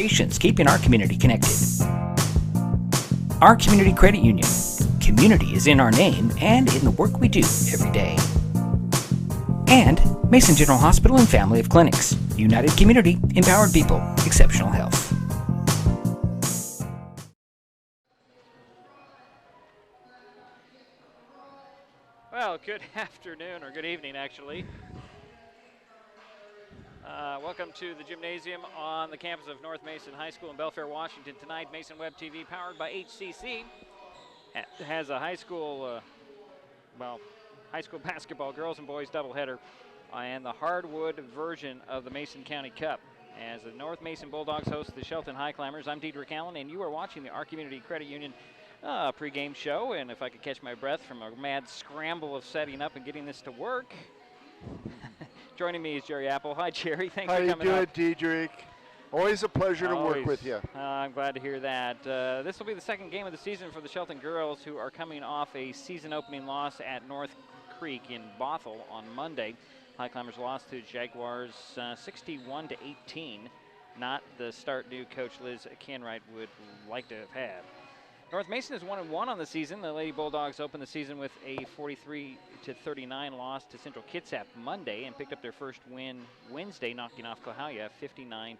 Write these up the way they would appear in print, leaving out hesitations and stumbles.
locations, keeping our community connected. Our Community Credit Union. Community is in our name and in the work we do every day. And Mason General Hospital and Family of Clinics. United community, empowered people, exceptional health. Well, good afternoon, or good evening, actually. Welcome to the gymnasium on the campus of North Mason High School in Belfair, Washington. Tonight, Mason Web TV, powered by HCC, has a high school basketball girls and boys doubleheader and the hardwood version of the Mason County Cup. As the North Mason Bulldogs host the Shelton Highclimbers, I'm Diedrich Allen, and you are watching the Our Community Credit Union pregame show. And if I could catch my breath from a mad scramble of setting up and getting this to work, joining me is Jerry Apple. Hi, Jerry. Thanks for coming up. How you doing, Diedrich? Always a pleasure to work with you. I'm glad to hear that. This will be the second game of the season for the Shelton girls, who are coming off a season-opening loss at North Creek in Bothell on Monday. Highclimbers lost to Jaguars 61-18. Not the start new coach Liz Canwright would like to have had. North Mason is 1-1 on the season. The Lady Bulldogs opened the season with a 43-39 loss to Central Kitsap Monday and picked up their first win Wednesday, knocking off Coahuila 59-42.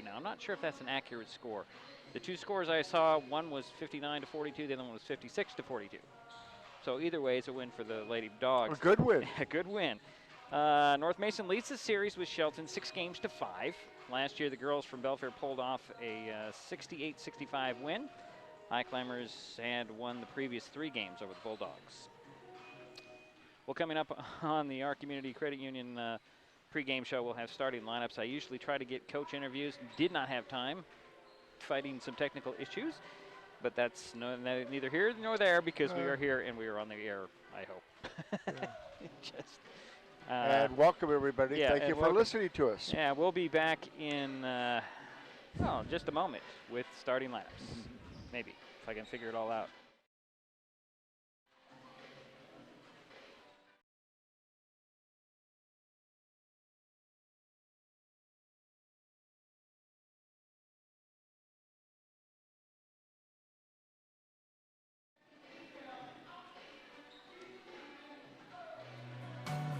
Now, I'm not sure if that's an accurate score. The two scores I saw, one was 59-42, the other one was 56-42. So either way, it's a win for the Lady Dogs. A good win. A good win. North Mason leads the series with Shelton 6-5. Last year, the girls from Belfair pulled off a 68-65 win. Highclimbers had won the previous 3 games over the Bulldogs. Well, coming up on the Our Community Credit Union pregame show, we'll have starting lineups. I usually try to get coach interviews. Did not have time, fighting some technical issues, but that's neither here nor there, because we are here and we are on the air, I hope. And welcome, everybody. Yeah, Thank you for listening to us. Yeah, we'll be back in just a moment with starting lineups. Maybe, if I can figure it all out.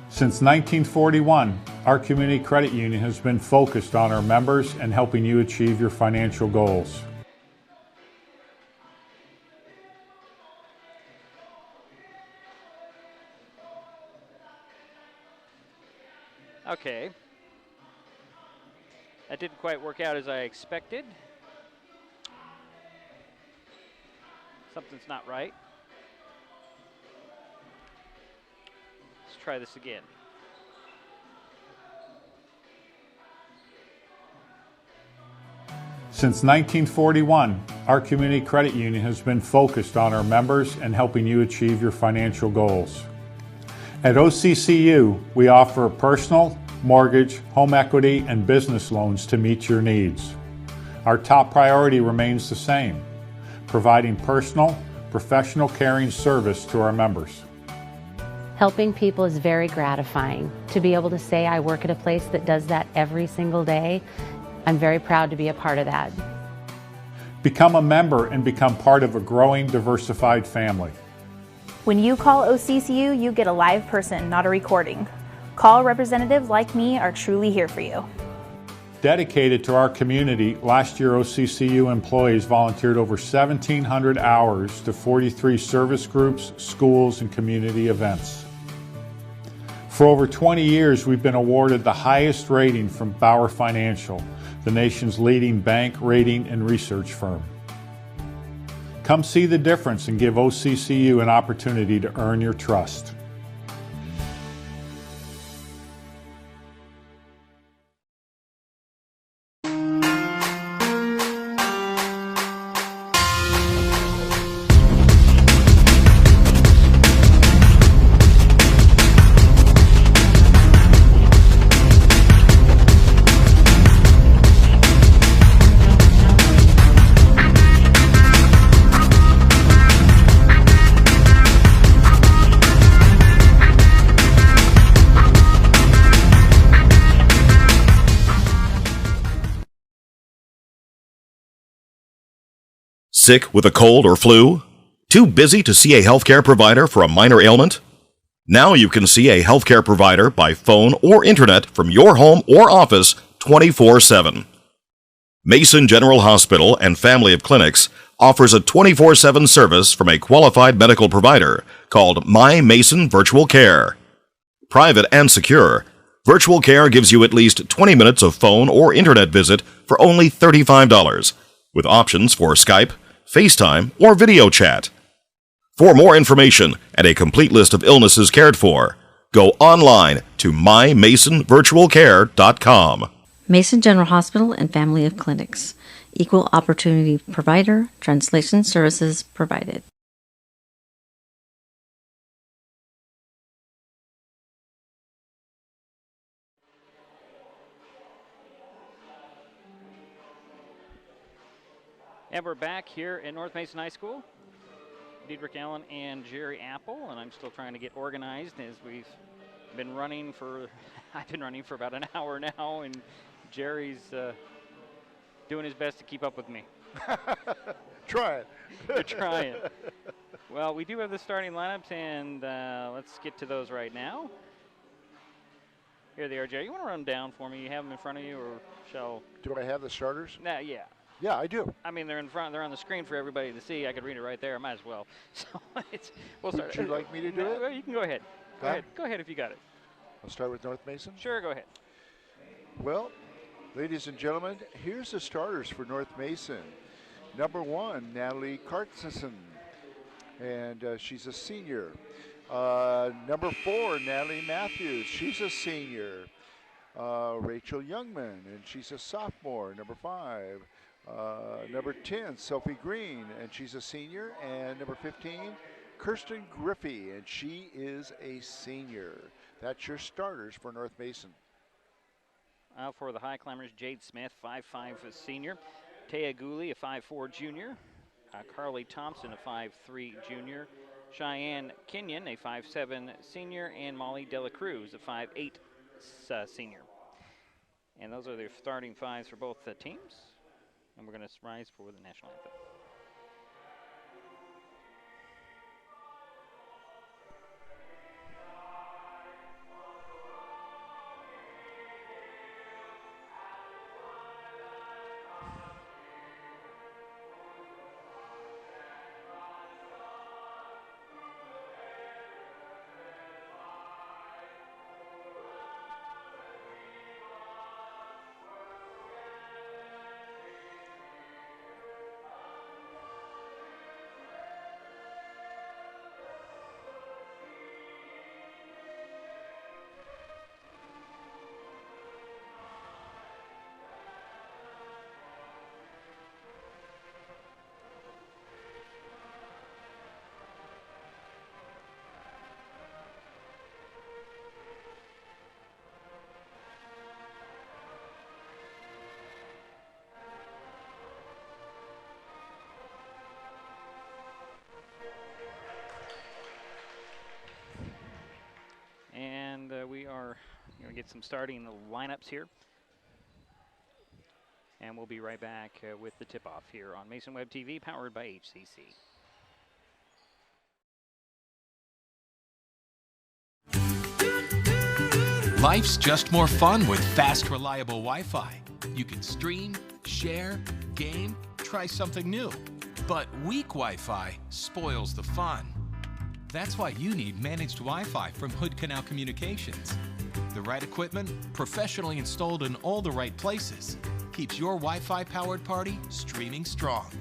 Since 1941, our Community Credit Union has been focused on our members and helping you achieve your financial goals. Okay. That didn't quite work out as I expected. Something's not right. Let's try this again. Since 1941, our Community Credit Union has been focused on our members and helping you achieve your financial goals. At OCCU, we offer personal, mortgage, home equity, and business loans to meet your needs. Our top priority remains the same: providing personal, professional caring service to our members. Helping people is very gratifying. To be able to say I work at a place that does that every single day, I'm very proud to be a part of that. Become a member and become part of a growing, diversified family. When you call OCCU, you get a live person, not a recording. Call representatives like me are truly here for you. Dedicated to our community, last year OCCU employees volunteered over 1,700 hours to 43 service groups, schools, and community events. For over 20 years, we've been awarded the highest rating from Bauer Financial, the nation's leading bank, rating, and research firm. Come see the difference and give OCCU an opportunity to earn your trust. Sick with a cold or flu? Too busy to see a healthcare provider for a minor ailment? Now you can see a healthcare provider by phone or internet from your home or office 24/7. Mason General Hospital and Family of Clinics offers a 24/7 service from a qualified medical provider called My Mason Virtual Care. Private and secure, Virtual Care gives you at least 20 minutes of phone or internet visit for only $35, with options for Skype, FaceTime, or video chat. For more information and a complete list of illnesses cared for, go online to mymasonvirtualcare.com. Mason General Hospital and Family of Clinics. Equal opportunity provider. Translation services provided. And we're back here at North Mason High School. Diedrich Allen and Jerry Apple, and I'm still trying to get organized as we've been running for, I've been running for about an hour now, and Jerry's doing his best to keep up with me. Try it. You're trying. Well, we do have the starting lineups, and let's get to those right now. Here they are, Jerry. You want to run down for me? You have them in front of you, or shall? Do I have the starters? Nah, yeah. Yeah, I do. I mean, they're in front. They're on the screen for everybody to see. I could read it right there. I might as well. So we'll start. Would you like me to do it? Well, you can go ahead. Go ahead. Go ahead if you got it. I'll start with North Mason. Sure, go ahead. Well, ladies and gentlemen, here's the starters for North Mason. Number 1, Natalie Cartson, and she's a senior. Number 4, Natalie Matthews. She's a senior. Rachel Youngman, and she's a sophomore. Number 5. Number 10, Sophie Green, and she's a senior. And number 15, Kirsten Griffey, and she is a senior. That's your starters for North Mason. Out for the Highclimbers, Jade Smith, 5'5", a senior. Taya Gooley, a 5'4", junior. Carly Thompson, a 5'3", junior. Cheyenne Kenyon, a 5'7", senior. And Molly Dela Cruz, a 5'8", senior. And those are their starting fives for both teams. And we're going to rise for the national anthem. And we are going to get some starting lineups here. And we'll be right back with the tip-off here on Mason Web TV, powered by HCC. Life's just more fun with fast, reliable Wi-Fi. You can stream, share, game, try something new. But weak Wi-Fi spoils the fun. That's why you need managed Wi-Fi from Hood Canal Communications. The right equipment, professionally installed in all the right places, keeps your Wi-Fi powered party streaming strong.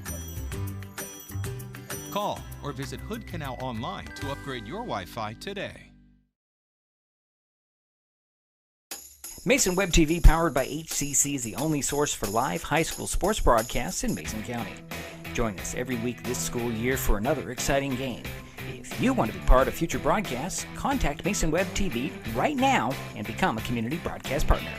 Call or visit Hood Canal online to upgrade your Wi-Fi today. Mason Web TV, powered by HCC, is the only source for live high school sports broadcasts in Mason County. Join us every week this school year for another exciting game. If you want to be part of future broadcasts, contact Mason Web TV right now and become a community broadcast partner.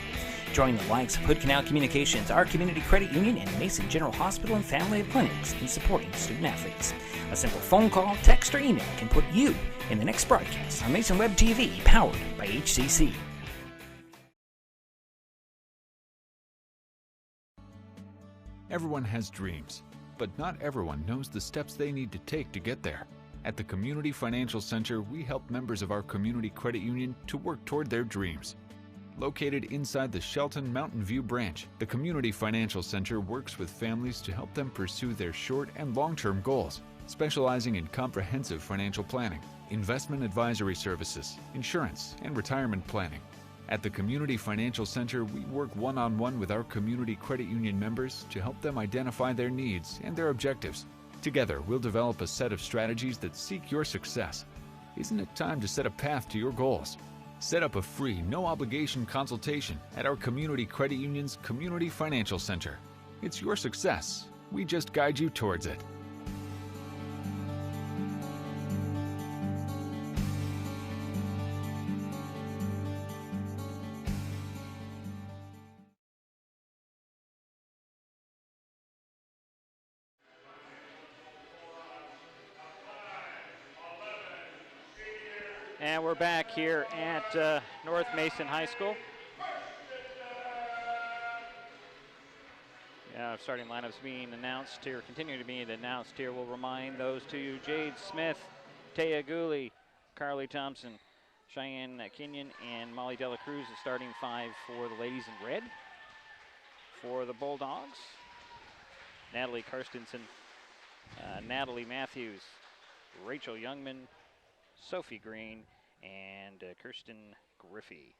Join the likes of Hood Canal Communications, our community credit union, and Mason General Hospital and Family of Clinics in supporting student athletes. A simple phone call, text, or email can put you in the next broadcast on Mason Web TV, powered by HCC. Everyone has dreams. but not everyone knows the steps they need to take to get there. At the Community Financial Center, we help members of our community credit union to work toward their dreams. Located inside the Shelton Mountain View branch, the Community Financial Center works with families to help them pursue their short and long-term goals, specializing in comprehensive financial planning, investment advisory services, insurance, and retirement planning. At the Community Financial Center, we work one-on-one with our community credit union members to help them identify their needs and their objectives. Together, we'll develop a set of strategies that seek your success. Isn't it time to set a path to your goals? Set up a free, no-obligation consultation at our community credit union's Community Financial Center. It's your success. We just guide you towards it. And we're back here at North Mason High School. Starting lineups being announced here, continuing to be announced here. We'll remind those to you: Jade Smith, Taya Gooley, Carly Thompson, Cheyenne Kenyon, and Molly Dela Cruz, the starting five for the ladies in red. For the Bulldogs, Natalie Karstensen, Natalie Matthews, Rachel Youngman, Sophie Green, and Kirsten Griffey.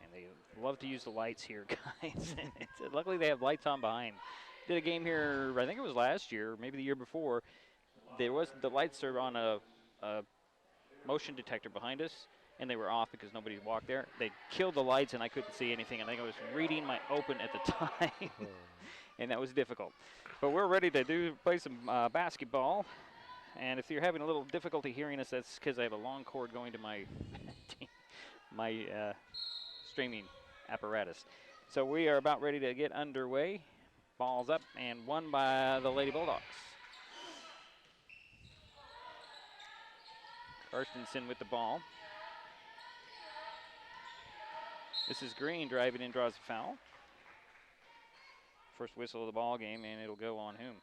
And they love to use the lights here, guys. Luckily, they have lights on behind. Did a game here, I think it was last year, maybe the year before. The lights are on a motion detector behind us, and they were off because nobody walked there. They killed the lights, and I couldn't see anything. I think I was reading my open at the time, and that was difficult. But we're ready to play some basketball. And if you're having a little difficulty hearing us, that's because I have a long cord going to my streaming apparatus. So we are about ready to get underway. Ball's up and won by the Lady Bulldogs. Karstensen with the ball. This is Green driving in, draws a foul. First whistle of the ball game, and it'll go on whom?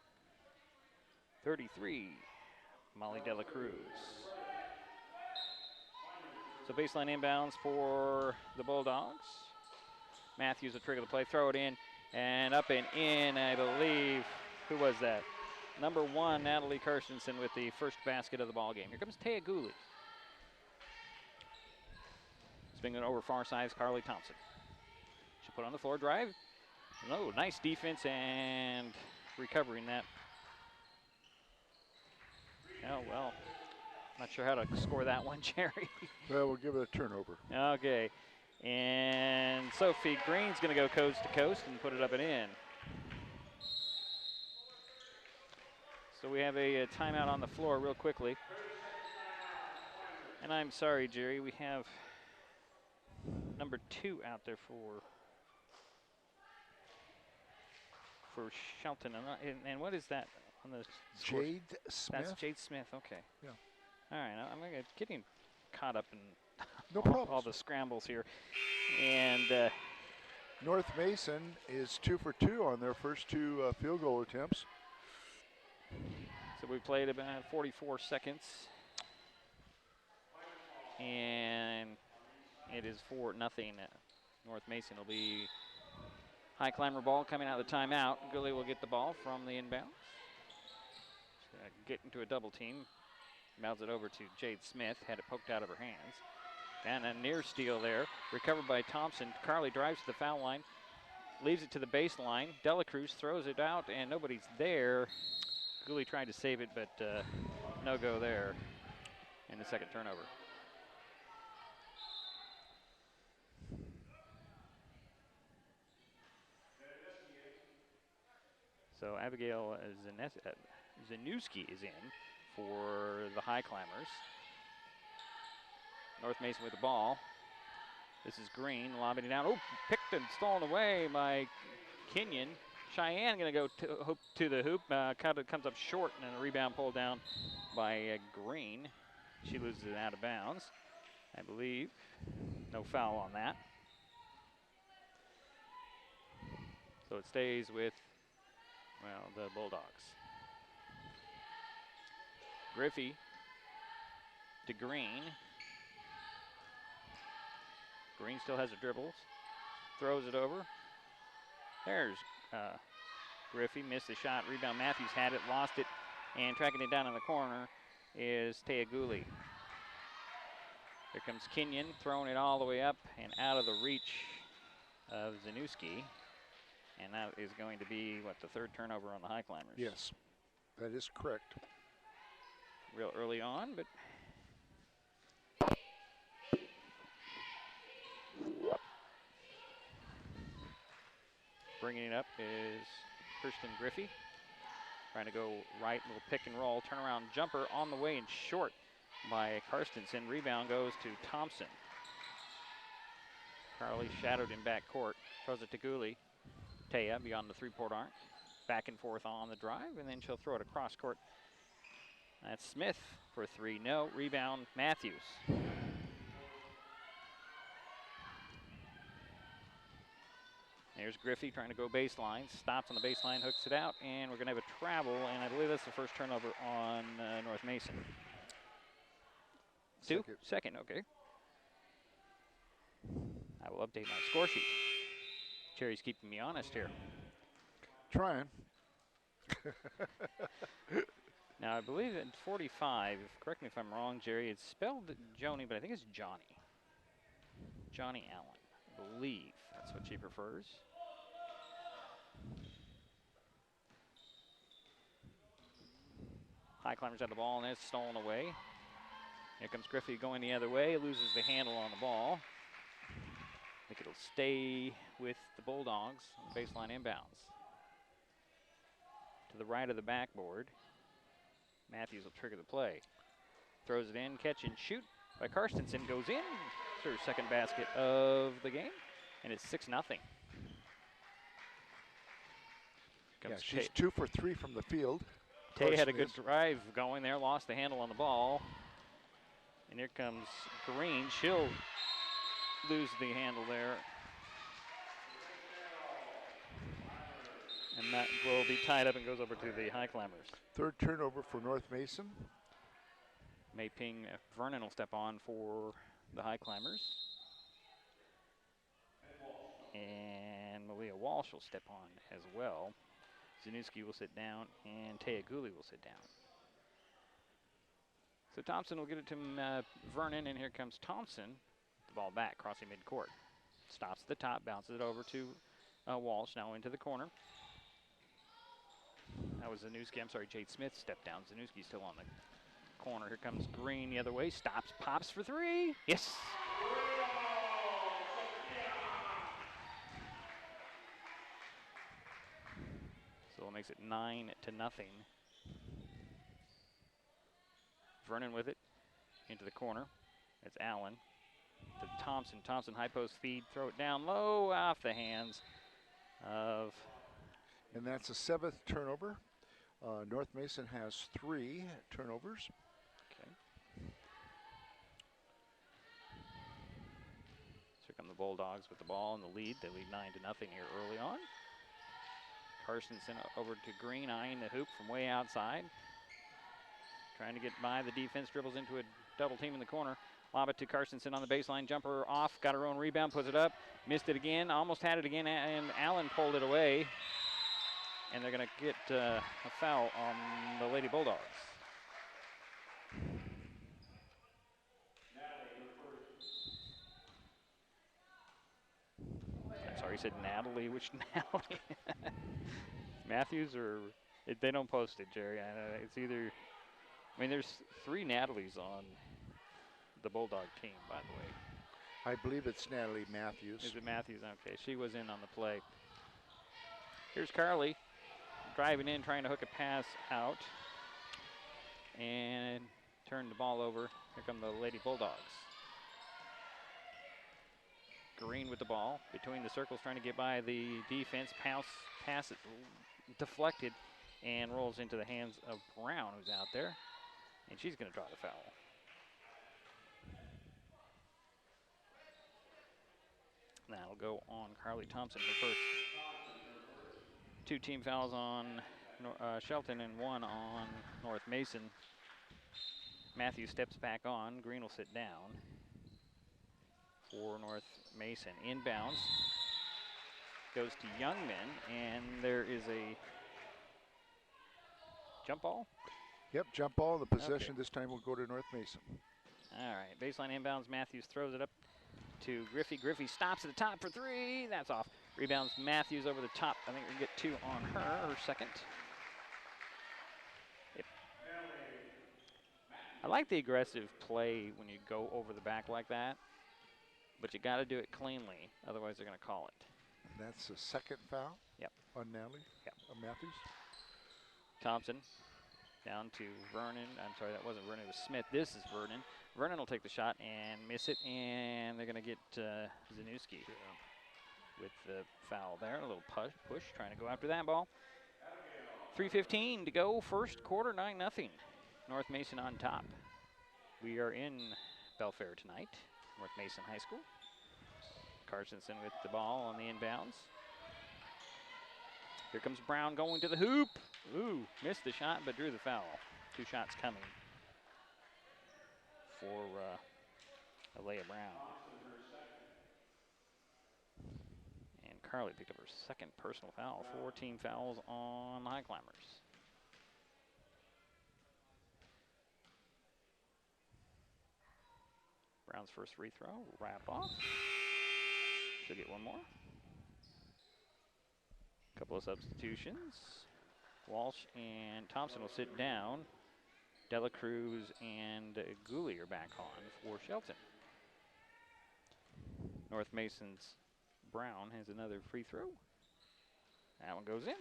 33. Molly Dela Cruz. So baseline inbounds for the Bulldogs. Matthews will trigger the play, throw it in, and up and in, I believe. Who was that? Number 1, Natalie Karstensen with the first basket of the ball game. Here comes Taya Gooley. Swinging over far side is Carly Thompson. She'll put on the floor, drive. No, nice defense and recovering that. Oh, well, not sure how to score that one, Jerry. Well, we'll give it a turnover. Okay. And Sophie Green's going to go coast to coast and put it up and in. So we have a timeout on the floor real quickly. And I'm sorry, Jerry, we have number 2 out there for Shelton. And what is that on the score? Jade Smith? That's Jade Smith, okay. Yeah. All right, I'm getting caught up in all the scrambles here. And North Mason is 2 for 2 on their first 2 field goal attempts. So we played about 44 seconds. And it is 4-0. North Mason will be high climber ball coming out of the timeout. Gooley will get the ball from the inbound. Get into a double team. Mouths it over to Jade Smith. Had it poked out of her hands. And a near steal there. Recovered by Thompson. Carly drives to the foul line. Leaves it to the baseline. Dela Cruz throws it out, and nobody's there. Gooley tried to save it, but no go there. And the second turnover. So Abigail Zanuski is in for the High Climbers. North Mason with the ball. This is Green lobbing it down. Oh, picked and stolen away by Kenyon. Cheyenne going to go to the hoop. Comes up short, and then a rebound pulled down by Green. She loses it out of bounds, I believe. No foul on that. So it stays with, well, the Bulldogs. Griffey to Green. Green still has her dribbles. Throws it over. There's Griffey, missed the shot. Rebound, Matthews had it, lost it, and tracking it down in the corner is Teaguli. Here comes Kenyon, throwing it all the way up and out of the reach of Zanuski. And that is going to be, what, the third turnover on the Highclimbers? Yes, that is correct. Real early on, but bringing it up is Kirsten Griffey. Trying to go right, little pick and roll, turnaround jumper on the way and short by Karstensen. Rebound goes to Thompson. Carly shadowed in backcourt, throws it to Gooley. Taya beyond the three-point arc. Back and forth on the drive, and then she'll throw it across court. That's Smith for three. No, rebound Matthews. There's Griffey trying to go baseline. Stops on the baseline, hooks it out, and we're going to have a travel, and I believe that's the first turnover on North Mason. Second, okay. I will update my score sheet. Jerry's keeping me honest here. Trying. Now, I believe in 45, correct me if I'm wrong, Jerry, it's spelled Joni, but I think it's Johnny. Johnny Allen, I believe that's what she prefers. Highclimbers have the ball, and it's stolen away. Here comes Griffey going the other way, loses the handle on the ball. I think it'll stay with the Bulldogs on the baseline inbounds. To the right of the backboard. Matthews will trigger the play. Throws it in, catch and shoot by Karstensen. Goes in. It's her second basket of the game, and it's 6-0. Yeah, she's 2 for 3 from the field. Tay had a good drive going there, lost the handle on the ball. And here comes Green. She'll lose the handle there. And that will be tied up and goes over to the Highclimbers. Third turnover for North Mason. Mei Ping Vernon will step on for the Highclimbers. And Malia Walsh will step on as well. Zanuski will sit down, and Teaguli will sit down. So Thompson will get it to Vernon, and here comes Thompson. The ball back, crossing midcourt. Stops at the top, bounces it over to Walsh, now into the corner. That was Zanuski, I'm sorry, Jade Smith stepped down. Zanuski's still on the corner. Here comes Green the other way, stops, pops for three. Yes! So it makes it 9-0. Vernon with it into the corner. It's Allen to Thompson. Thompson high post feed, throw it down low off the hands of. And that's a 7th turnover. North Mason has 3 turnovers. Okay. So here come the Bulldogs with the ball in the lead. They lead 9-0 here early on. Karstensen over to Green, eyeing the hoop from way outside. Trying to get by the defense, dribbles into a double team in the corner. Lob it to Karstensen on the baseline, jumper off, got her own rebound, puts it up, missed it again, almost had it again, and Allen pulled it away. And they're going to get a foul on the Lady Bulldogs. I'm sorry, he said Natalie. Which Natalie? Matthews or they don't post it, Jerry. It's either. I mean, there's 3 Natalies on the Bulldog team, by the way. I believe it's Natalie Matthews. Is it Matthews? Okay, she was in on the play. Here's Carly driving in, trying to hook a pass out, and turn the ball over. Here come the Lady Bulldogs. Green with the ball between the circles, trying to get by the defense. Pass it deflected and rolls into the hands of Brown, who's out there, and she's going to draw the foul. That'll go on Carly Thompson, her first. 2 team fouls on Shelton and 1 on North Mason. Matthews steps back on. Green will sit down for North Mason. Inbounds goes to Youngman, and there is a jump ball. Yep, jump ball. The possession this time will go to North Mason. All right, baseline inbounds. Matthews throws it up to Griffey. Griffey stops at the top for 3. That's off. Rebounds Matthews over the top. I think we can get 2 on her second. Yep. I like the aggressive play when you go over the back like that, but you got to do it cleanly, otherwise they're going to call it. And that's the second foul. Yep. On Natalie. Yep. On Matthews. Thompson down to Vernon. I'm sorry, that wasn't Vernon, it was Smith. This is Vernon. Vernon will take the shot and miss it, and they're going to get Zanuski with the foul there. A little push, trying to go after that ball. 3:15 to go, first quarter, 9-0. North Mason on top. We are in Belfair tonight, North Mason High School. Carsonson with the ball on the inbounds. Here comes Brown going to the hoop. Ooh, missed the shot, but drew the foul. 2 shots coming for Alea Brown. And Carly picked up her second personal foul. 4 team fouls on the Highclimbers. Brown's first free throw, wrap off. She'll get one more. Couple of substitutions. Walsh and Thompson will sit down. Dela Cruz and Gooley are back on for Shelton. North Mason's Brown has another free throw. That one goes in.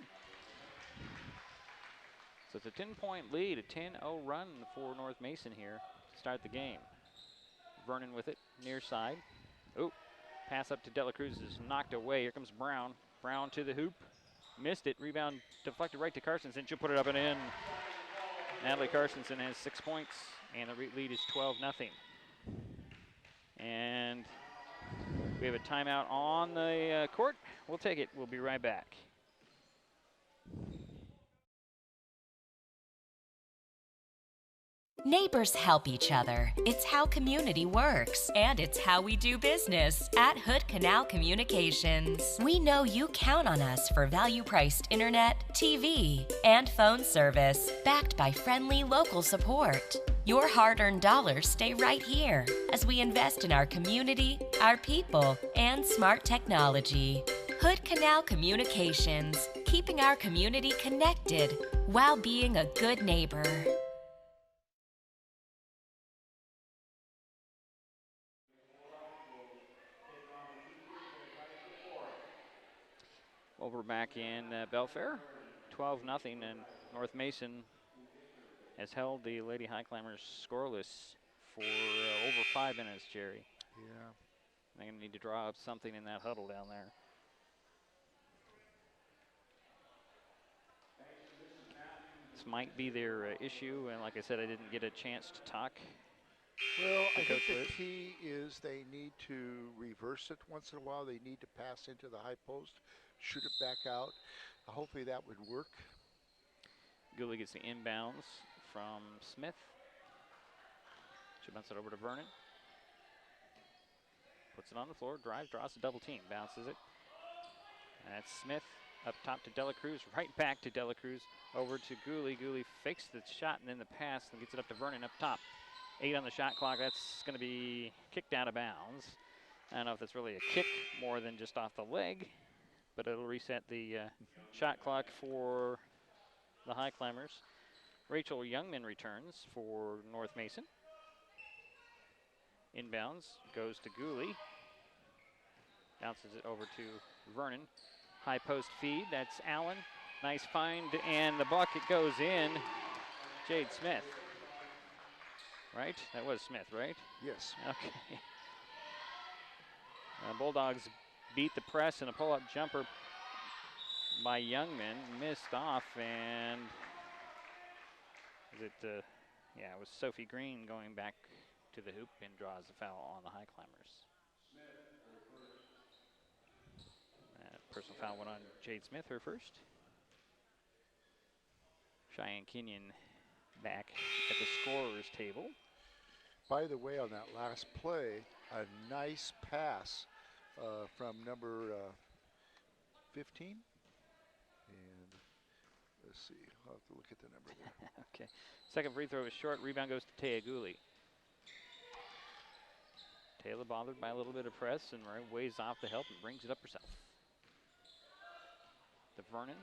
So it's a 10-point lead, a 10-0 run for North Mason here to start the game. Vernon with it, near side. Oh, pass up to Dela Cruz is knocked away. Here comes Brown. Brown to the hoop. Missed it. Rebound deflected right to Carsonson. She'll put it up and in. Natalie Carsonson has 6 points, and the lead is 12-0. And we have a timeout on the court. We'll take it. We'll be right back. Neighbors help each other. It's how community works, and it's how we do business at Hood Canal Communications. We know you count on us for value-priced internet, TV, and phone service, backed by friendly local support. Your hard-earned dollars stay right here as we invest in our community, our people, and smart technology. Hood Canal Communications, keeping our community connected while being a good neighbor. Well, we're back in Belfair, 12-0, and North Mason has held the Lady Highclimbers scoreless for over 5 minutes, Jerry. Yeah. They're going to need to draw up something in that huddle down there. This might be their issue, and like I said, I didn't get a chance to talk. Well, I think the key is they need to reverse it once in a while. They need to pass into the high post, shoot it back out. Hopefully that would work. Gooley gets the inbounds from Smith. She bounces it over to Vernon. Puts it on the floor, drives, draws a double team, bounces it. And that's Smith up top to Dela Cruz, right back to Dela Cruz, over to Gooley. Gooley fakes the shot and then the pass and gets it up to Vernon up top. 8 on the shot clock. That's going to be kicked out of bounds. I don't know if that's really a kick more than just off the leg, but it'll reset the shot clock for the Highclimbers. Rachel Youngman returns for North Mason. Inbounds goes to Gooley. Bounces it over to Vernon. High post feed, that's Allen. Nice find, and the bucket goes in. Jade Smith. Right? That was Smith, right? Yes. Okay. Bulldogs beat the press in a pull-up jumper by Youngman. Missed off, and it was Sophie Green going back to the hoop and draws the foul on the Highclimbers. Personal foul went on Jade Smith, her first. Cheyenne Kenyon back at the scorer's table. By the way, on that last play, a nice pass from number 15. And let's see, I'll have to look at the number there. Okay. Second free throw is short. Rebound goes to Taya Gooley. Taylor bothered by a little bit of press and ways off the help and brings it up herself. To Vernon,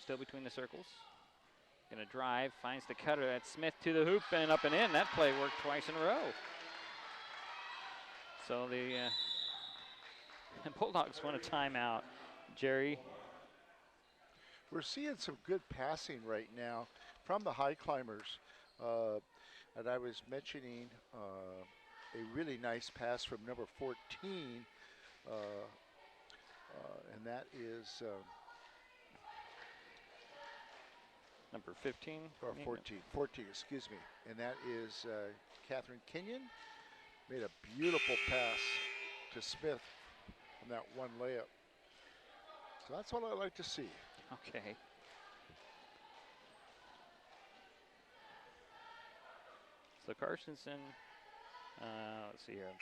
still between the circles. Gonna drive, finds the cutter. That's Smith to the hoop and up and in. That play worked twice in a row. So the Bulldogs want a timeout. Jerry. We're seeing some good passing right now from the Highclimbers. And I was mentioning a really nice pass from number 14, and that is number 15? Or 14, excuse me. And that is Catherine Kenyon. Made a beautiful pass to Smith on that one layup. So that's what I like to see. Okay. So Carstensen, let's see here.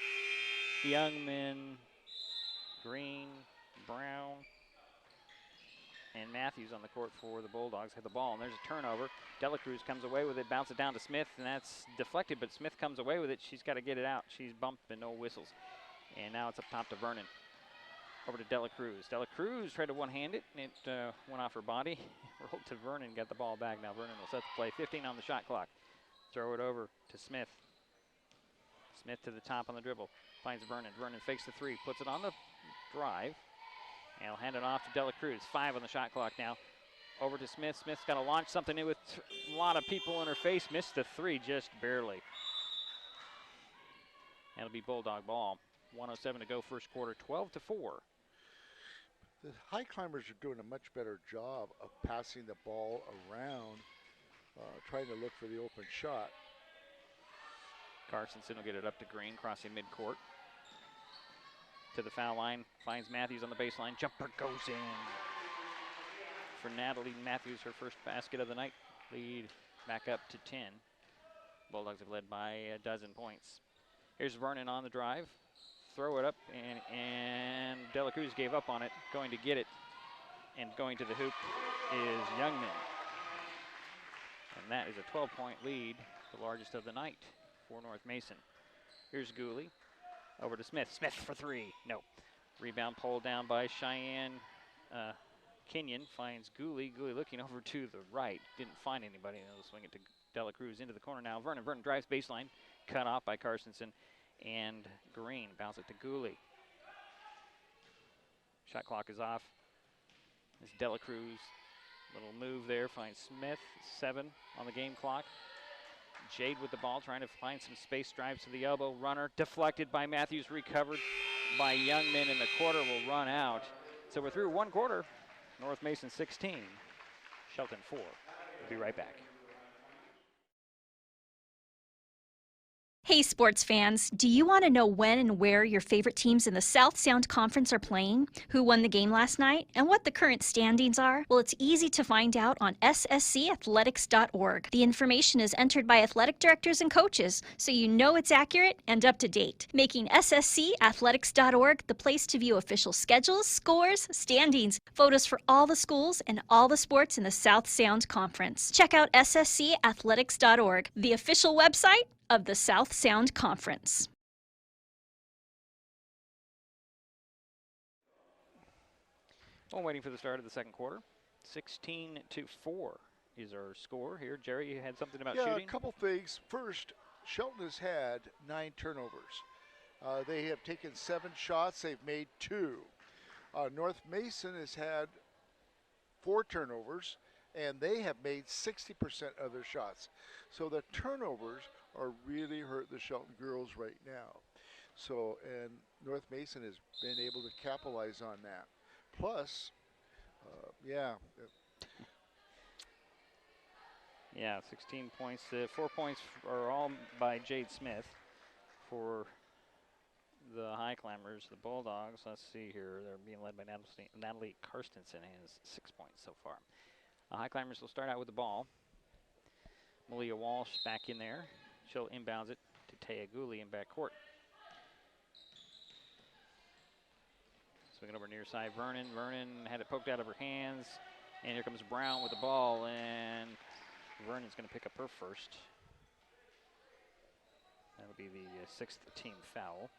Youngman, Green, Brown, and Matthews on the court for the Bulldogs. Have the ball, and there's a turnover. Delacruz comes away with it, bounces it down to Smith, and that's deflected, but Smith comes away with it. She's got to get it out. She's bumped and no whistles. And now it's up top to Vernon. Over to Delacruz. Delacruz tried to one-hand it, and it went off her body. Rolled to Vernon, got the ball back. Now Vernon will set the play. 15 on the shot clock. Throw it over to Smith. Smith to the top on the dribble. Finds Vernon. Vernon fakes the three, puts it on the drive. And he'll hand it off to Delacruz. 5 on the shot clock now. Over to Smith. Smith's got to launch something in with a lot of people in her face. Missed the three just barely. That'll be Bulldog ball. 1:07 to go first quarter, 12-4. The Highclimbers are doing a much better job of passing the ball around, trying to look for the open shot. Carstensen will get it up to Green, crossing midcourt. To the foul line, finds Matthews on the baseline. Jumper goes in. For Natalie Matthews, her first basket of the night. Lead back up to 10. Bulldogs have led by a dozen points. Here's Vernon on the drive. Throw it up, and Delacruz gave up on it. Going to get it, and going to the hoop is Youngman. And that is a 12-point lead, the largest of the night for North Mason. Here's Gooley. Over to Smith. Smith for three. No. Rebound pulled down by Cheyenne Kenyon. Finds Gooley. Gooley looking over to the right. Didn't find anybody. He'll swing it to Delacruz into the corner now. Vernon. Vernon drives baseline. Cut off by Carstensen and Green. Bounce it to Gooley. Shot clock is off. It's Delacruz. Little move there. Finds Smith. 7 on the game clock. Jade with the ball, trying to find some space, drives to the elbow. Runner deflected by Matthews, recovered by Youngman, and the quarter will run out. So we're through one quarter. North Mason 16, Shelton 4. We'll be right back. Hey sports fans, do you want to know when and where your favorite teams in the South Sound Conference are playing, who won the game last night, and what the current standings are? Well, it's easy to find out on sscathletics.org. The information is entered by athletic directors and coaches, so you know it's accurate and up to date, making sscathletics.org the place to view official schedules, scores, standings, photos for all the schools, and all the sports in the South Sound Conference. Check out sscathletics.org, the official website of the South Sound Conference. Well, waiting for the start of the second quarter. 16-4 is our score here. Jerry, you had something about shooting? Yeah, a couple things. First, Shelton has had 9 turnovers. They have taken 7 shots. They've made 2. North Mason has had 4 turnovers, and they have made 60% of their shots. So the turnovers are really hurting the Shelton girls right now. So, and North Mason has been able to capitalize on that. Plus, yeah. Yeah, 16 points. 4 points are all by Jade Smith for the Highclimbers. The Bulldogs, let's see here, they're being led by Natalie Carstensen, has 6 points so far. The Highclimbers will start out with the ball. Malia Walsh back in there. She'll inbounds it to Taya Gooley in backcourt. Swinging over near side, Vernon. Vernon had it poked out of her hands. And here comes Brown with the ball, and Vernon's going to pick up her first. That'll be the sixth team foul.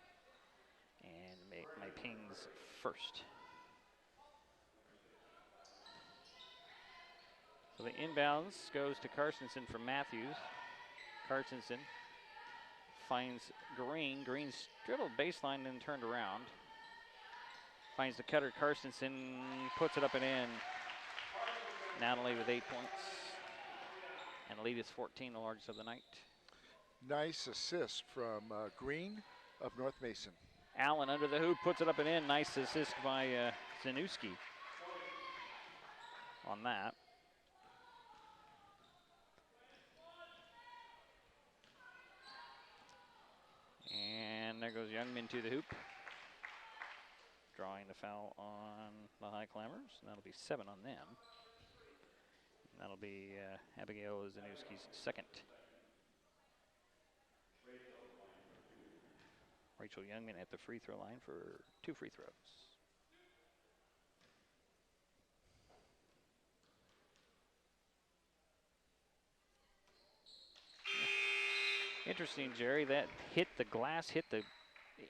And my pings first. So the inbounds goes to Carstensen from Matthews. Carstensen finds Green. Green's dribbled baseline and turned around. Finds the cutter. Carstensen puts it up and in. Natalie with 8 points. And the lead is 14, the largest of the night. Nice assist from Green of North Mason. Allen under the hoop, puts it up and in. Nice assist by Zanuski on that. And there goes Youngman to the hoop. Drawing the foul on the Highclimbers. And that'll be 7 on them. And that'll be Abigail Zanuski's second. Rachel Youngman at the free throw line for 2 free throws. Interesting, Jerry, that hit the glass, hit the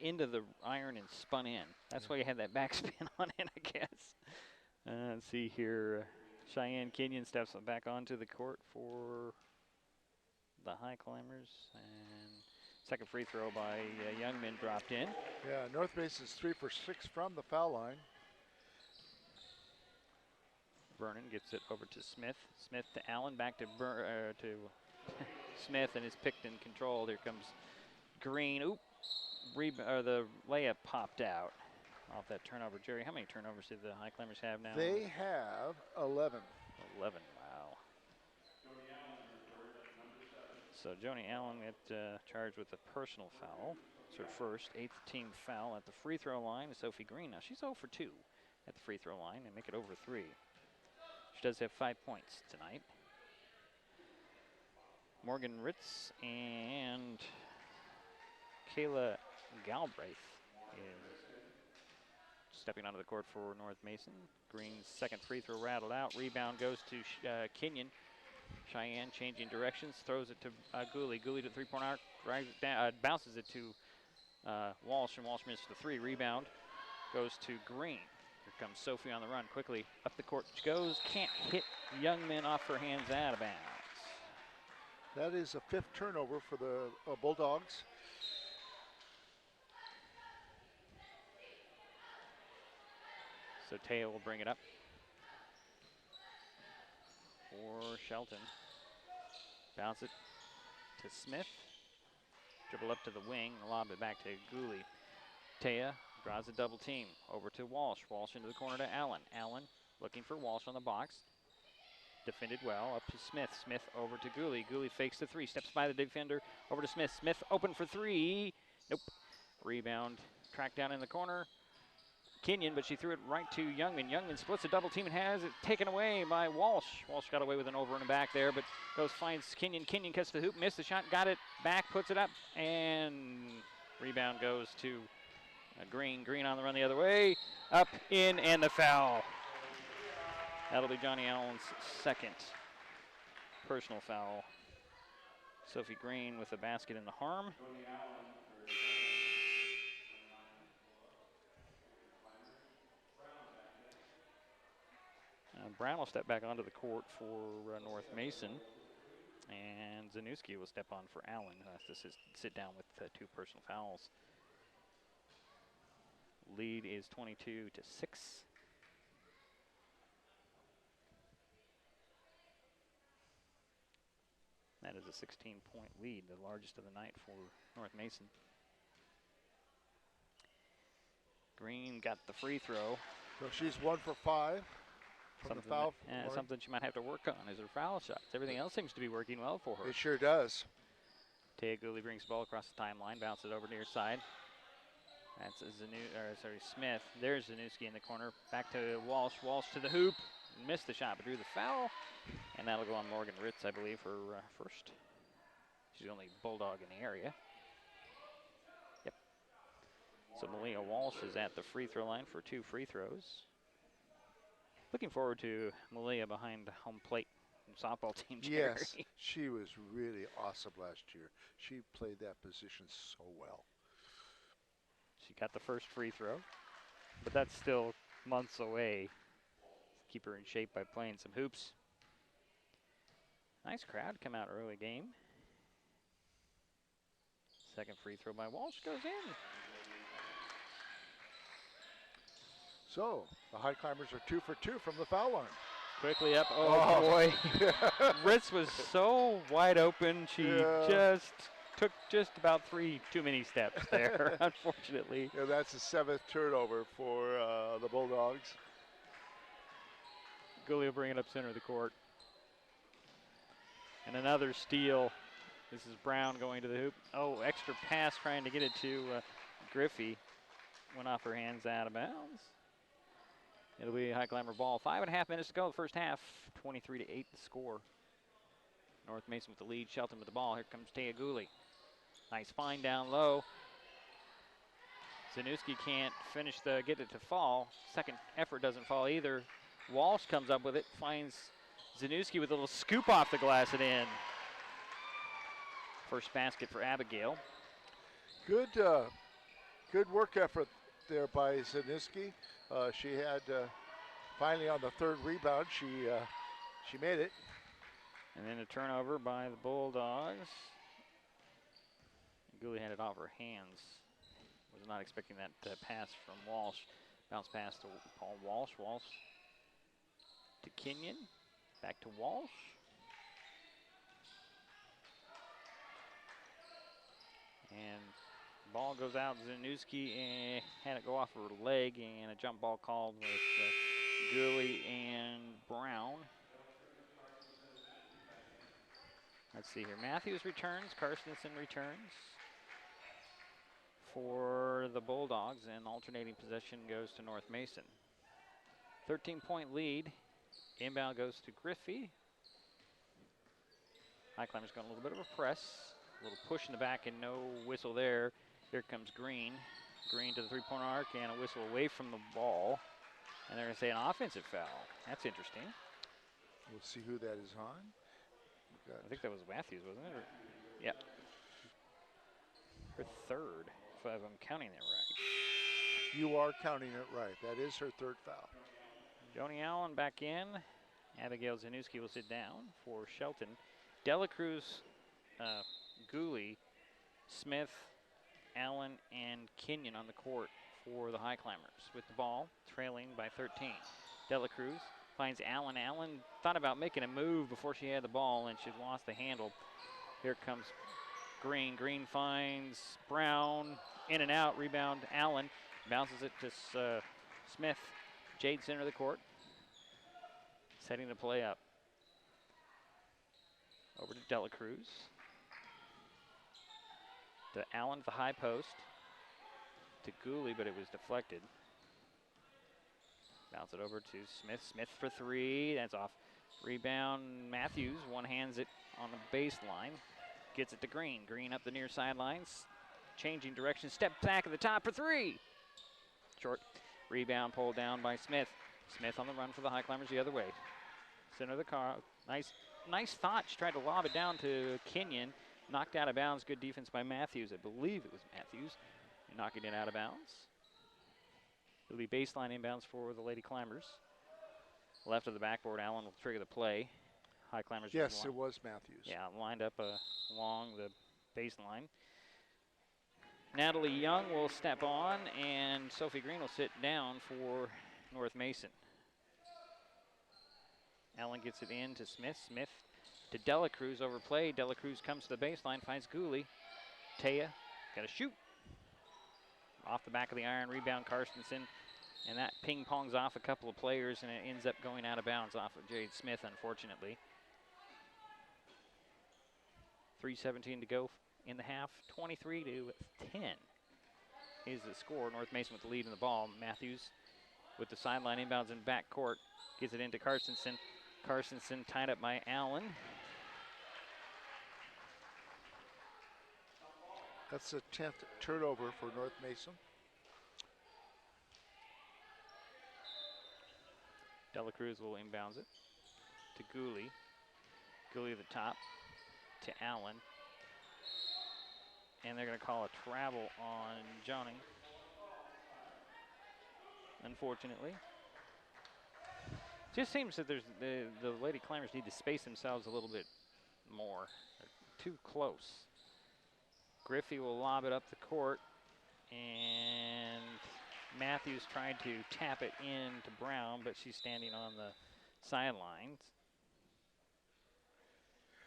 end of the iron and spun in. That's why you had that backspin on it, I guess. Let's see here. Cheyenne Kenyon steps back onto the court for the Highclimbers. And second free throw by Youngman dropped in. Yeah, North Mason's 3 for 6 from the foul line. Vernon gets it over to Smith. Smith to Allen, back to Smith, and is picked and controlled. Here comes Green. Oop, the layup popped out off that turnover. Jerry, how many turnovers do the Highclimbers have now? They have 11. 11, wow. So Joni Allen got charged with a personal foul. It's her first, 8th team foul at the free throw line. Sophie Green, now she's 0 for 2 at the free throw line and make it over 3. She does have 5 points tonight. Morgan Ritz and Kayla Galbraith is stepping onto the court for North Mason. Green's second free throw rattled out. Rebound goes to Kenyon. Cheyenne changing directions, throws it to Gooley. Gooley to the three-point arc, drives it down, bounces it to Walsh, and Walsh misses the 3. Rebound goes to Green. Here comes Sophie on the run, quickly up the court she goes. Can't hit Youngman off her hands, out of bounds. That is a 5th turnover for the Bulldogs. So Taya will bring it up for Shelton. Bounce it to Smith. Dribble up to the wing, lob it back to Gooley. Taya draws a double team over to Walsh. Walsh into the corner to Allen. Allen looking for Walsh on the box. Defended well, up to Smith. Smith over to Gooley. Gooley fakes the 3, steps by the defender, over to Smith. Smith open for 3. Nope. Rebound, tracked down in the corner. Kenyon, but she threw it right to Youngman. Youngman splits a double team and has it taken away by Walsh. Walsh got away with an over and a back there, but finds Kenyon. Kenyon cuts the hoop, missed the shot, got it back, puts it up, and rebound goes to Green. Green on the run the other way, up, in, and the foul. That'll be Johnny Allen's second personal foul. Sophie Green with the basket and the harm. Brown will step back onto the court for North Mason. And Zanuski will step on for Allen, who has to sit down with 2 personal fouls. Lead is 22-6. That is a 16-point lead, the largest of the night for North Mason. Green got the free throw. So she's 1 for 5 from the foul. Something she might have to work on is her foul shots. Everything else seems to be working well for her. It sure does. Taya Gooley brings the ball across the timeline, bounces over near side. That's Smith. There's Zanuski in the corner. Back to Walsh. Walsh to the hoop. Missed the shot, but drew the foul. And that'll go on Morgan Ritz, I believe, for first. She's the only Bulldog in the area. So Malia Walsh is at the free throw line for 2 free throws. Looking forward to Malia behind home plate softball team. Jerry. Yes, she was really awesome last year. She played that position so well. She got the first free throw, but that's still months away. Keep her in shape by playing some hoops. Nice crowd come out early game. Second free throw by Walsh goes in. So the High Climbers are 2 for 2 from the foul line. Quickly up. Oh, boy. Ritz was so wide open. She just took just about 3 too many steps there, unfortunately. Yeah, that's the 7th turnover for the Bulldogs. Gooley will bring it up center of the court. And another steal. This is Brown going to the hoop. Oh, extra pass trying to get it to Griffey. Went off her hands out of bounds. It'll be a High Climber ball. 5.5 minutes to go the first half. 23-8 the score. North Mason with the lead. Shelton with the ball. Here comes Taya Gooley. Nice find down low. Zanuski can't get it to fall. Second effort doesn't fall either. Walsh comes up with it. Finds Zanuski with a little scoop off the glass and in. First basket for Abigail. Good work effort there by Zanuski. She had finally on the third rebound, she made it. And then a turnover by the Bulldogs. Gooley had it off her hands. Was not expecting that pass from Walsh. Bounce pass to Paul Walsh. Walsh to Kenyon. Back to Walsh. And ball goes out. Zanuski had it go off her leg, and a jump ball called with Gooley and Brown. Let's see here. Matthews returns. Carstensen returns for the Bulldogs, and alternating possession goes to North Mason. 13-point lead. Inbound goes to Griffey. High Climbers going a little bit of a press. A little push in the back and no whistle there. Here comes Green. Green to the three-point arc and a whistle away from the ball. And they're going to say an offensive foul. That's interesting. We'll see who that is on. I think that was Matthews, wasn't it? Yep. Her third, if I'm counting it right. You are counting it right. That is her third foul. Joni Allen back in. Abigail Zanuski will sit down for Shelton. Dela Cruz, Gooley, Smith, Allen, and Kenyon on the court for the High Climbers with the ball, trailing by 13. Dela Cruz finds Allen. Allen thought about making a move before she had the ball, and she lost the handle. Here comes Green. Green finds Brown. In and out. Rebound, Allen. Bounces it to Smith. Jade center of the court. Setting the play up. Over to Dela Cruz. To Allen at the high post. To Gooley, but it was deflected. Bounce it over to Smith. Smith for three. That's off. Rebound, Matthews. One hands it on the baseline. Gets it to Green. Green up the near sidelines. Changing direction. Step back at the top for three. Short. Rebound pulled down by Smith. Smith on the run for the High Climbers the other way. Center of the car. Nice thought. She tried to lob it down to Kenyon. Knocked out of bounds. Good defense by Matthews. I believe it was Matthews. Knocking it out of bounds. It'll be baseline inbounds for the Lady Climbers. Left of the backboard, Allen will trigger the play. High Climbers. Yes, it was Matthews. Yeah, lined up along the baseline. Natalie Young will step on, and Sophie Green will sit down for North Mason. Allen gets it in to Smith. Smith to Dela Cruz, overplayed. Dela Cruz comes to the baseline, finds Gooley. Taya, got to shoot. Off the back of the iron, rebound Carstensen. And that ping-pongs off a couple of players, and it ends up going out of bounds off of Jade Smith, unfortunately. 3:17 to go in the half. 23-10 is the score. North Mason with the lead in the ball. Matthews with the sideline inbounds in back court. Gets it into Carstensen. Carstensen tied up by Allen. That's the 10th turnover for North Mason. Dela Cruz will inbounds it to Gooley. Gooley at the top to Allen. And they're going to call a travel on Johnny, unfortunately. Just seems that there's the Lady Climbers need to space themselves a little bit more. They're too close. Griffey will lob it up the court, and Matthews tried to tap it in to Brown, but she's standing on the sidelines.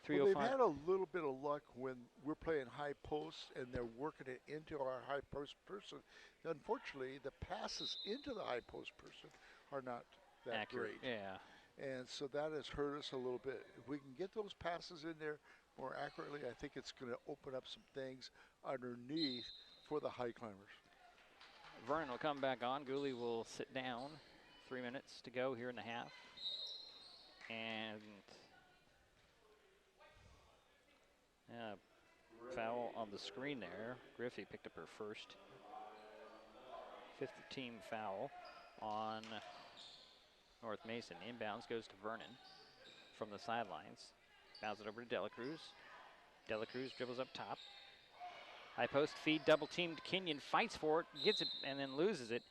Well, they've had a little bit of luck when we're playing high post and they're working it into our high post person. Unfortunately, the passes into the high post person are not that accurate. Great. Yeah. And so that has hurt us a little bit. If we can get those passes in there more accurately, I think it's going to open up some things underneath for the high climbers. Vernon will come back on. Gooley will sit down. 3 minutes to go here in the half. And foul on the screen there. Griffey picked up her first. 5th team foul on North Mason. Inbounds goes to Vernon from the sidelines. Bounce it over to Dela Cruz. Dela Cruz dribbles up top. High post feed, double teamed. Kenyon fights for it, gets it, and then loses it.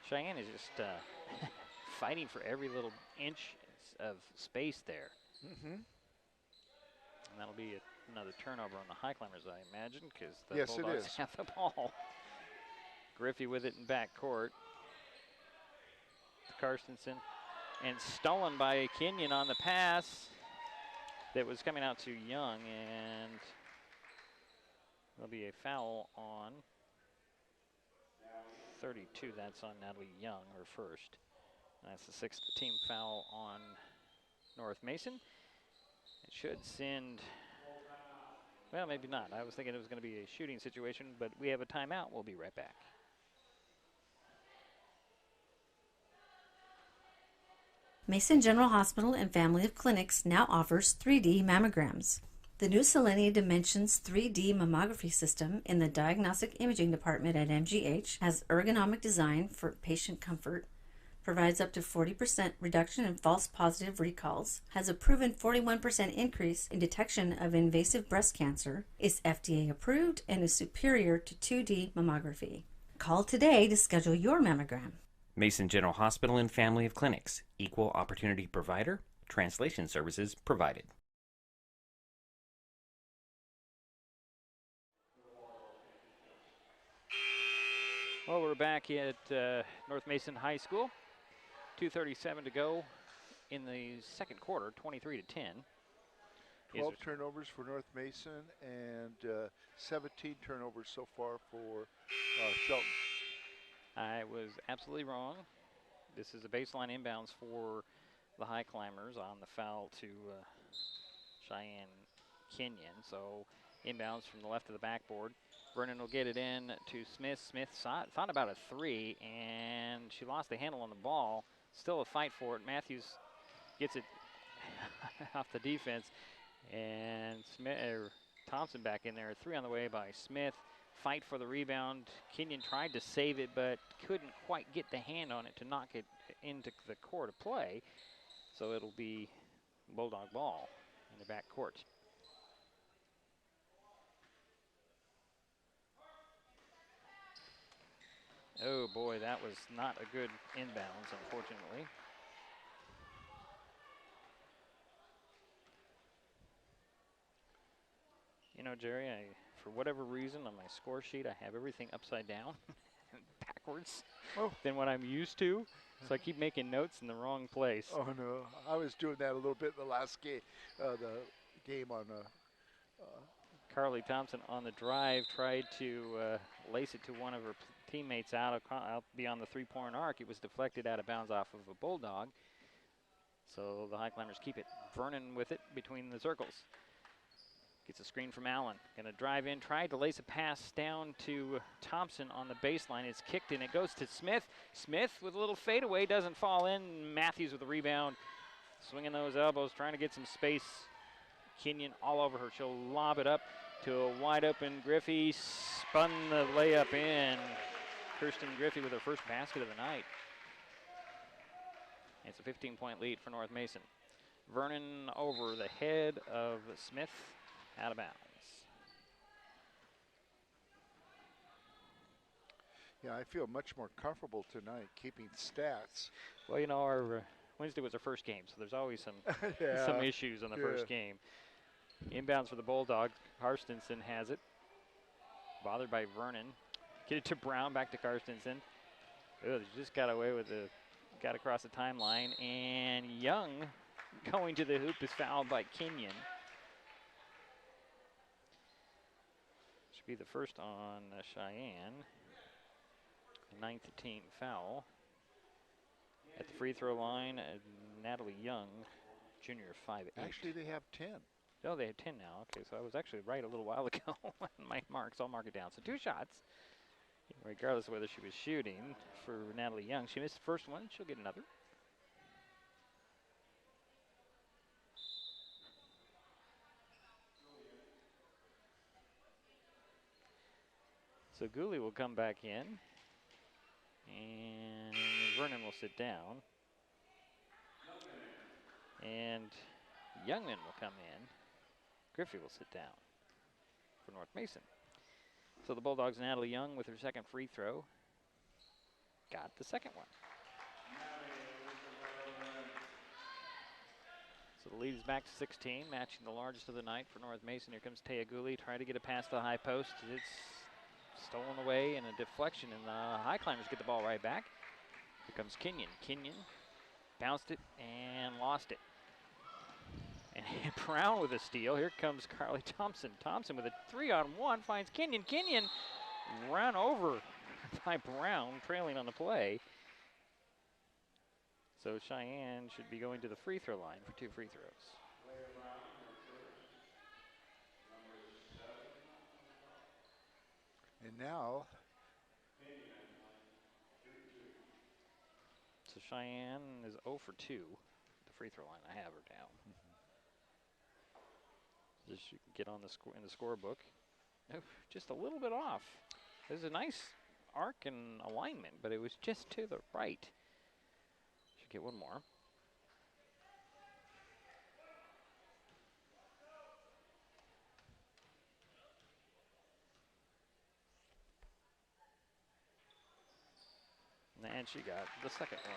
Cheyenne is just fighting for every little inch of space there. Mm-hmm. And that'll be another turnover on the High Climbers, I imagine, because the yes, Bulldogs have the ball. Griffey with it in backcourt. Karstensen, and stolen by Kenyon on the pass that was coming out to Young, and there'll be a foul on 32. That's on Natalie Young, her first. That's the 6th team foul on North Mason. It should send, well, maybe not. I was thinking it was going to be a shooting situation, but we have a timeout. We'll be right back. Mason General Hospital and Family of Clinics now offers 3D mammograms. The new Selenia Dimensions 3D mammography system in the Diagnostic Imaging Department at MGH has ergonomic design for patient comfort, provides up to 40% reduction in false positive recalls, has a proven 41% increase in detection of invasive breast cancer, is FDA approved, and is superior to 2D mammography. Call today to schedule your mammogram. Mason General Hospital and Family of Clinics. Equal opportunity provider. Translation services provided. Well, we're back at North Mason High School. 2:37 to go in the second quarter, 23-10. 12 turnovers for North Mason and 17 turnovers so far for Shelton. I was absolutely wrong. This is a baseline inbounds for the High Climbers on the foul to Cheyenne Kenyon. So inbounds from the left of the backboard. Vernon will get it in to Smith. Smith thought about a 3, and she lost the handle on the ball. Still a fight for it. Matthews gets it off the defense, and Thompson back in there. 3 on the way by Smith. Fight for the rebound. Kenyon tried to save it, but couldn't quite get the hand on it to knock it into the court of play. So it'll be Bulldog ball in the back court. Oh boy, that was not a good inbounds, unfortunately. You know, Jerry, for whatever reason on my score sheet, I have everything upside down and backwards than what I'm used to. So I keep making notes in the wrong place. Oh no, I was doing that a little bit in the last game, the game on Carly Thompson on the drive tried to lace it to one of her teammates out beyond the three-point arc. It was deflected out of bounds off of a Bulldog. So the High Climbers keep it. Vernon with it between the circles. Gets a screen from Allen. Going to drive in, tried to lace a pass down to Thompson on the baseline. It's kicked and it goes to Smith. Smith with a little fadeaway, doesn't fall in. Matthews with the rebound. Swinging those elbows, trying to get some space. Kenyon all over her. She'll lob it up to a wide open Griffey. Spun the layup in. Kirsten Griffey with her first basket of the night. It's a 15-point lead for North Mason. Vernon over the head of Smith, out of bounds. Yeah, I feel much more comfortable tonight keeping stats. Well, you know, our Wednesday was our first game, so there's always some Yeah, some issues on the first game. Inbounds for the Bulldogs. Karstensen has it. Bothered by Vernon. Get it to Brown, back to Karstensen. Oh, they just got away with got across the timeline, and Young going to the hoop is fouled by Kenyon. Should be the first on Cheyenne. 9th team foul. At the free throw line, Natalie Young, junior, 5'8". Actually, they have 10. Oh, they have 10 now. Okay, so I was actually right a little while ago on my marks. I'll mark it down. So 2 shots, regardless of whether she was shooting for Natalie Young. She missed the first one. She'll get another. So Gooley will come back in, and Vernon will sit down, and Youngman will come in. Griffey will sit down for North Mason. So the Bulldogs, Natalie Young with her second free throw, got the second one. So the lead is back to 16, matching the largest of the night for North Mason. Here comes Taya Gooley, trying to get it past the high post. It's stolen away and a deflection, and the Highclimbers get the ball right back. Here comes Kenyon. Kenyon bounced it and lost it. And Brown with a steal. Here comes Carly Thompson. Thompson with a 3-on-1 finds Kenyon. Kenyon run over by Brown, trailing on the play. So Cheyenne should be going to the free throw line for 2 free throws. And now, so Cheyenne is 0 for 2. The free throw line, I have her down. Just you can get on the in the scorebook. Oh, just a little bit off. There's a nice arc and alignment, but it was just to the right. Should get one more. And she got the second one.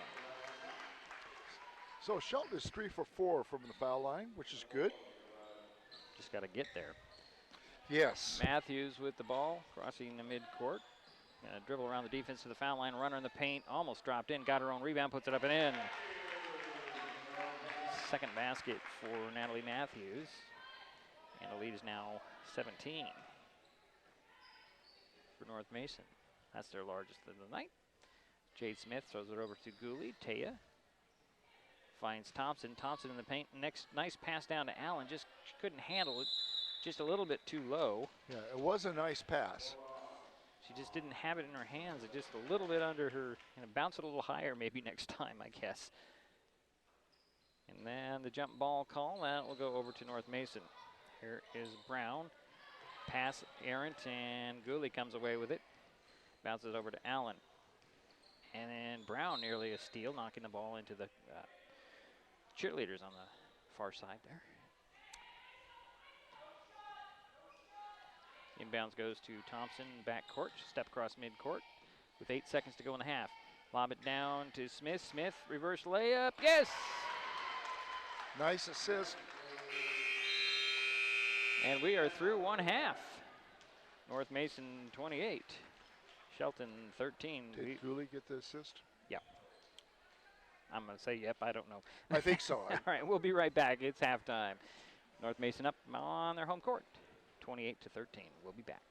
so Shelton is 3 for 4 from the foul line, which is good. Just got to get there. Yes. Matthews with the ball, crossing the midcourt. Gonna dribble around the defense to the foul line, runner in the paint, almost dropped in, got her own rebound, puts it up and in. Second basket for Natalie Matthews. And the lead is now 17 for North Mason. That's their largest of the night. Jade Smith throws it over to Gooley. Taya finds Thompson. Thompson in the paint. Next, nice pass down to Allen. Just couldn't handle it. Just a little bit too low. Yeah, it was a nice pass. She just didn't have it in her hands. It just a little bit under her. Bounce it a little higher maybe next time, I guess. And then the jump ball call. That will go over to North Mason. Here is Brown. Pass errant, and Gooley comes away with it. Bounces over to Allen. And then Brown nearly a steal, knocking the ball into the cheerleaders on the far side there. Inbounds goes to Thompson, backcourt, step across midcourt with 8 seconds to go in the half. Lob it down to Smith. Smith, reverse layup, yes! Nice assist. And we are through one half. North Mason 28, Shelton 13. Did Gooley get the assist? Yep. I'm going to say yep, I don't know. I think so. All right, we'll be right back. It's halftime. North Mason up on their home court, 28-13. We'll be back.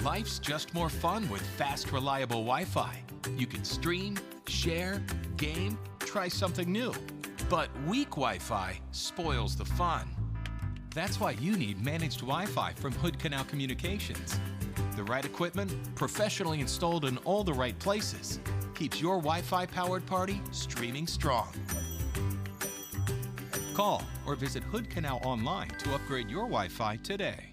Life's just more fun with fast, reliable Wi-Fi. You can stream, share, game, try something new. But weak Wi-Fi spoils the fun. That's why you need managed Wi-Fi from Hood Canal Communications. The right equipment, professionally installed in all the right places, keeps your Wi-Fi powered party streaming strong. Call or visit Hood Canal online to upgrade your Wi-Fi today.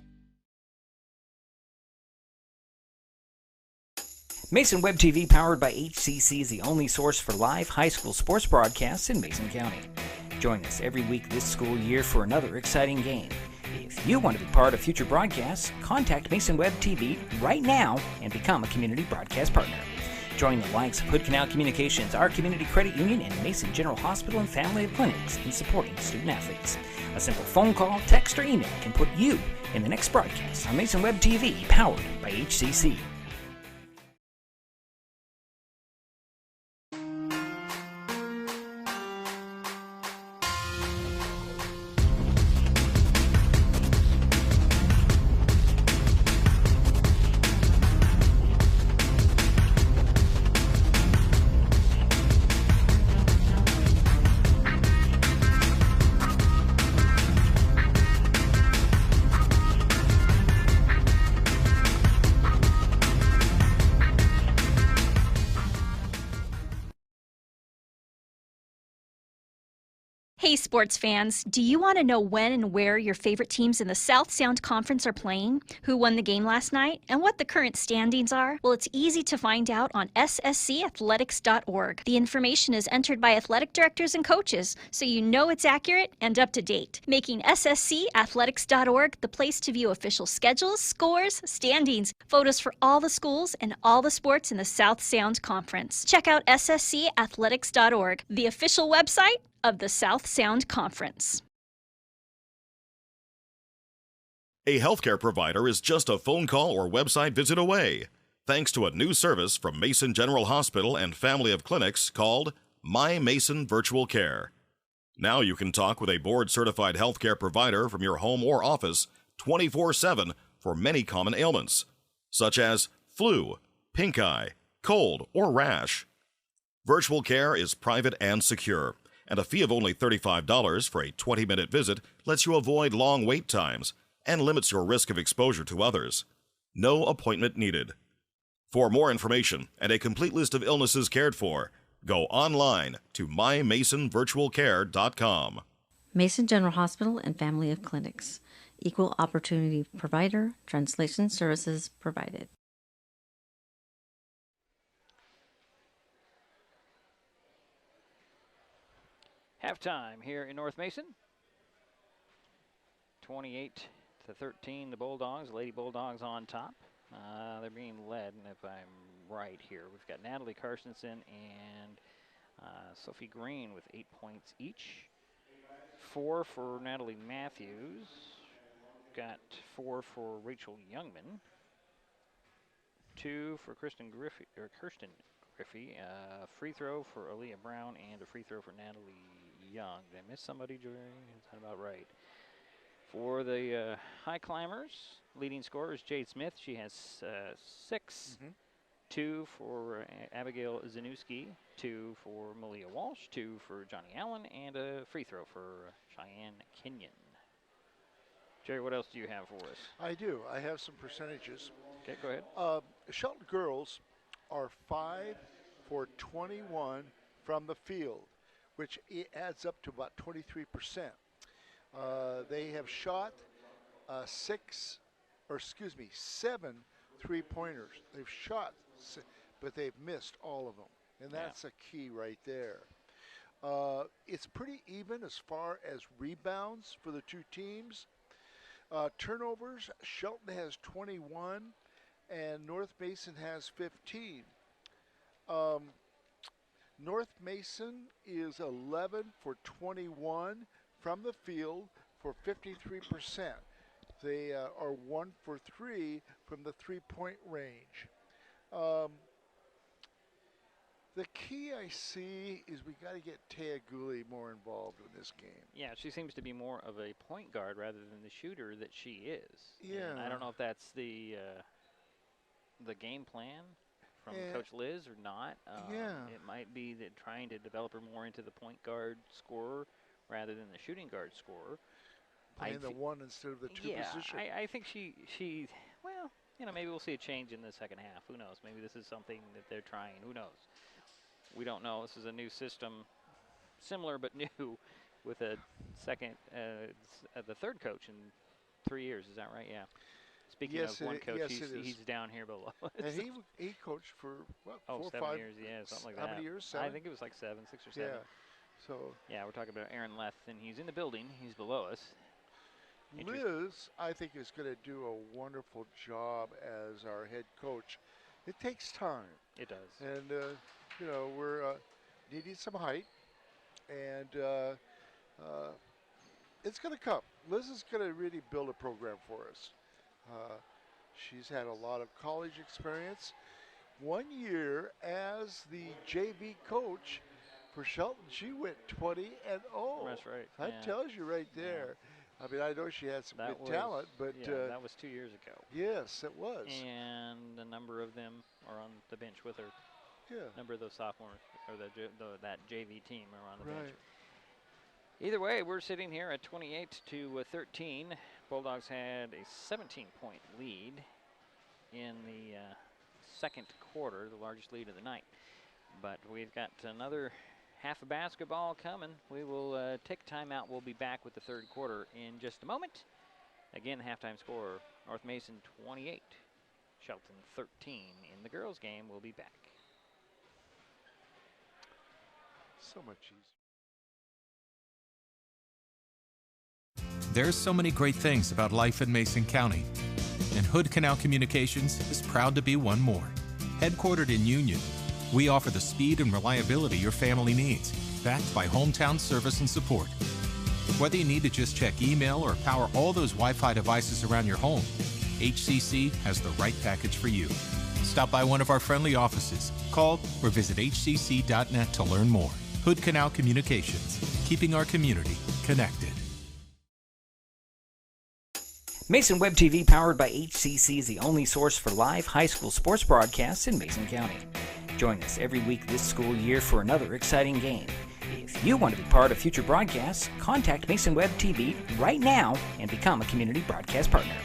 Mason Web TV, powered by HCC, is the only source for live high school sports broadcasts in Mason County. Join us every week this school year for another exciting game. If you want to be part of future broadcasts, contact Mason Web TV right now and become a community broadcast partner. Join the likes of Hood Canal Communications, our community credit union, and Mason General Hospital and Family of Clinics in supporting student athletes. A simple phone call, text, or email can put you in the next broadcast on Mason Web TV, powered by HCC. Hey sports fans, do you want to know when and where your favorite teams in the South Sound Conference are playing, who won the game last night, and what the current standings are? Well, it's easy to find out on sscathletics.org. The information is entered by athletic directors and coaches, so you know it's accurate and up to date, making sscathletics.org the place to view official schedules, scores, standings, photos for all the schools and all the sports in the South Sound Conference. Check out sscathletics.org, the official website of the South Sound Conference. A healthcare provider is just a phone call or website visit away, thanks to a new service from Mason General Hospital and Family of Clinics called My Mason Virtual Care. Now you can talk with a board-certified healthcare provider from your home or office 24/7 for many common ailments, such as flu, pink eye, cold, or rash. Virtual care is private and secure, and a fee of only $35 for a 20-minute visit lets you avoid long wait times and limits your risk of exposure to others. No appointment needed. For more information and a complete list of illnesses cared for, go online to mymasonvirtualcare.com. Mason General Hospital and Family of Clinics. Equal opportunity provider, translation services provided. Halftime here in North Mason. 28-13, the Bulldogs, Lady Bulldogs on top. They're being led, and if I'm right here, we've got Natalie Carstensen and Sophie Green with 8 points each. 4 for Natalie Matthews. Got 4 for Rachel Youngman. 2 for Kirsten Griffey. Free throw for Aaliyah Brown and a free throw for Natalie Young. Did I miss somebody during? Is that about right? For the High Climbers, leading scorer is Jade Smith. She has 6. 2 for Abigail Zanuski, 2 for Malia Walsh, 2 for Johnny Allen, and a free throw for Cheyenne Kenyon. Jerry, what else do you have for us? I do. I have some percentages. Okay, go ahead. Shelton girls are 5 for 21 from the field, which adds up to about 23%. They have shot 7 3-pointers. They've shot, but they've missed all of them, and that's a key right there. It's pretty even as far as rebounds for the two teams. Turnovers, Shelton has 21, and North Mason has 15. North Mason is 11 for 21 from the field for 53%. They are 1 for 3 from the three-point range. The key I see is we got to get Taya Gooley more involved in this game. Yeah, she seems to be more of a point guard rather than the shooter that she is. Yeah. And I don't know if that's the game plan from Coach Liz or not. It might be that trying to develop her more into the point guard scorer rather than the shooting guard scorer. Playing the one instead of the two position. I think she well, maybe we'll see a change in the second half. Who knows? Maybe this is something that they're trying. Who knows? We don't know. This is a new system, similar but new, with a second, the third coach in 3 years. Is that right? Yeah. Speaking of one coach, he's down here below us. And he coached for, what, 4 or 5 years, yeah, something like how that. How many years? 7? I think it was like 6 or 7. Yeah. So. Yeah, we're talking about Aaron Leth, and he's in the building. He's below us. Liz, I think, is going to do a wonderful job as our head coach. It takes time. It does. And, you know, we're needing some height. And it's going to come. Liz is going to really build a program for us. She's had a lot of college experience. 1 year as the JV coach for Shelton, she went 20-0. That's right. That tells you right there. Yeah. I mean, I know she had some good talent, but that was 2 years ago. Yes, it was. And a number of them are on the bench with her. Yeah. A number of those sophomores or that JV team are on the right. bench. Either way, we're sitting here at 28-13. Bulldogs had a 17-point lead in the second quarter, the largest lead of the night. But we've got another half of basketball coming. We will take time out. We'll be back with the third quarter in just a moment. Again, the halftime score, North Mason 28, Shelton 13. In the girls' game, we'll be back. So much easier. There's so many great things about life in Mason County, and Hood Canal Communications is proud to be one more. Headquartered in Union, we offer the speed and reliability your family needs, backed by hometown service and support. Whether you need to just check email or power all those Wi-Fi devices around your home, HCC has the right package for you. Stop by one of our friendly offices, call or visit hcc.net to learn more. Hood Canal Communications, keeping our community connected. Mason Web TV, powered by HCC, is the only source for live high school sports broadcasts in Mason County. Join us every week this school year for another exciting game. If you want to be part of future broadcasts, contact Mason Web TV right now and become a community broadcast partner.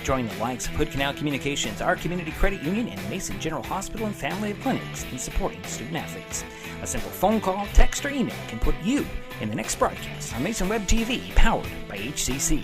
Join the likes of Hood Canal Communications, our community credit union, and Mason General Hospital and Family of Clinics in supporting student athletes. A simple phone call, text, or email can put you in the next broadcast on Mason Web TV, powered by HCC.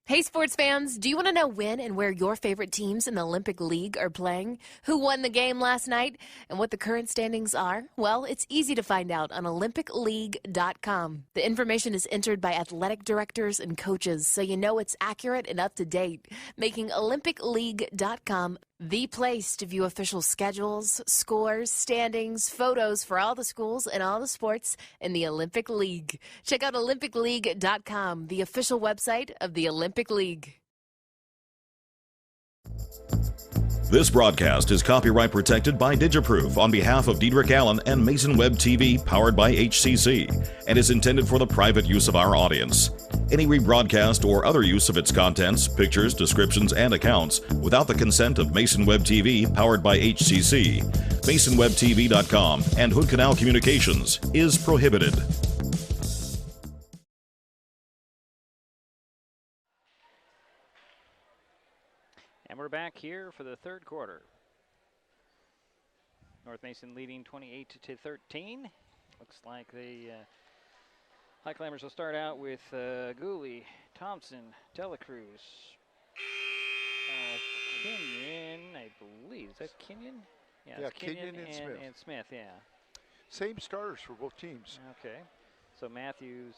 Hey sports fans, do you want to know when and where your favorite teams in the Olympic League are playing? Who won the game last night? And what the current standings are? Well, it's easy to find out on olympicleague.com. The information is entered by athletic directors and coaches, so you know it's accurate and up to date, making olympicleague.com the place to view official schedules, scores, standings, photos for all the schools and all the sports in the Olympic League. Check out olympicleague.com, the official website of the Olympic League. This broadcast is copyright protected by Digiproof on behalf of Diedrich Allen and Mason Web TV, powered by HCC, and is intended for the private use of our audience. Any rebroadcast or other use of its contents, pictures, descriptions, and accounts without the consent of Mason Web TV, powered by HCC, MasonWebTV.com, and Hood Canal Communications is prohibited. And we're back here for the third quarter. North Mason leading 28-13. Looks like the Highclimbers will start out with Gooley, Thompson, Delacruz, Kenyon, I believe. Is that Kenyon? Yeah, Kenyon and Smith. And Smith, yeah. Same starters for both teams. Okay. So Matthews,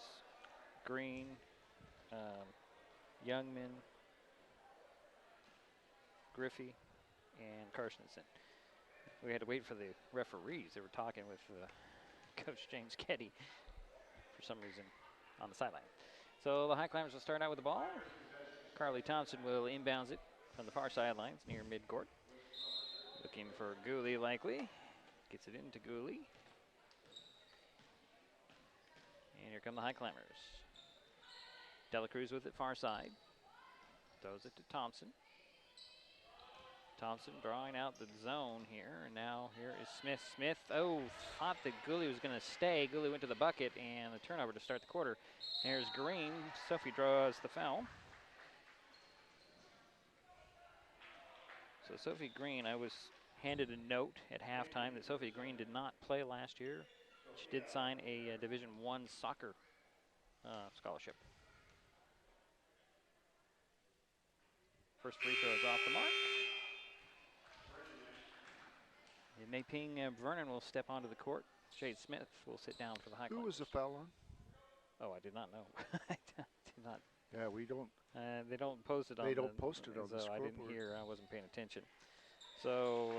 Green, Youngman, Griffey, and Carstensen. We had to wait for the referees. They were talking with Coach James Ketty for some reason on the sideline. So the Highclimbers will start out with the ball. Carly Thompson will inbounds it from the far sidelines near midcourt. Looking for Gooley likely. Gets it into Gooley. And here come the Highclimbers. Dela Cruz with it far side. Throws it to Thompson. Thompson drawing out the zone here. And now here is Smith. Smith, thought that Gooley was going to stay. Gooley went to the bucket and the turnover to start the quarter. Here's Green. Sophie draws the foul. So Sophie Green, I was handed a note at halftime that Sophie Green did not play last year. She did sign a Division I soccer scholarship. First free throw is off the mark. And Mei-Ping Vernon will step onto the court. Jade Smith will sit down for the Highclimbers. Who was the foul on? Oh, I did not know. I did not. Yeah, we don't. They don't post it on. They don't post it on the scoreboard. I didn't hear. I wasn't paying attention. So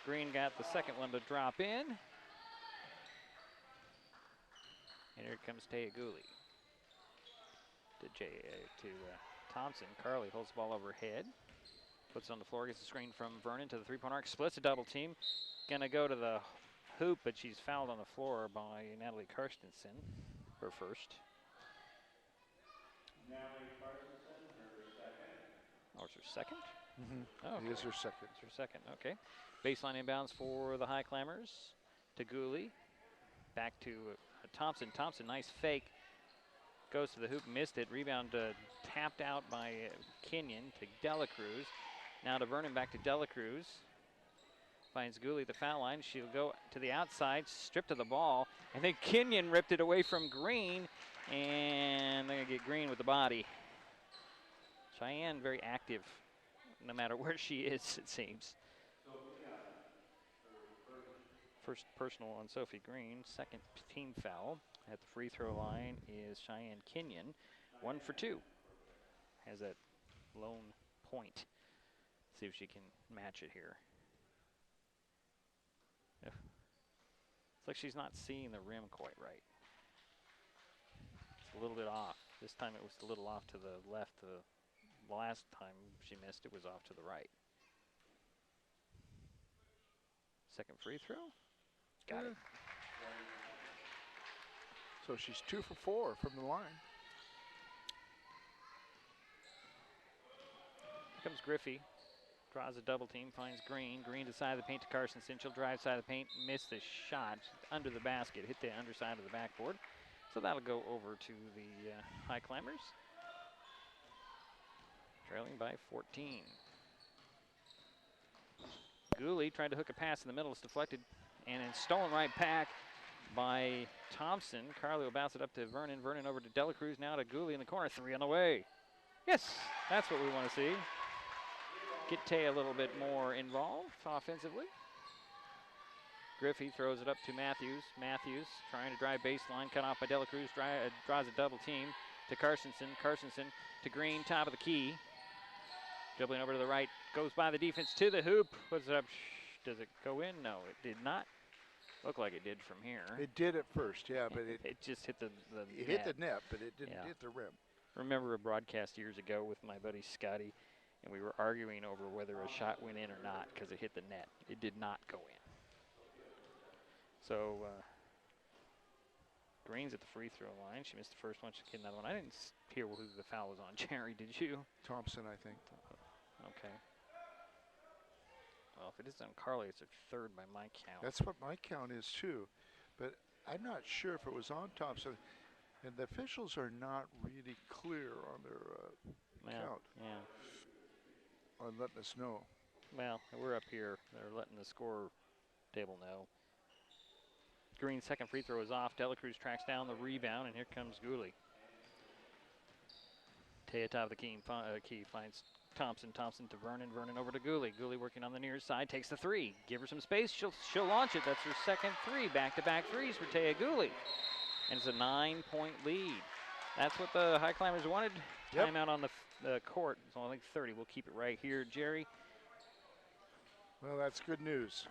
Green got the second one to drop in. And here comes Taya Gooley. To Thompson. Carly holds the ball overhead. Puts it on the floor, gets the screen from Vernon to the three-point arc. Splits a double team. Gonna go to the hoop, but she's fouled on the floor by Natalie Karstensen, her first. Natalie Karstensen, her second. Oh, it's her second? Mm-hmm. Oh, okay. It is her second. It's her second, okay. Baseline inbounds for the Highclimbers to Gooley. Back to Thompson. Thompson, nice fake. Goes to the hoop, missed it. Rebound tapped out by Kenyon to Dela Cruz. Now to Vernon, back to Dela Cruz. Finds Gooley at the foul line. She'll go to the outside, stripped of the ball, and then Kenyon ripped it away from Green, and they're going to get Green with the body. Cheyenne very active, no matter where she is, it seems. First personal on Sophie Green, second team foul. At the free throw line is Cheyenne Kenyon, 1 for 2. Has that lone point. See if she can match it here. It's like she's not seeing the rim quite right. It's a little bit off. This time it was a little off to the left. The last time she missed, it was off to the right. Second free throw. Got it. So she's 2 for 4 from the line. Here comes Griffey. Draws a double team, finds Green. Green to the side of the paint to Carstensen. She'll drive side of the paint, miss the shot under the basket, hit the underside of the backboard. So that'll go over to the Highclimbers. Trailing by 14. Gooley tried to hook a pass in the middle, it's deflected, and then stolen right back by Thompson. Carly will bounce it up to Vernon. Vernon over to Dela Cruz, now to Gooley in the corner. 3 on the way. Yes, that's what we want to see. Get Tay a little bit more involved offensively. Griffey throws it up to Matthews. Matthews trying to drive baseline, cut off by Dela Cruz. Draws a double team to Carstensen. Carstensen to Green, top of the key. Dribbling over to the right, goes by the defense to the hoop. Puts it up. Does it go in? No, it did not. Look like it did from here. It did at first, yeah, but it just hit the it net. hit the net, but it didn't hit the rim. Remember a broadcast years ago with my buddy Scotty, and we were arguing over whether a shot went in or not because it hit the net. It did not go in. So Green's at the free throw line. She missed the first one. She'll get another one. I didn't hear who the foul was on. Jerry, did you? Thompson, I think. Okay. Well, if it is on Carly, it's a third by my count. That's what my count is too, but I'm not sure if it was on Thompson. And the officials are not really clear on their count. Yeah. On letting us know. Well, we're up here. They're letting the score table know. Green's second free throw is off. Dela Cruz tracks down the rebound, and here comes Gooley. Taya top of the key finds Thompson. Thompson to Vernon. Vernon over to Gooley. Gooley working on the near side, takes the 3. Give her some space. She'll launch it. That's her second 3. Back-to-back threes for Taya Gooley. And it's a 9-point lead. That's what the Highclimbers wanted. Yep. Timeout on the court. It's only 30. We'll keep it right here, Jerry. Well, that's good news.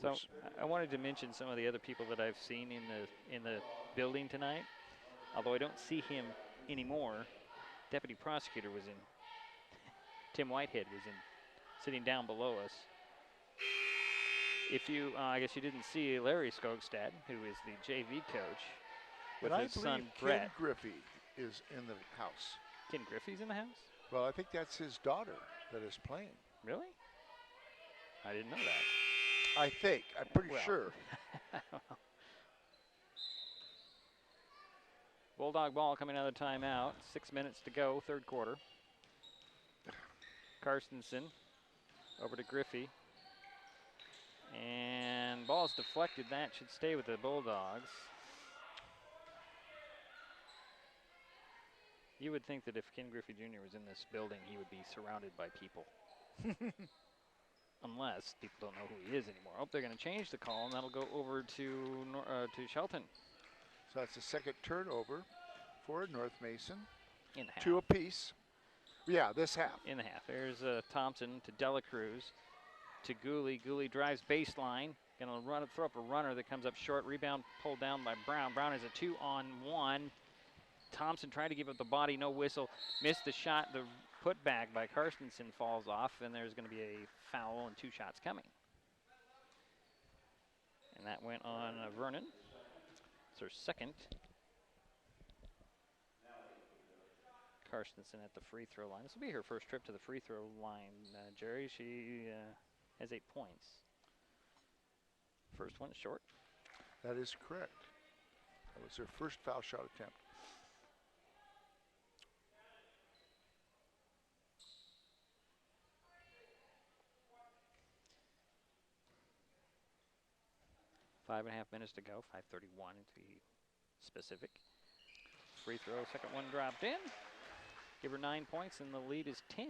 So I wanted to mention some of the other people that I've seen in the building tonight. Although I don't see him anymore. Deputy prosecutor was in. Tim Whitehead was in, sitting down below us. If you, I guess you didn't see Larry Skogstad, who is the JV coach. with and his I son believe Brett. Ken Griffey is in the house. Ken Griffey's in the house? Well, I think that's his daughter that is playing. Really? I didn't know that. I think. I'm pretty sure. I don't know. Bulldog ball coming out of the timeout. 6 minutes to go, third quarter. Karstensen over to Griffey. And ball's deflected. That should stay with the Bulldogs. You would think that if Ken Griffey Jr. was in this building, he would be surrounded by people. Unless people don't know who he is anymore. Oh, they're going to change the call, and that'll go over to Shelton. So that's the second turnover for North Mason. In the half. 2 apiece. Yeah, this half. In the half. There's Thompson to Dela Cruz to Gooley. Gooley drives baseline. Going to throw up a runner that comes up short. Rebound pulled down by Brown. Brown has a 2-on-1. Thompson tried to give up the body, no whistle. Missed the shot. The putback by Karstensen falls off, and there's going to be a foul and 2 shots coming. And that went on Vernon. It's her second. Karstensen at the free throw line. This will be her first trip to the free throw line, Jerry. She has 8 points. First one is short. That is correct. That was her first foul shot attempt. Five and a half minutes to go, 5:31 to be specific. Free throw, second one dropped in. Give her 9 points, and the lead is 10.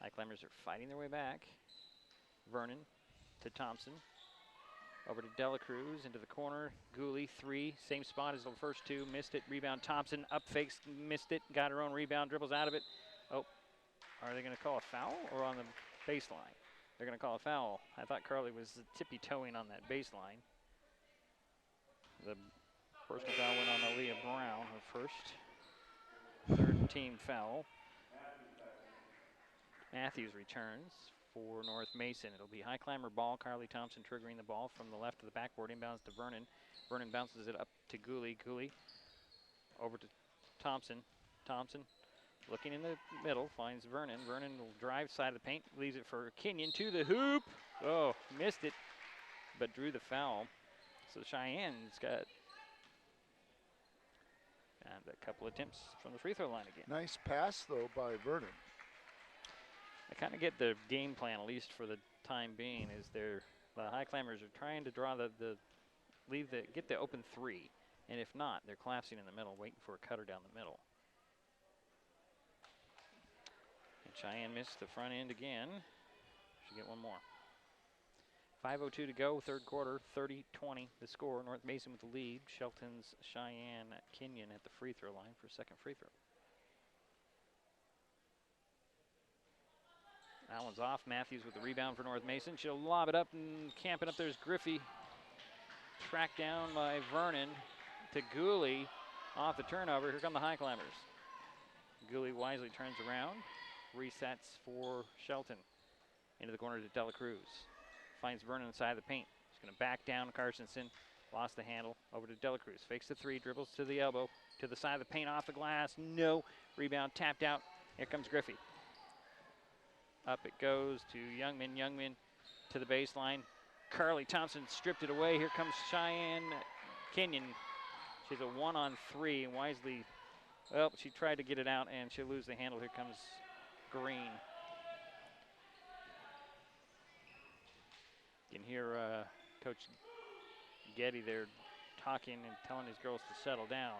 Highclimbers are fighting their way back. Vernon to Thompson. Over to Dela Cruz, into the corner. Gooley, 3, same spot as the first 2. Missed it, rebound Thompson, up fakes, missed it, got her own rebound, dribbles out of it. Oh, are they gonna call a foul or on the baseline? They're gonna call a foul. I thought Carly was tippy-toeing on that baseline. The personal foul went on Aaliyah Brown, her first. Third team foul. Matthews returns for North Mason. It'll be high climber ball. Carly Thompson triggering the ball from the left to the backboard. Inbounds to Vernon. Vernon bounces it up to Gooley. Gooley over to Thompson. Thompson looking in the middle, finds Vernon. Vernon will drive side of the paint, leaves it for Kenyon to the hoop. Oh, missed it, but drew the foul. So Cheyenne's got a couple attempts from the free throw line again. Nice pass, though, by Vernon. I kind of get the game plan, at least for the time being, is the high climbers are trying to draw get the open 3, and if not, they're collapsing in the middle, waiting for a cutter down the middle. And Cheyenne missed the front end again. Should get one more. 5:02 to go, third quarter, 30-20 the score. North Mason with the lead. Shelton's Cheyenne Kenyon at the free throw line for second free throw. That one's off. Matthews with the rebound for North Mason. She'll lob it up, and camping up there's Griffey. Tracked down by Vernon to Gooley off the turnover. Here come the high climbers. Gooley wisely turns around. Resets for Shelton. Into the corner to Dela Cruz. Finds Vernon inside the paint. He's going to back down Karstensen. Lost the handle. Over to Dela Cruz. Fakes the 3. Dribbles to the elbow. To the side of the paint. Off the glass. No. Rebound tapped out. Here comes Griffey. Up it goes to Youngman. Youngman to the baseline. Carly Thompson stripped it away. Here comes Cheyenne Kenyon. She's a 1-on-3. And wisely, well, she tried to get it out, and she'll lose the handle. Here comes Green. You can hear Coach Getty there talking and telling his girls to settle down.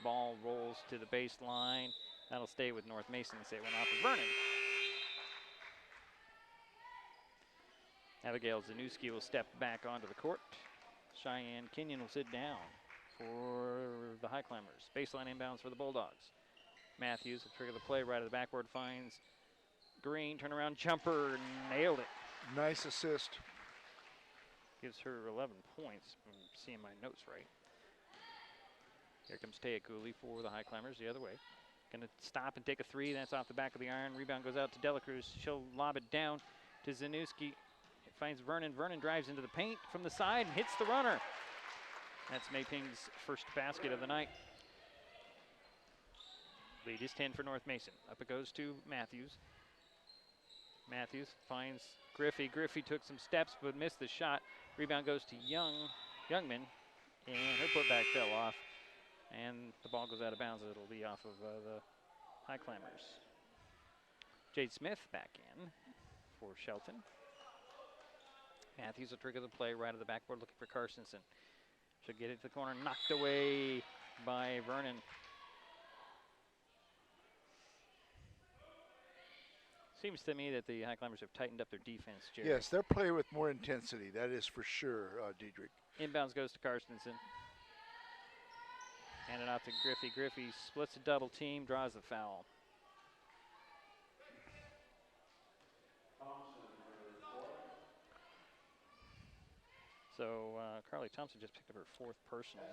Ball rolls to the baseline. That'll stay with North Mason. Say it went off of Vernon. Abigail Zanuski will step back onto the court. Cheyenne Kenyon will sit down for the high climbers. Baseline inbounds for the Bulldogs. Matthews will trigger the play right at the backboard. Finds Green. Turnaround jumper. Nailed it. Nice assist. Gives her 11 points. I'm seeing my notes right. Here comes Taya Cooley for the high climbers the other way. Going to stop and take a 3. That's off the back of the iron. Rebound goes out to Dela Cruz. She'll lob it down to Zanuski. Finds Vernon. Vernon drives into the paint from the side and hits the runner. That's Maping's first basket of the night. Lead is 10 for North Mason. Up it goes to Matthews. Matthews finds Griffey. Griffey took some steps but missed the shot. Rebound goes to Youngman, and her putback fell off. And the ball goes out of bounds. It'll be off of the Highclimbers. Jade Smith back in for Shelton. Matthews will trigger the play right at the backboard looking for Carstensen. She'll get it to the corner, knocked away by Vernon. Seems to me that the Highclimbers have tightened up their defense, Jerry. Yes, they're playing with more intensity. That is for sure, Diedrich. Inbounds goes to Carstensen. Hand it out to Griffey. Griffey splits a double team, draws the foul. So Carly Thompson just picked up her 4th personal.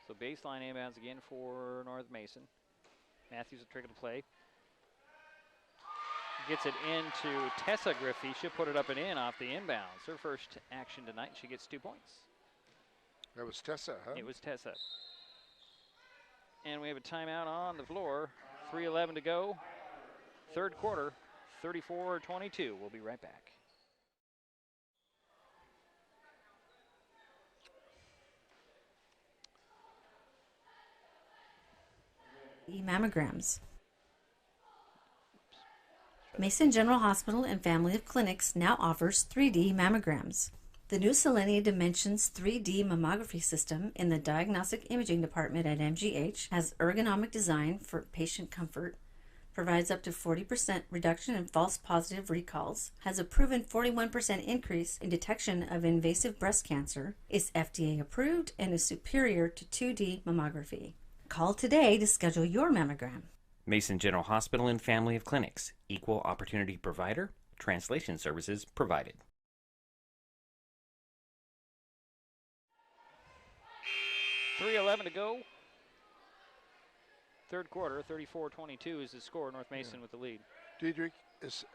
So baseline inbounds again for North Mason. Matthews will trigger the play. Gets it into Tessa Griffey. She'll put it up and in off the inbounds. Her first action tonight. She gets 2 points. That was Tessa, huh? It was Tessa. And we have a timeout on the floor. 3:11 to go. Third quarter, 34-22. We'll be right back. Mammograms. Mason General Hospital and Family of Clinics now offers 3D mammograms. The new Selenia Dimensions 3D mammography system in the Diagnostic Imaging Department at MGH has ergonomic design for patient comfort, provides up to 40% reduction in false positive recalls, has a proven 41% increase in detection of invasive breast cancer, is FDA approved, and is superior to 2D mammography. Call today to schedule your mammogram. Mason General Hospital and Family of Clinics. Equal opportunity provider. Translation services provided. .311 to go. Third quarter, 34-22 is the score. North Mason with the lead. Diedrich, as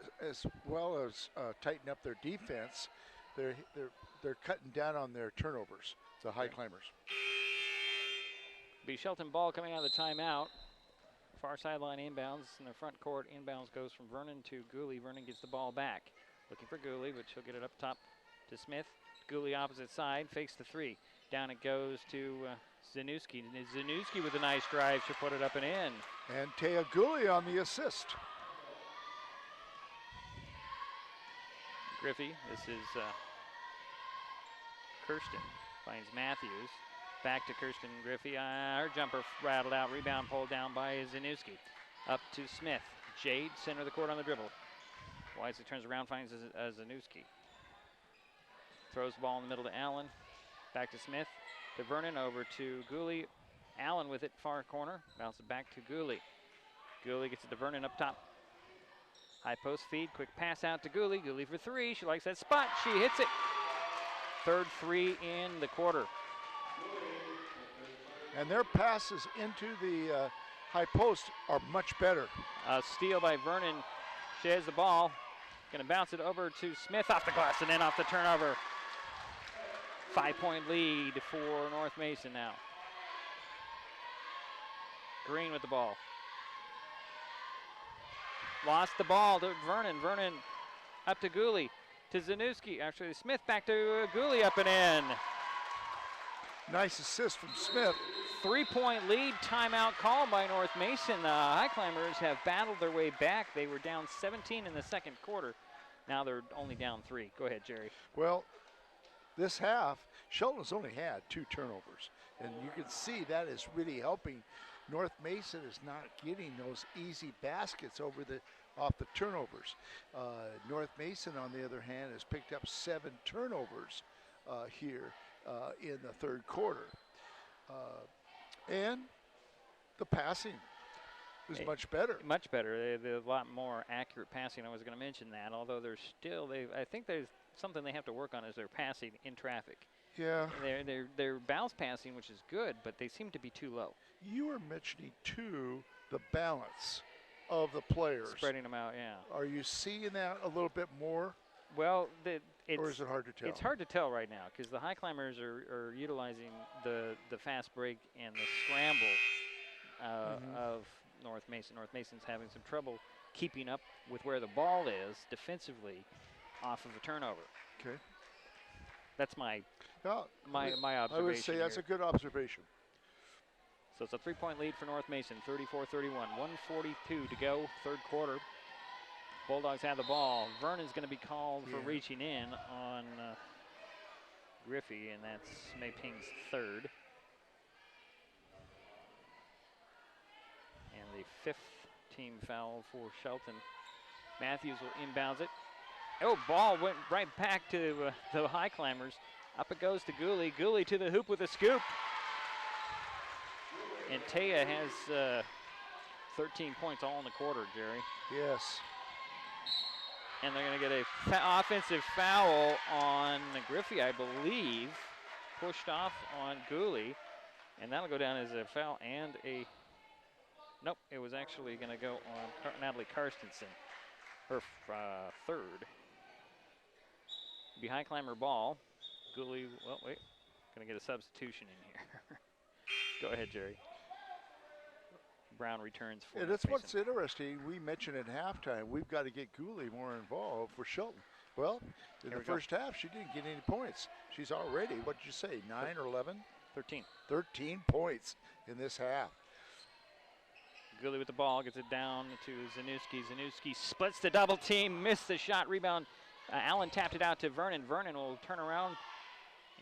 well as tighten up their defense, they're cutting down on their turnovers, the Highclimbers. Be Shelton ball coming out of the timeout. Far sideline inbounds in the front court. Inbounds goes from Vernon to Gooley. Vernon gets the ball back. Looking for Gooley, but she'll get it up top to Smith. Gooley opposite side, fakes the 3. Down it goes to Zanuski. Zanuski with a nice drive. She'll put it up and in. And Taya Gooley on the assist. Griffey, this is Kirsten, finds Matthews. Back to Kirsten Griffey. Her jumper rattled out. Rebound pulled down by Zanuski. Up to Smith. Jade, center of the court on the dribble. Wisely turns around, finds Zanuski. Throws the ball in the middle to Allen. Back to Smith. To Vernon, over to Gooley. Allen with it, far corner. Bounces back to Gooley. Gooley gets it to Vernon up top. High post feed, quick pass out to Gooley. Gooley for 3. She likes that spot. She hits it. Third 3 in the quarter. And their passes into the high post are much better. Steal by Vernon. She has the ball. Going to bounce it over to Smith off the glass and then off the turnover. 5-point lead for North Mason now. Green with the ball. Lost the ball to Vernon. Vernon up to Gooley. To Zanuski. Actually, Smith back to Gooley up and in. Nice assist from Smith. 3-point lead, timeout called by North Mason. The Highclimbers have battled their way back. They were down 17 in the second quarter. Now they're only down 3. Go ahead, Jerry. Well, this half, Shelton's only had 2 turnovers. And you can see that is really helping. North Mason is not getting those easy baskets off the turnovers. North Mason, on the other hand, has picked up 7 turnovers here in the third quarter. And the passing is much better. Much better. They have a lot more accurate passing. I was going to mention that, although there's still, I think there's something they have to work on is their passing in traffic. Yeah. They're bounce passing, which is good, but they seem to be too low. You were mentioning, too, the balance of the players. Spreading them out, yeah. Are you seeing that a little bit more? Well, or is it hard to tell? It's hard to tell right now because the Highclimbers are utilizing the fast break and the scramble of North Mason. North Mason's having some trouble keeping up with where the ball is defensively off of a turnover. Okay. That's my observation. I would say that's a good observation. So it's a 3-point lead for North Mason, 34-31. 1:42 to go, third quarter. Bulldogs have the ball. Vernon's going to be called for reaching in on Griffey, and that's May Ping's third. And the 5th team foul for Shelton. Matthews will inbounds it. Oh, ball went right back to the Highclimbers. Up it goes to Gooley. Gooley to the hoop with a scoop. And Taya has 13 points all in the quarter, Jerry. Yes. And they're going to get a offensive foul on Griffey, I believe. Pushed off on Gooley. And that'll go down as a foul and a... Nope, it was actually going to go on Natalie Karstensen, her third. Be Highclimber ball. Gooley, well, wait. Going to get a substitution in here. Go ahead, Jerry. Brown returns for that's what's interesting. We mentioned at halftime, we've got to get Gooley more involved for Shelton. Well, in the first half, she didn't get any points. She's already, what did you say, 9 or 11? 13. 13 points in this half. Gooley with the ball, gets it down to Zanuski. Zanuski splits the double team, missed the shot, rebound. Allen tapped it out to Vernon. Vernon will turn around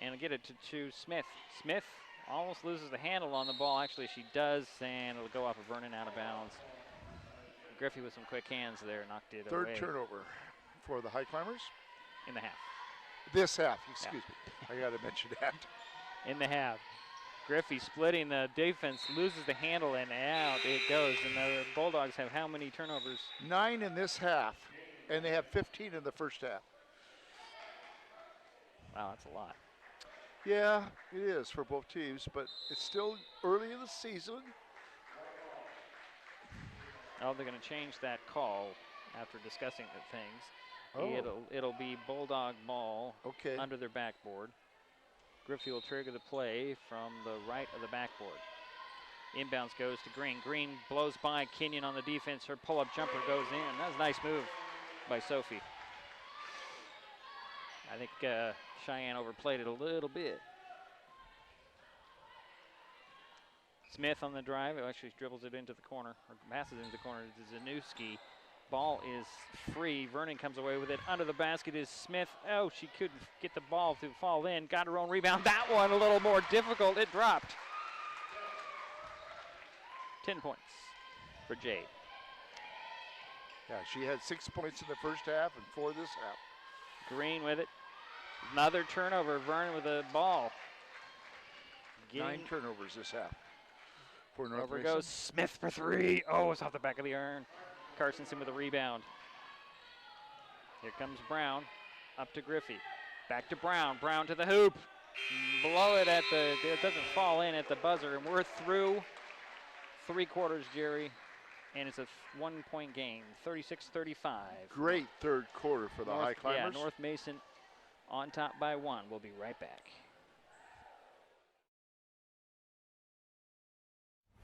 and get it to Smith. Smith almost loses the handle on the ball. Actually, she does, and it'll go off of Vernon out of bounds. Griffey with some quick hands there, knocked it away. Third turnover for the Highclimbers. In the half. This half, excuse me. I got to mention that. In the half. Griffey splitting the defense, loses the handle, and out it goes. And the Bulldogs have how many turnovers? 9 in this half, and they have 15 in the first half. Wow, that's a lot. Yeah, it is for both teams, but it's still early in the season. Oh, they're going to change that call after discussing the things. Oh. It'll be Bulldog ball under their backboard. Griffey will trigger the play from the right of the backboard. Inbounds goes to Green. Green blows by Kenyon on the defense. Her pull-up jumper goes in. That was a nice move by Sophie. I think Cheyenne overplayed it a little bit. Smith on the drive. Actually dribbles it into the corner, or passes it into the corner to Zanuski. Ball is free. Vernon comes away with it. Under the basket is Smith. Oh, she couldn't get the ball to fall in. Got her own rebound. That one a little more difficult. It dropped. 10 points for Jade. Yeah, she had 6 points in the first half and 4 this half. Green with it. Another turnover. Vernon with the ball. 9 turnovers this half for North Over Mason. goes Smith for 3. Oh, it's off the back of the iron. Carsonson with a rebound. Here comes Brown. Up to Griffey. Back to Brown. Brown to the hoop. Blow it at it doesn't fall in at the buzzer. And we're through 3 quarters, Jerry. And it's a 1-point game, 36-35. Great third quarter for the Highclimbers. Yeah, North Mason on top by 1. We'll be right back.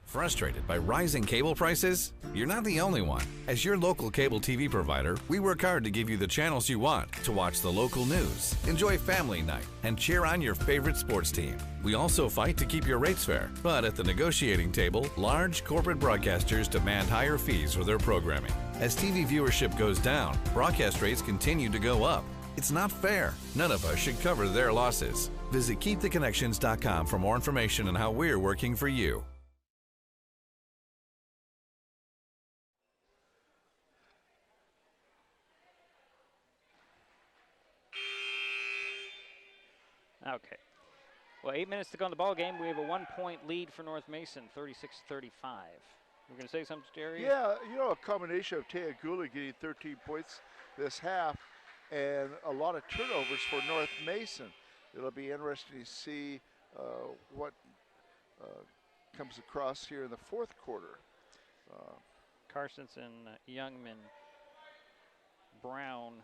Frustrated by rising cable prices? You're not the only one. As your local cable TV provider, we work hard to give you the channels you want to watch the local news, enjoy family night, and cheer on your favorite sports team. We also fight to keep your rates fair, but at the negotiating table, large corporate broadcasters demand higher fees for their programming. As TV viewership goes down, broadcast rates continue to go up. It's not fair. None of us should cover their losses. Visit KeepTheConnections.com for more information on how we're working for you. Okay. Well, 8 minutes to go in the ball game. We have a 1-point lead for North Mason, 36-35. You're going to say something, Jerry? Yeah, you know, a combination of Taya Gula getting 13 points this half and a lot of turnovers for North Mason. It'll be interesting to see what comes across here in the fourth quarter. Carsonson, Youngman, Brown,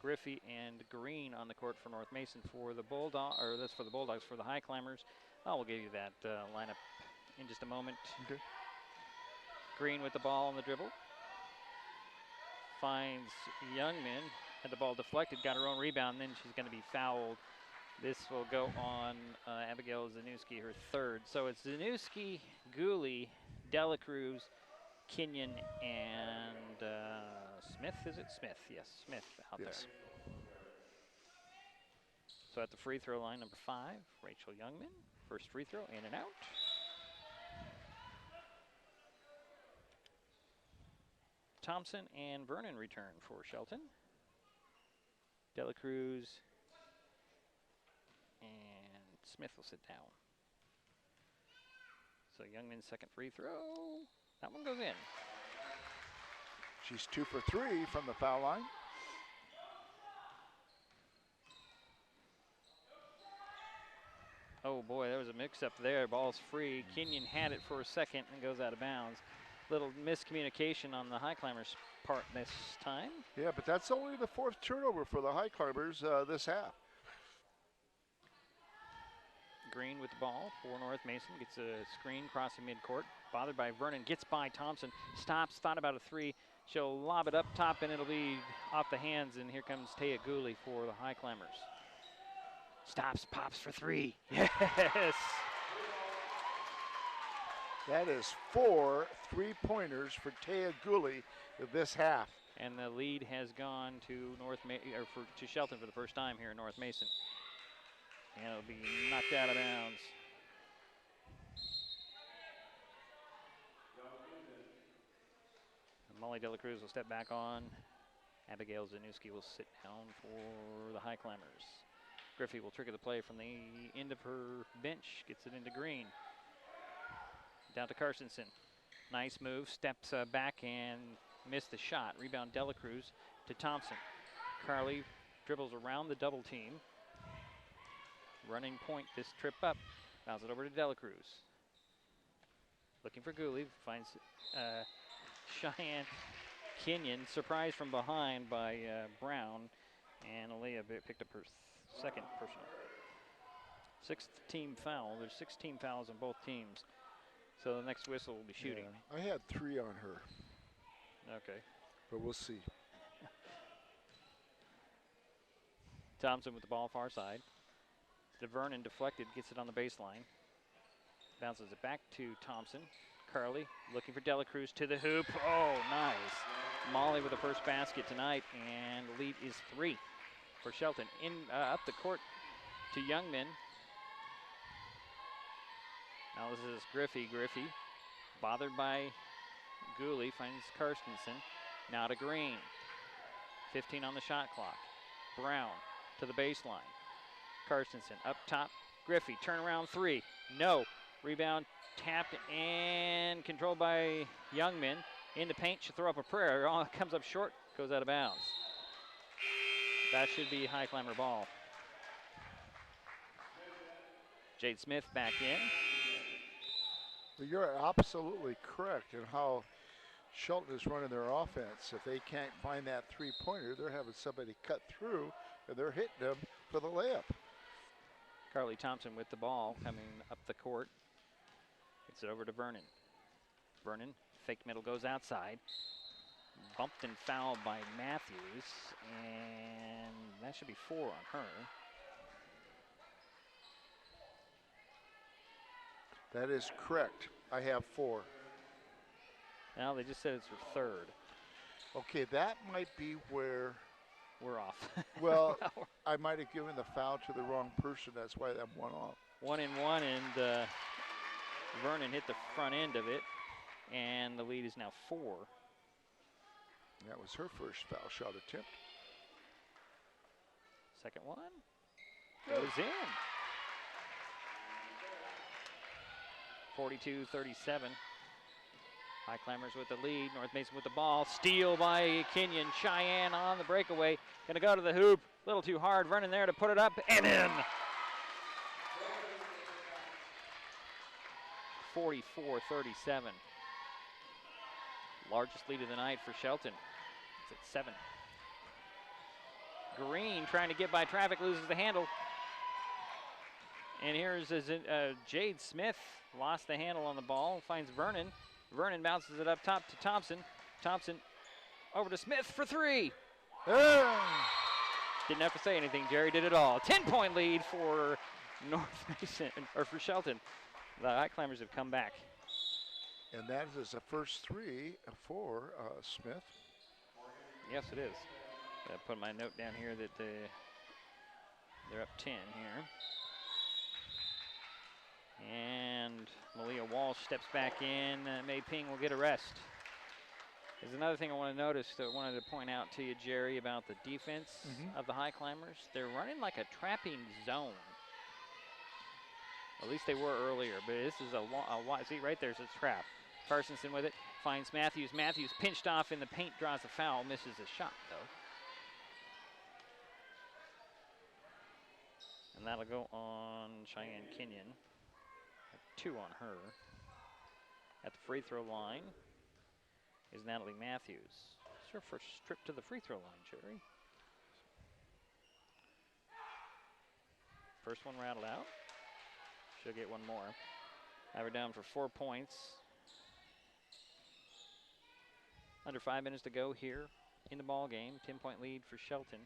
Griffey and Green on the court for North Mason. For the that's for the Bulldogs. For the High Climbers, we'll give you that lineup in just a moment. Okay. Green with the ball on the dribble. Finds Youngman, had the ball deflected, got her own rebound, then she's going to be fouled. This will go on Abigail Zanuski, her third. So it's Zanuski, Gooley, Dela Cruz, Kenyon, and Smith. Is it Smith? Yes, Smith out there. So at the free throw line, number 5, Rachel Youngman. First free throw, in and out. Thompson and Vernon return for Shelton. Dela Cruz and Smith will sit down. So Youngman's second free throw. That one goes in. She's 2 for 3 from the foul line. Oh boy, there was a mix-up there. Ball's free. Kenyon had it for a second and goes out of bounds. Little miscommunication on the High Climbers' part this time. Yeah, but that's only the 4th turnover for the High Climbers this half. Green with the ball for North Mason. Gets a screen crossing midcourt. Bothered by Vernon. Gets by Thompson. Stops. Thought about a 3. She'll lob it up top, and it'll be off the hands. And here comes Taya Gooley for the High Climbers. Stops. Pops for 3. Yes! That is 4 3-pointers for Taya Gooley this half. And the lead has gone to to Shelton for the first time here in North Mason. And it'll be knocked out of bounds. And Molly Dela Cruz will step back on. Abigail Zanuski will sit down for the High Climbers. Griffey will trigger the play from the end of her bench. Gets it into Green. Down to Carstensen. Nice move. Steps back and missed the shot. Rebound Dela Cruz to Thompson. Carly dribbles around the double team. Running point this trip up. Bounce it over to Dela Cruz. Looking for Gooley. Finds Cheyenne Kenyon. Surprised from behind by Brown. And Aaliyah picked up her second personal. 6th team foul. There's 16 fouls on both teams. So the next whistle will be shooting. Yeah, I had 3 on her. Okay. But we'll see. Thompson with the ball far side. DeVernon deflected, gets it on the baseline. Bounces it back to Thompson. Carly looking for Dela Cruz to the hoop. Oh, nice. Molly with the first basket tonight, and the lead is 3 for Shelton. Up the court to Youngman. Now this is Griffey. Griffey, bothered by Gooley, finds Carstensen. Now to Green. 15 on the shot clock. Brown to the baseline. Carstensen up top. Griffey, turnaround 3. No. Rebound tapped and controlled by Youngman. In the paint, she'll throw up a prayer. Comes up short, goes out of bounds. That should be High Climber ball. Jade Smith back in. Well, you're absolutely correct in how Shelton is running their offense. If they can't find that 3-pointer, they're having somebody cut through, and they're hitting them for the layup. Carly Thompson with the ball coming up the court. Gets it over to Vernon. Vernon, fake middle, goes outside. Bumped and fouled by Matthews, and that should be 4 on her. That is correct. I have 4. Now they just said it's her third. Okay, that might be where we're off. Well, I might have given the foul to the wrong person. That's why I'm 1 off. 1 and 1, and Vernon hit the front end of it, and the lead is now 4. That was her first foul shot attempt. Second one goes in. 42-37. High Climbers with the lead. North Mason with the ball. Steal by Kenyon. Cheyenne on the breakaway. Going to go to the hoop. A little too hard. Vernon there to put it up and in. 44-37. Largest lead of the night for Shelton. It's at 7. Green trying to get by traffic, loses the handle. And here's Jade Smith, lost the handle on the ball, finds Vernon. Vernon bounces it up top to Thompson. Thompson over to Smith for three. Didn't have to say anything, Jerry did it all. 10-point lead for North Mason, or for Shelton. The Highclimbers have come back. And that is the first three for Smith. Yes, it is. I put my note down here that they're up 10 here. And Malia Walsh steps back in. Mei Ping will get a rest. There's another thing I want to notice that I wanted to point out to you, Jerry, about the defense of the Highclimbers. They're running like a trapping zone. At least they were earlier, but this is see right there's a trap. Carsonson with it, finds Matthews. Matthews pinched off in the paint, draws a foul, misses a shot though. And that'll go on Cheyenne Kenyon. 2 on her. At the free throw line is Natalie Matthews. It's her first trip to the free throw line, Jerry. First one rattled out. She'll get one more. Have her down for 4 points. Under 5 minutes to go here in the ball game. 10-point lead for Shelton.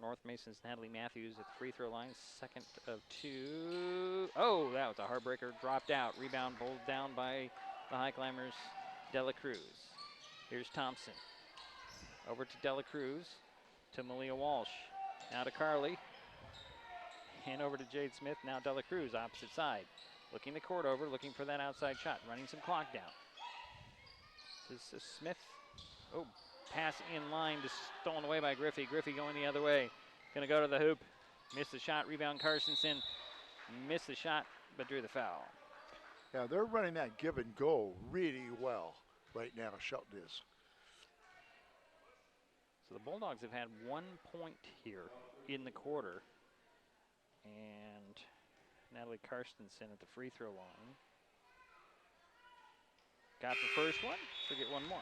North Mason's Natalie Matthews at the free throw line. Second of 2. Oh, that was a heartbreaker. Dropped out. Rebound bowled down by the Highclimbers. Dela Cruz. Here's Thompson. Over to Dela Cruz. To Malia Walsh. Now to Carly. And over to Jade Smith. Now Dela Cruz, opposite side. Looking the court over, looking for that outside shot. Running some clock down. This is Smith. Oh, pass in line, just stolen away by Griffey. Griffey going the other way. Going to go to the hoop. Missed the shot. Rebound Carsonson. Missed the shot, but drew the foul. Yeah, they're running that give and go really well right now, Shelton is. So the Bulldogs have had 1 point here in the quarter. And Natalie Carstensen at the free throw line. Got the first one. She'll get one more.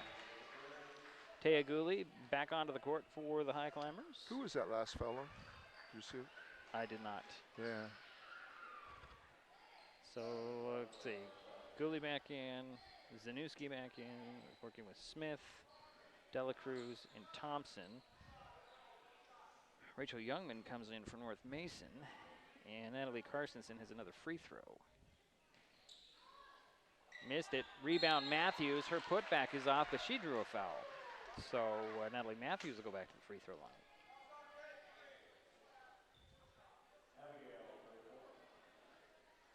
Taya Gooley back onto the court for the Highclimbers. Who was that last fellow? Did you see? I did not. Yeah. So let's see. Gooley back in. Zanuski back in. Working with Smith, Dela Cruz, and Thompson. Rachel Youngman comes in for North Mason. And Natalie Carstensen has another free throw. Missed it. Rebound Matthews. Her putback is off, but she drew a foul. So Natalie Matthews will go back to the free throw line.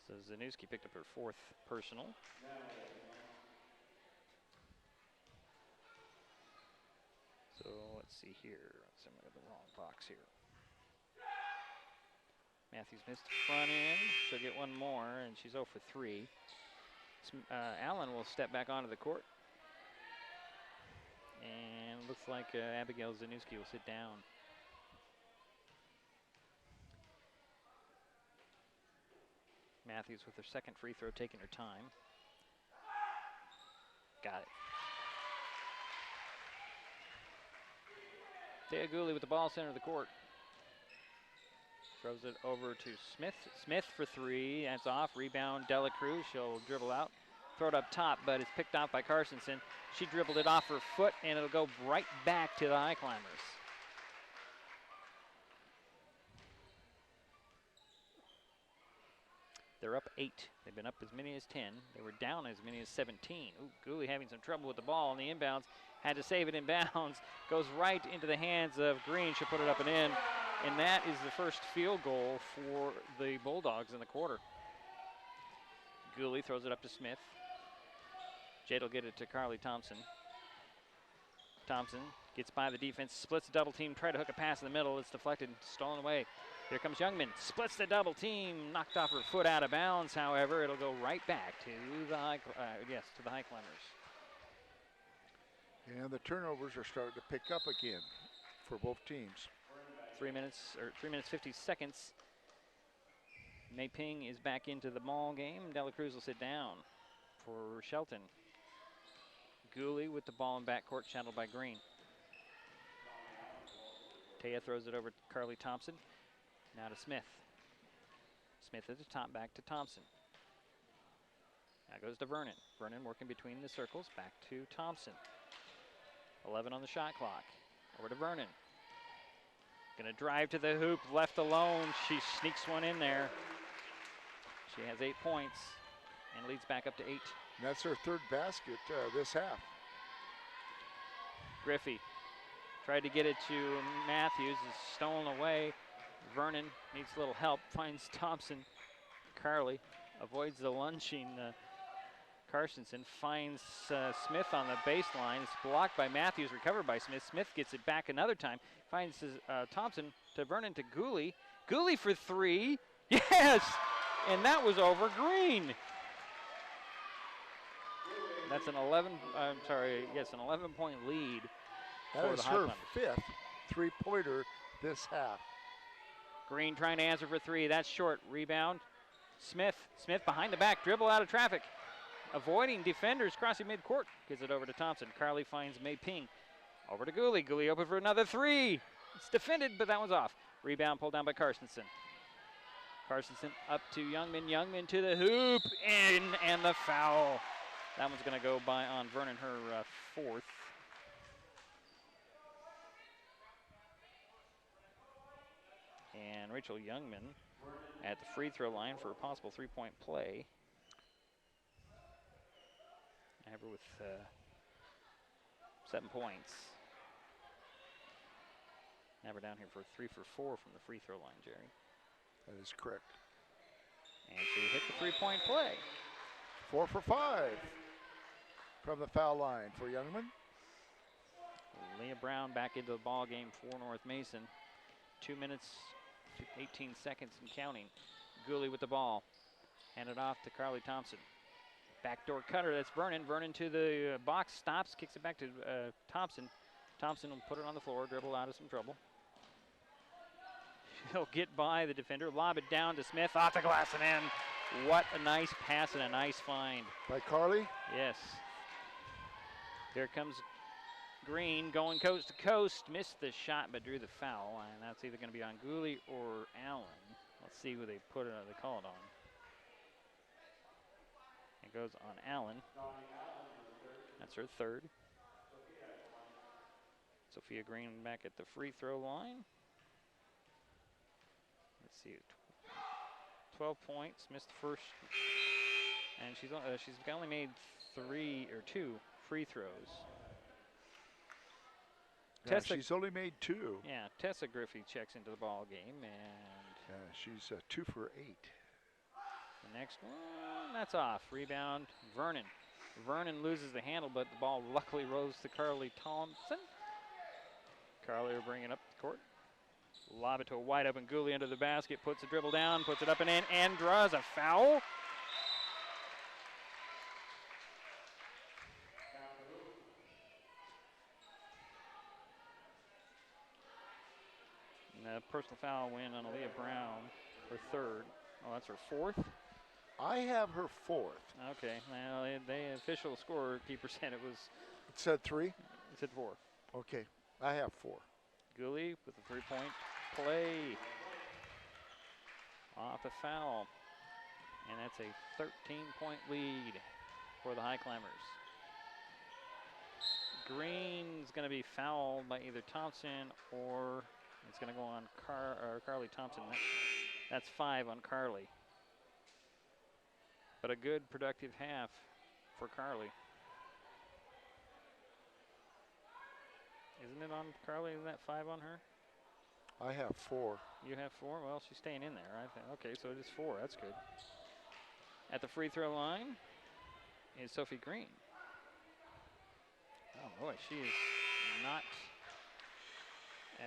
So Zanuski picked up her 4th personal. So let's see here. I'm at the wrong box here. Matthews missed the front end. She'll get one more, and she's 0 for 3. Allen will step back onto the court. And looks like Abigail Zanuski will sit down. Matthews with her 2nd free throw, taking her time. Got it. Taya Gooley with the ball center of the court. Throws it over to Smith. Smith for 3. That's off. Rebound Dela Cruz. She'll dribble out. Throw it up top, but it's picked off by Carsonson. She dribbled it off her foot, and it'll go right back to the Highclimbers. They're up 8. They've been up as many as 10. They were down as many as 17. Ooh, Gooley having some trouble with the ball on the inbounds. Had to save it inbounds. Goes right into the hands of Green. She'll put it up and in. And that is the first field goal for the Bulldogs in the quarter. Gooley throws it up to Smith. Jade will get it to Carly Thompson. Thompson gets by the defense, splits the double team, try to hook a pass in the middle. It's deflected, stolen away. Here comes Youngman, splits the double team, knocked off her foot out of bounds. However, it'll go right back to the Highclimbers. And the turnovers are starting to pick up again for both teams. 3 minutes 50 seconds. Mei Ping is back into the ball game. Dela Cruz will sit down for Shelton. Gooley with the ball in backcourt, channeled by Green. Taya throws it over to Carly Thompson. Now to Smith. Smith at the top, back to Thompson. Now goes to Vernon. Vernon working between the circles, back to Thompson. 11 on the shot clock. Over to Vernon. Gonna drive to the hoop, left alone. She sneaks one in there. She has 8 points and leads back up to 8. And that's her third basket this half. Griffey tried to get it to Matthews, is stolen away. Vernon needs a little help, finds Thompson. Carly avoids the lunging. Carstensen finds Smith on the baseline. It's blocked by Matthews, recovered by Smith. Smith gets it back another time. Finds Thompson to Vernon to Gooley. Gooley for 3. Yes! And that was over Green. That's an 11-point lead That for is the her Highlanders. 5th three-pointer this half. Green trying to answer for 3. That's short. Rebound. Smith. Smith behind the back. Dribble out of traffic. Avoiding defenders. Crossing midcourt. Gives it over to Thompson. Carly finds Mei Ping. Over to Gooley. Gooley open for another 3. It's defended, but that one's off. Rebound pulled down by Carstensen. Carstensen up to Youngman. Youngman to the hoop. And the foul. That one's going to go by on Vernon, her 4th. And Rachel Youngman at the free throw line for a possible 3-point play. I have her with 7 points. Now we're down here for 3 for 4 from the free throw line, Jerry. That is correct. And she hit the 3-point play. 4 for 5 from the foul line for Youngman. Leah Brown back into the ball game for North Mason. 2 minutes, 18 seconds and counting. Gooley with the ball. Handed off to Carly Thompson. Backdoor cutter, that's Vernon. Vernon to the box, stops, kicks it back to Thompson. Thompson will put it on the floor, dribble out of some trouble. He'll get by the defender, lob it down to Smith, off the glass and in. What a nice pass and a nice find. By Carly? Yes. Here comes Green going coast to coast. Missed the shot but drew the foul, and that's either going to be on Gooley or Allen. Let's see who they call it on. It goes on Allen. That's her 3rd. Sophia Green back at the free throw line. Let's see, 12 points, missed the first, and she's only made 2 free throws. Yeah, she's only made 2. Yeah, Tessa Griffey checks into the ball game, and she's 2 for 8. The next one, that's off. Rebound, Vernon. Vernon loses the handle, but the ball luckily rose to Carly Thompson. Carly will bring it up the court. Lob it to a wide open Gooley under the basket, puts a dribble down, puts it up and in, and draws a foul. And a personal foul win on Aaliyah Brown, her 3rd. Oh, that's her 4th? I have her 4th. Okay, well, the official scorekeeper said it was... It said 3? It said 4. Okay, I have 4. Gooley with a 3-point play. Off the foul. And that's a 13-point lead for the Highclimbers. Green's going to be fouled by either Thompson or it's going to go on Carly Thompson. That's 5 on Carly. But a good, productive half for Carly. Isn't it on Carly? Isn't that 5 on her? I have 4. You have 4? Well, she's staying in there. I think. Okay, so it is 4. That's good. At the free throw line is Sophie Green. Oh, boy, she is not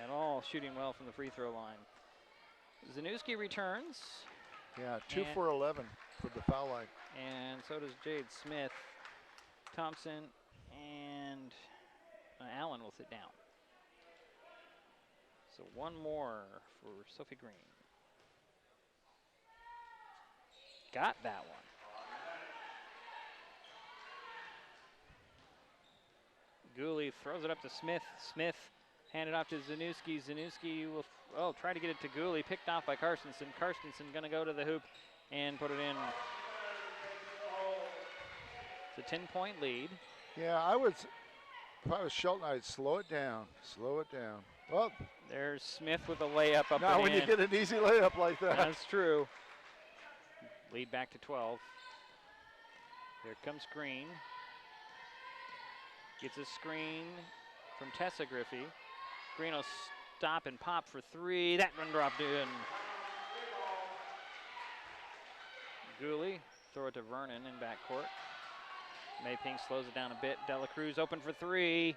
at all shooting well from the free throw line. Zanuski returns. Yeah, 2 for 11 for the foul line. And so does Jade Smith. Thompson and Allen will sit down. So one more for Sophie Green. Got that one. Gooley throws it up to Smith. Smith Handed off to Zanuski. Zanuski will try to get it to Gooley. Picked off by Karstensen. Karstensen going to go to the hoop and put it in. It's a 10-point lead. Yeah, if I was Shelton, I'd slow it down. Slow it down. Well, there's Smith with a layup up now and when in. you get an easy layup like that. That's true. Lead back to 12. Here comes Green. Gets a screen from Tessa Griffey. Green will stop and pop for 3. That one dropped in. Gooley, throw it to Vernon in backcourt. Maypink slows it down a bit. Dela Cruz open for 3.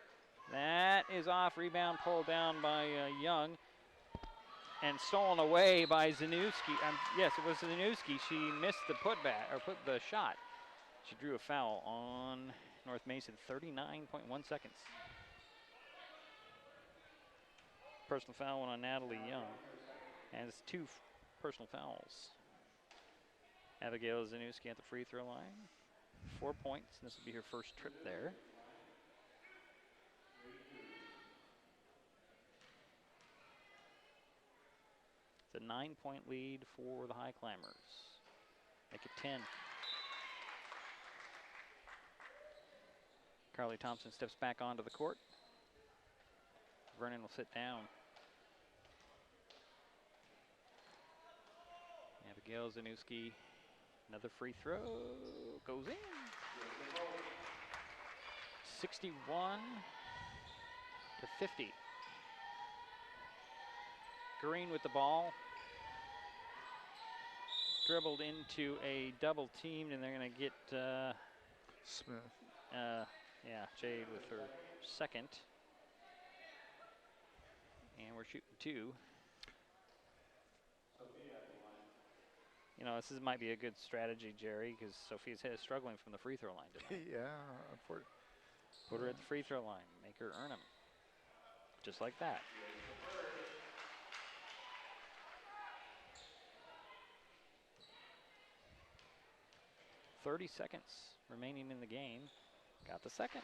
That is off. Rebound pulled down by Young and stolen away by Zanuski. Yes, it was Zanuski. She missed the put the shot. She drew a foul on North Mason. 39.1 seconds. Personal foul on Natalie Young. And it's 2 personal fouls. Abigail Zanuski at the free throw line. 4 points. This will be her first trip there. It's a 9-point lead for the Highclimbers. Make it 10. Carly Thompson steps back onto the court. Vernon will sit down. Abigail Zanuski, another free throw, goes in. 61 to 50. Green with the ball. Dribbled into a double team, and they're going to get Smith. Jade with her second. And we're shooting 2. You know, this might be a good strategy, Jerry, because Sophia's head is struggling from the free throw line tonight. Yeah, put her at the free throw line, make her earn them, just like that. .30 seconds remaining in the game. Got the second.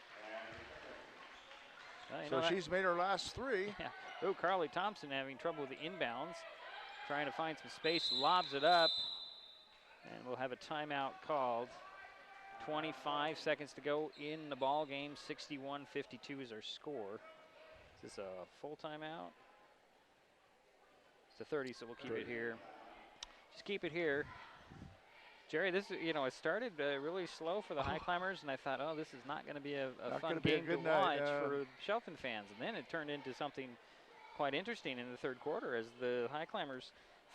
So she's made her last 3. Yeah. Oh, Carly Thompson having trouble with the inbounds. Trying to find some space, lobs it up. And we'll have a timeout called. 25 seconds to go in the ball game. 61-52 is our score. Is this a full timeout? It's a 30, so we'll keep it here. Just keep it here. Jerry, this it started really slow for the Highclimbers, and I thought, oh, this is not going to be a fun game to watch for Shelton fans. And then it turned into something quite interesting in the third quarter as the Highclimbers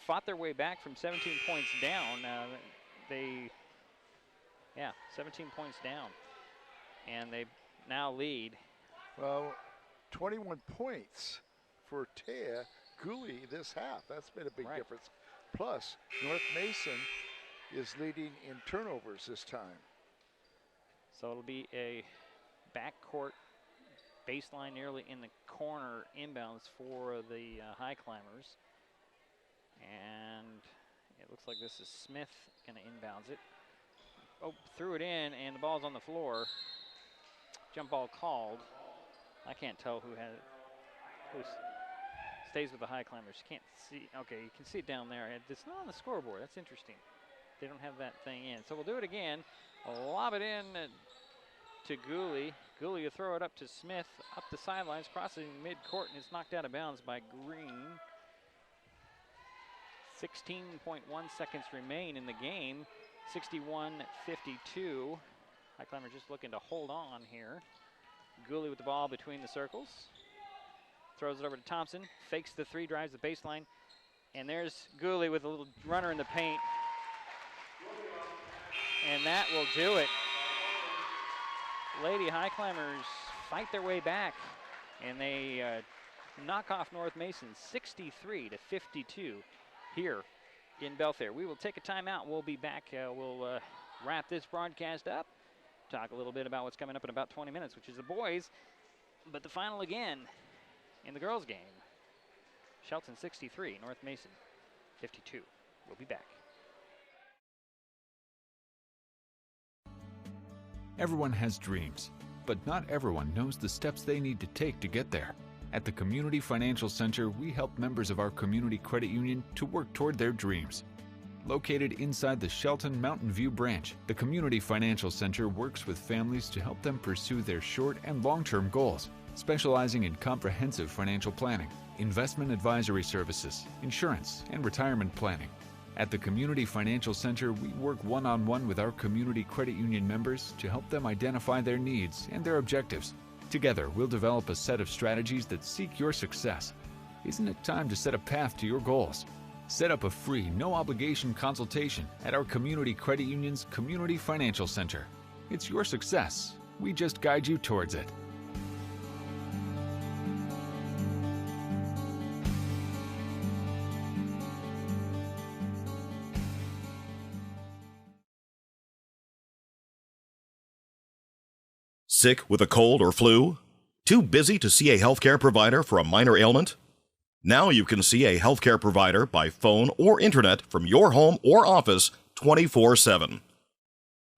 fought their way back from 17 points down. 17 points down, and they now lead. Well, 21 points for Taya Gooley this half. That's been a big difference. Plus, North Mason is leading in turnovers this time. So it'll be a backcourt baseline nearly in the corner inbounds for the Highclimbers. And it looks like this is Smith going to inbounds it. Oh, threw it in, and the ball's on the floor. Jump ball called. I can't tell who stays with the Highclimbers. You can't see. Okay, you can see it down there. It's not on the scoreboard. That's interesting. They don't have that thing in. So we'll do it again. Lob it in to Gooley. Gooley will throw it up to Smith, up the sidelines, crossing mid-court, and it's knocked out of bounds by Green. 16.1 seconds remain in the game. 61-52. Highclimber just looking to hold on here. Gooley with the ball between the circles. Throws it over to Thompson. Fakes the 3, drives the baseline. And there's Gooley with a little runner in the paint. And that will do it. Lady Highclimbers fight their way back, and they knock off North Mason 63-52 here in Belfair. We will take a timeout. We'll be back. We'll wrap this broadcast up, talk a little bit about what's coming up in about 20 minutes, which is the boys, but the final again in the girls' game. Shelton 63, North Mason 52. We'll be back. Everyone has dreams, but not everyone knows the steps they need to take to get there. At the Community Financial Center, we help members of our community credit union to work toward their dreams. Located inside the Shelton Mountain View branch, the Community Financial Center works with families to help them pursue their short and long-term goals, specializing in comprehensive financial planning, investment advisory services, insurance, and retirement planning. At the Community Financial Center, we work one-on-one with our community credit union members to help them identify their needs and their objectives. Together, we'll develop a set of strategies that seek your success. Isn't it time to set a path to your goals? Set up a free, no-obligation consultation at our Community Credit Union's Community Financial Center. It's your success. We just guide you towards it. Sick with a cold or flu? Too busy to see a healthcare provider for a minor ailment? Now you can see a healthcare provider by phone or internet from your home or office 24/7.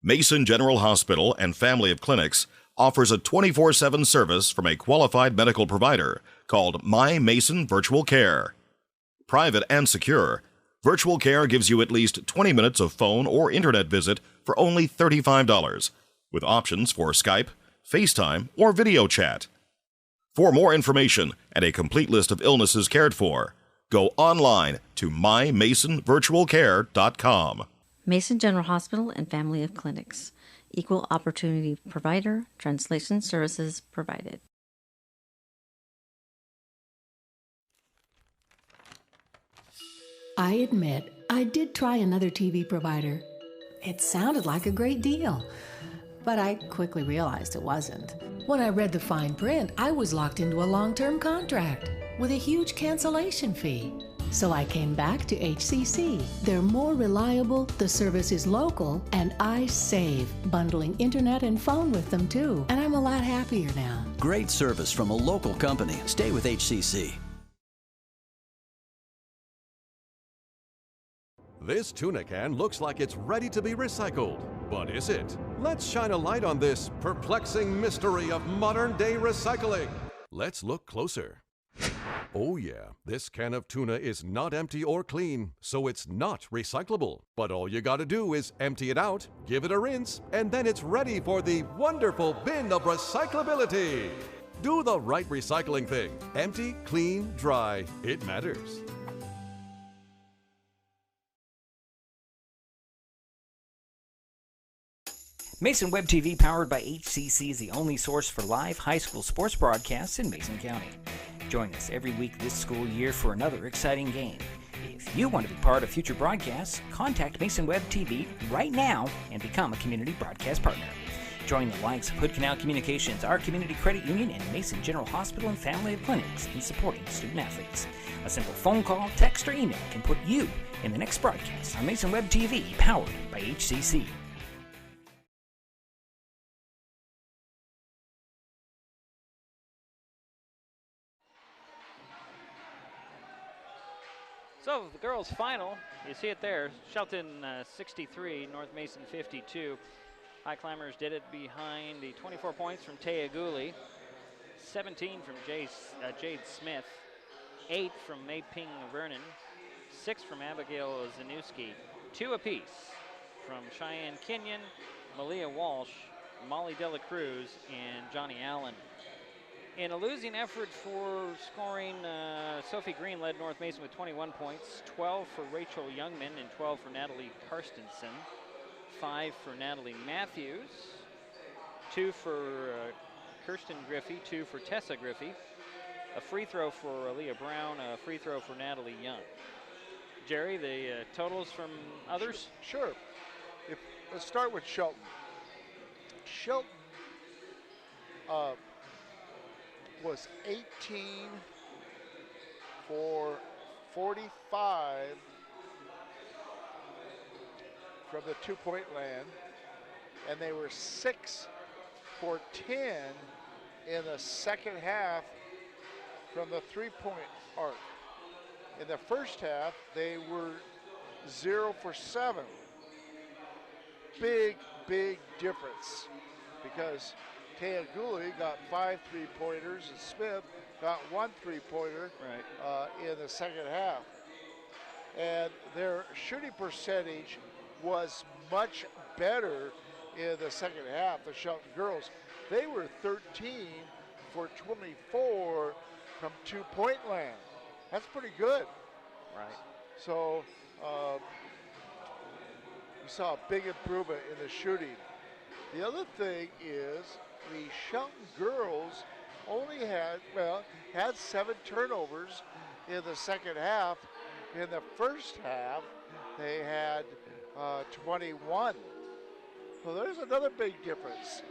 Mason General Hospital and Family of Clinics offers a 24/7 service from a qualified medical provider called My Mason Virtual Care. Private and secure, Virtual Care gives you at least 20 minutes of phone or internet visit for only $35, with options for Skype, FaceTime, or video chat. For more information and a complete list of illnesses cared for, go online to mymasonvirtualcare.com. Mason General Hospital and Family of Clinics. Equal opportunity provider. Translation services provided. I admit, I did try another TV provider. It sounded like a great deal, but I quickly realized it wasn't. When I read the fine print, I was locked into a long-term contract with a huge cancellation fee. So I came back to HCC. They're more reliable, the service is local, and I save, bundling internet and phone with them too. And I'm a lot happier now. Great service from a local company. Stay with HCC. This tuna can looks like it's ready to be recycled, but is it? Let's shine a light on this perplexing mystery of modern-day recycling. Let's look closer. Oh yeah, this can of tuna is not empty or clean, so it's not recyclable. But all you gotta do is empty it out, give it a rinse, and then it's ready for the wonderful bin of recyclability. Do the right recycling thing. Empty, clean, dry. It matters. Mason Web TV, powered by HCC, is the only source for live high school sports broadcasts in Mason County. Join us every week this school year for another exciting game. If you want to be part of future broadcasts, contact Mason Web TV right now and become a community broadcast partner. Join the likes of Hood Canal Communications, our community credit union, and Mason General Hospital and Family of Clinics in supporting student athletes. A simple phone call, text, or email can put you in the next broadcast on Mason Web TV, powered by HCC. So the girls' final, you see it there, Shelton 63, North Mason 52. Highclimbers did it behind the 24 points from Taya Gooley, 17 from Jade Smith, 8 from Mei Ping Vernon, 6 from Abigail Zanuski, 2 apiece from Cheyenne Kenyon, Malia Walsh, Molly Dela Cruz, and Johnny Allen. In a losing effort for scoring, Sophie Green led North Mason with 21 points, 12 for Rachel Youngman and 12 for Natalie Karstensen, 5 for Natalie Matthews, 2 for Kirsten Griffey, 2 for Tessa Griffey, a free throw for Aaliyah Brown, a free throw for Natalie Young. Jerry, the totals from others? Sure. Let's start with Shelton. Shelton was 18 for 45 from the two-point land, and they were 6 for 10 in the second half from the three-point arc. In the first half, they were 0 for 7. Big difference, because Taya Gooley got 5 3-pointers, and Smith got 1 3-pointer in the second half. And their shooting percentage was much better in the second half, the Shelton girls. They were 13 for 24 from 2-point land. That's pretty good. Right. So we saw a big improvement in the shooting. The other thing is the Shelton girls only had 7 turnovers in the second half. In the first half, they had 21. So there's another big difference.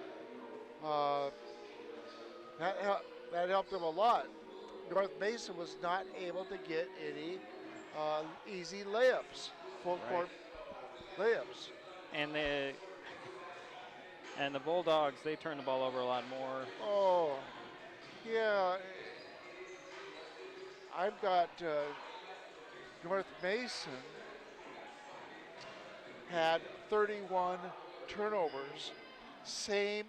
That helped them a lot. North Mason was not able to get any easy layups, full court layups. And the Bulldogs, they turn the ball over a lot more. Oh, yeah. I've got North Mason had 31 turnovers, same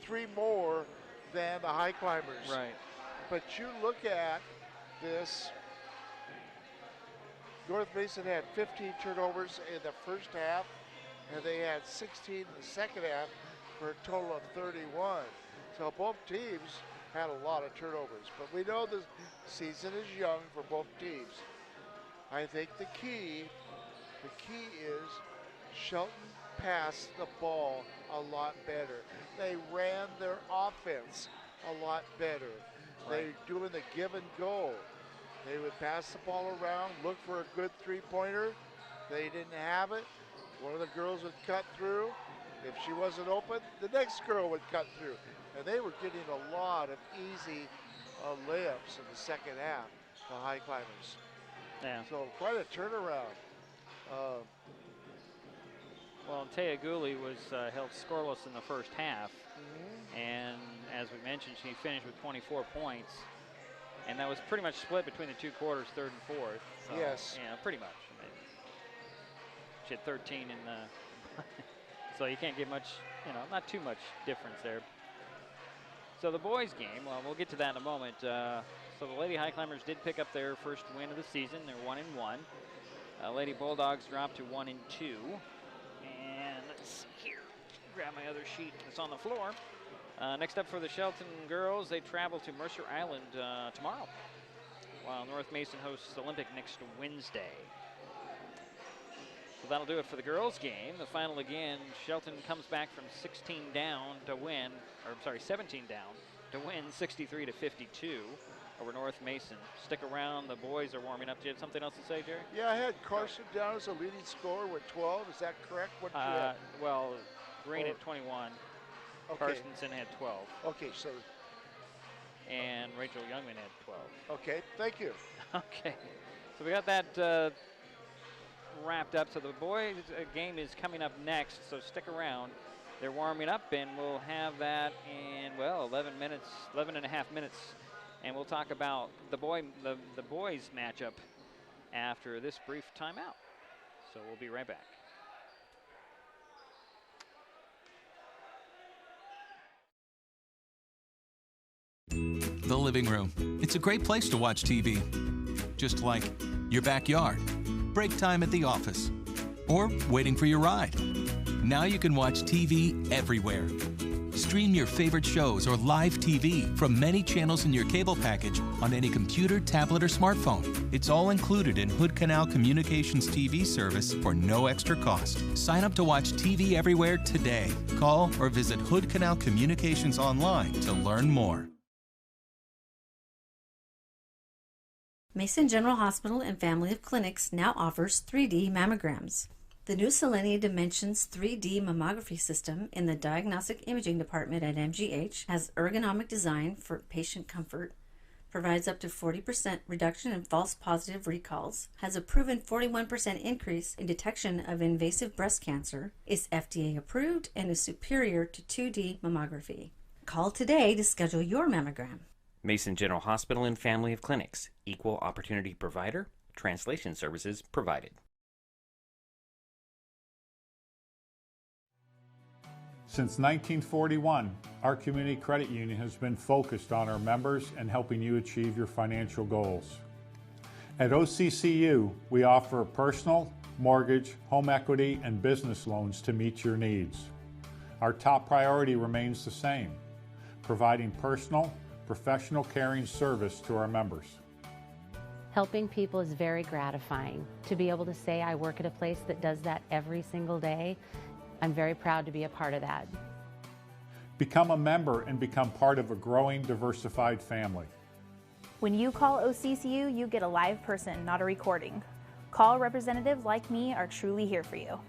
3 more than the Highclimbers. Right. But you look at this, North Mason had 15 turnovers in the first half, and they had 16 in the second half for a total of 31. So both teams had a lot of turnovers. But we know the season is young for both teams. I think the key is Shelton passed the ball a lot better. They ran their offense a lot better. They doing the give and go. They would pass the ball around, look for a good 3-pointer. They didn't have it. One of the girls would cut through. If she wasn't open, the next girl would cut through. And they were getting a lot of easy layups in the second half, the Highclimbers. Yeah. So quite a turnaround. Well, Taya Gooley was held scoreless in the first half. And as we mentioned, she finished with 24 points. And that was pretty much split between the 2 quarters, third and fourth. So, yes. Yeah, pretty much. I mean, she had 13 in the, so you can't get much, not too much difference there. So the boys game, well, we'll get to that in a moment. So the Lady Highclimbers did pick up their first win of the season. They're 1-1. Lady Bulldogs dropped to 1-2. And let's see here, grab my other sheet that's on the floor. Next up for the Shelton girls, they travel to Mercer Island tomorrow, while North Mason hosts Olympic next Wednesday. So that'll do it for the girls' game. The final again, Shelton comes back from 16 down to win, or I'm sorry, 17 down to win 63-52 over North Mason. Stick around, the boys are warming up. Do you have something else to say, Jerry? Yeah, I had Carson down as a leading scorer with 12. Is that correct? What did you have? Well, Green had 21. Okay. Carstensen had 12. Okay, so. And Rachel Youngman had 12. Okay, thank you. Okay, so we got that wrapped up. So the boys game is coming up next, so stick around. They're warming up, and we'll have that in, 11 and a half minutes. And we'll talk about the boys matchup after this brief timeout. So we'll be right back. The living room. It's a great place to watch TV. Just like your backyard, break time at the office, or waiting for your ride. Now you can watch TV everywhere. Stream your favorite shows or live TV from many channels in your cable package on any computer, tablet, or smartphone. It's all included in Hood Canal Communications TV service for no extra cost. Sign up to watch TV everywhere today. Call or visit Hood Canal Communications online to learn more. Mason General Hospital and Family of Clinics now offers 3D mammograms. The new Selenia Dimensions 3D mammography system in the Diagnostic Imaging Department at MGH has ergonomic design for patient comfort, provides up to 40% reduction in false positive recalls, has a proven 41% increase in detection of invasive breast cancer, is FDA approved, and is superior to 2D mammography. Call today to schedule your mammogram. Mason General Hospital and Family of Clinics, equal opportunity provider, translation services provided. Since 1941, our community credit union has been focused on our members and helping you achieve your financial goals. At OCCU, we offer personal, mortgage, home equity, and business loans to meet your needs. Our top priority remains the same: providing personal, professional caring service to our members. Helping people is very gratifying. To be able to say I work at a place that does that every single day, I'm very proud to be a part of that. Become a member and become part of a growing, diversified family. When you call OCCU, you get a live person, not a recording. Call representatives like me are truly here for you.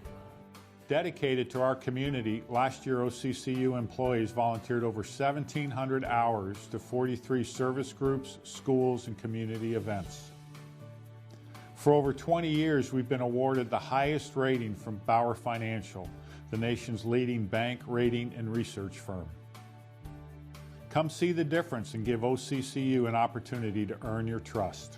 Dedicated to our community, last year OCCU employees volunteered over 1,700 hours to 43 service groups, schools, and community events. For over 20 years, we've been awarded the highest rating from Bauer Financial, the nation's leading bank, rating, and research firm. Come see the difference and give OCCU an opportunity to earn your trust.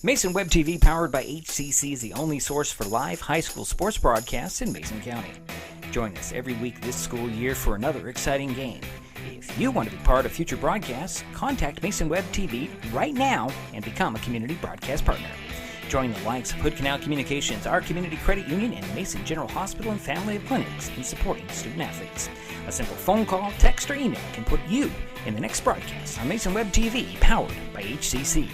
Mason Web TV, powered by HCC, is the only source for live high school sports broadcasts in Mason County. Join us every week this school year for another exciting game. If you want to be part of future broadcasts, contact Mason Web TV right now and become a community broadcast partner. Join the likes of Hood Canal Communications, our community credit union, and Mason General Hospital and Family of Clinics in supporting student athletes. A simple phone call, text, or email can put you in the next broadcast on Mason Web TV, powered by HCC.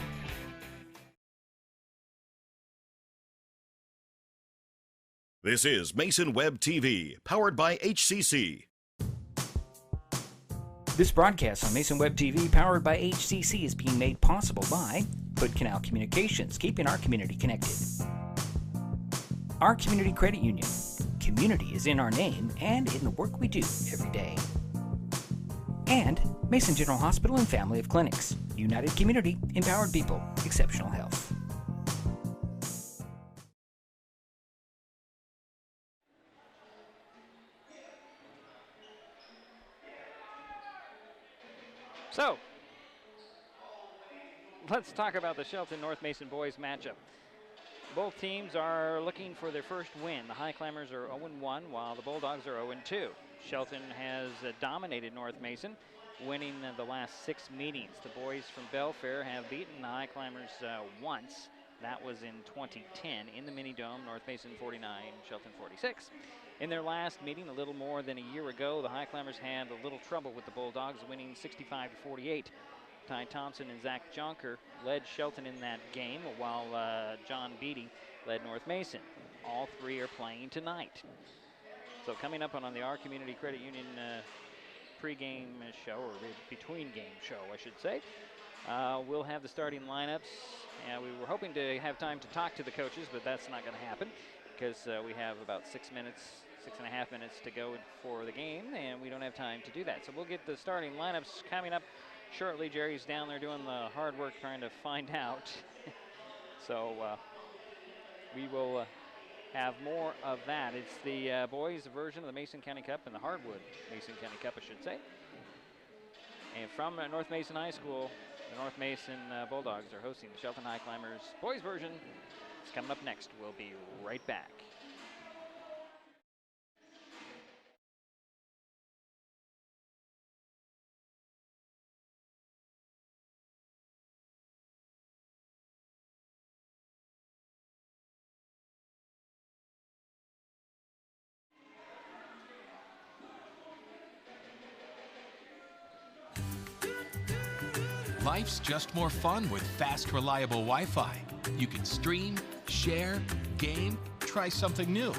This is Mason Web TV, powered by HCC. This broadcast on Mason Web TV, powered by HCC, is being made possible by Hood Canal Communications, keeping our community connected. Our community credit union. Community is in our name and in the work we do every day. And Mason General Hospital and Family of Clinics. United community, empowered people, exceptional health. So, let's talk about the Shelton North Mason boys matchup. Both teams are looking for their first win. The Highclimbers are 0-1, while the Bulldogs are 0-2. Shelton has dominated North Mason, winning the last 6 meetings. The boys from Belfair have beaten the Highclimbers once. That was in 2010 in the Mini-Dome, North Mason 49, Shelton 46. In their last meeting, a little more than a year ago, the Highclimbers had a little trouble with the Bulldogs, winning 65-48. Ty Thompson and Zach Jonker led Shelton in that game, while John Beatty led North Mason. All three are playing tonight. So coming up on the Our Community Credit Union pregame show, or between game show, I should say, we'll have the starting lineups. And we were hoping to have time to talk to the coaches, but that's not going to happen because we have about 6.5 minutes to go for the game, and we don't have time to do that. So we'll get the starting lineups coming up shortly. Jerry's down there doing the hard work trying to find out. So we will have more of that. It's the boys' version of the Mason County Cup and the Hardwood Mason County Cup, I should say. And from North Mason High School, the North Mason Bulldogs are hosting the Shelton Highclimbers boys' version. It's coming up next. We'll be right back. Life's just more fun with fast, reliable Wi-Fi. You can stream, share, game, try something new.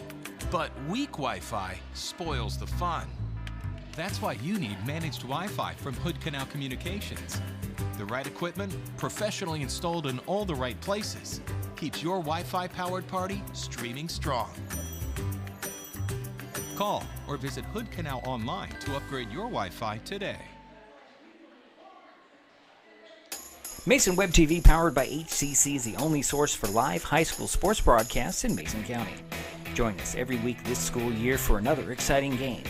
But weak Wi-Fi spoils the fun. That's why you need managed Wi-Fi from Hood Canal Communications. The right equipment, professionally installed in all the right places, keeps your Wi-Fi powered party streaming strong. Call or visit Hood Canal online to upgrade your Wi-Fi today. Mason Web TV, powered by HCC, is the only source for live high school sports broadcasts in Mason County. Join us every week this school year for another exciting game.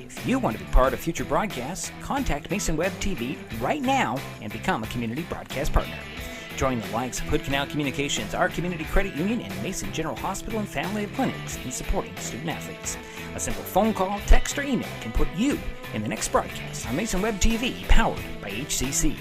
If you want to be part of future broadcasts, contact Mason Web TV right now and become a community broadcast partner. Join the likes of Hood Canal Communications, our community credit union, and Mason General Hospital and Family of Clinics in supporting student athletes. A simple phone call, text, or email can put you in the next broadcast on Mason Web TV, powered by HCC.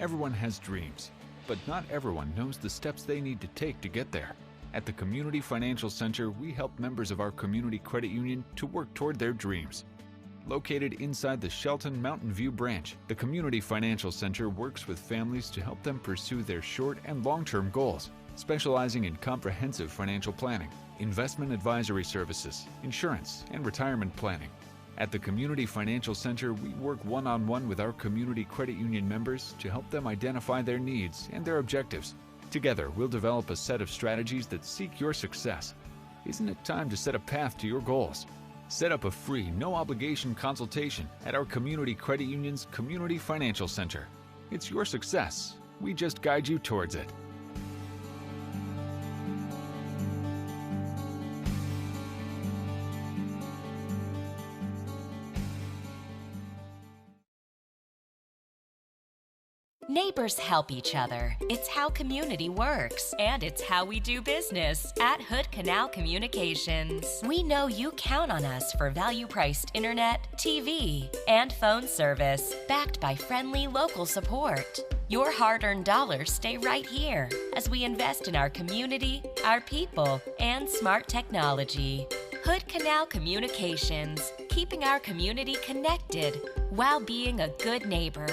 Everyone has dreams, but not everyone knows the steps they need to take to get there. At the Community Financial Center, we help members of our community credit union to work toward their dreams. Located inside the Shelton Mountain View branch, the Community Financial Center works with families to help them pursue their short and long-term goals, specializing in comprehensive financial planning, investment advisory services, insurance, and retirement planning. At the Community Financial Center, we work one-on-one with our community credit union members to help them identify their needs and their objectives. Together, we'll develop a set of strategies that seek your success. Isn't it time to set a path to your goals? Set up a free, no-obligation consultation at our community credit union's Community Financial Center. It's your success. We just guide you towards it. Neighbors help each other. It's how community works, and it's how we do business at Hood Canal Communications. We know you count on us for value-priced internet, TV, and phone service, backed by friendly local support. Your hard-earned dollars stay right here as we invest in our community, our people, and smart technology. Hood Canal Communications, keeping our community connected while being a good neighbor.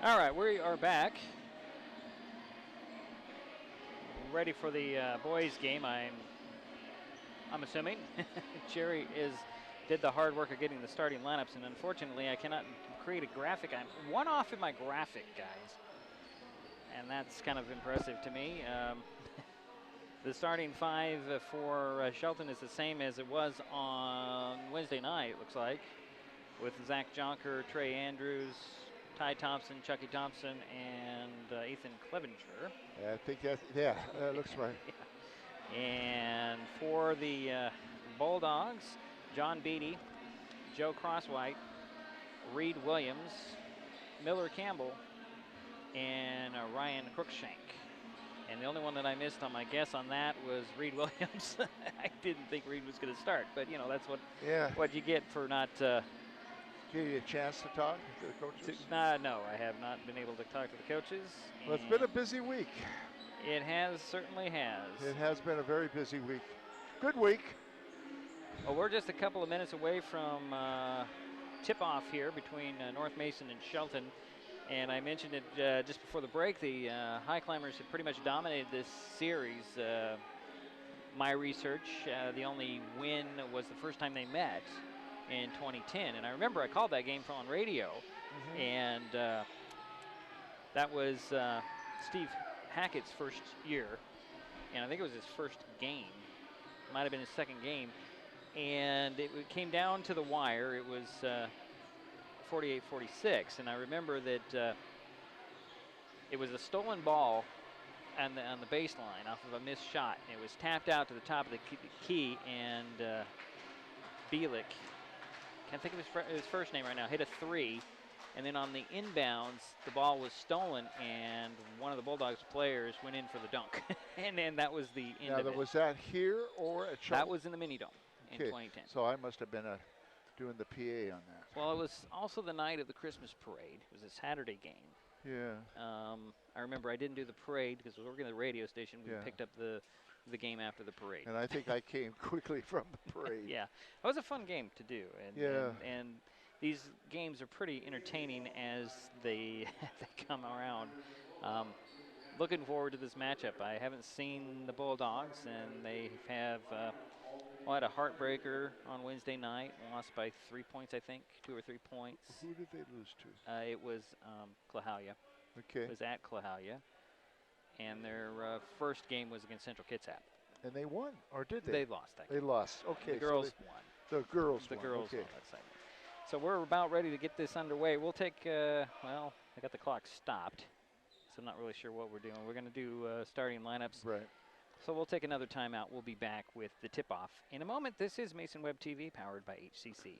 All right, we are back. Ready for the boys' game, I'm assuming. Jerry did the hard work of getting the starting lineups, and unfortunately I cannot create a graphic. I'm one off in my graphic, guys. And that's kind of impressive to me. The starting five for Shelton is the same as it was on Wednesday night, it looks like, with Zach Jonker, Trey Andrews, Ty Thompson, Chucky Thompson, and Ethan Clevenger. Yeah, I think that looks right. Yeah. And for the Bulldogs, John Beatty, Joe Crosswhite, Reed Williams, Miller Campbell, and Ryan Crookshank. And the only one that I missed on my guess on that was Reed Williams. I didn't think Reed was going to start, but you know that's what you get for not. Gave you a chance to talk to the coaches? No, I have not been able to talk to the coaches. Well, it's been a busy week. It certainly has. It has been a very busy week. Good week. Well, we're just a couple of minutes away from tip-off here between North Mason and Shelton. And I mentioned it just before the break. The Highclimbers have pretty much dominated this series. My research, the only win was the first time they met in 2010, and I remember I called that game on radio, and that was Steve Hackett's first year, and I think it was his first game. It might have been his second game, and it came down to the wire. It was 48-46, and I remember that it was a stolen ball on the baseline off of a missed shot. It was tapped out to the top of the key, and Bielik, can't think of his first name right now, hit a three, and then on the inbounds, the ball was stolen, and one of the Bulldogs players went in for the dunk. And then that was the end of it. Was that here or at Shelton? That was in the Mini Dome in 2010. So I must have been doing the PA on that. Well, it was also the night of the Christmas parade. It was a Saturday game. Yeah. I remember I didn't do the parade because we were working at the radio station. We picked up the game after the parade. And I think I came quickly from the parade. Yeah, it was a fun game to do. And these games are pretty entertaining as they come around. Looking forward to this matchup. I haven't seen the Bulldogs, and they have had a heartbreaker on Wednesday night. Lost by 3 points, I think, 2 or 3 points. Who did they lose to? It was Clahalia. Okay. It was at Clahalia. And their first game was against Central Kitsap. And they won, or did they? They lost that game. They lost. Okay. The girls won. The girls won. Okay. Won that segment. So we're about ready to get this underway. We'll take, well, I got the clock stopped, so I'm not really sure what we're doing. We're going to do starting lineups. Right. So we'll take another timeout. We'll be back with the tip-off in a moment. This is Mason Web TV, powered by HCC.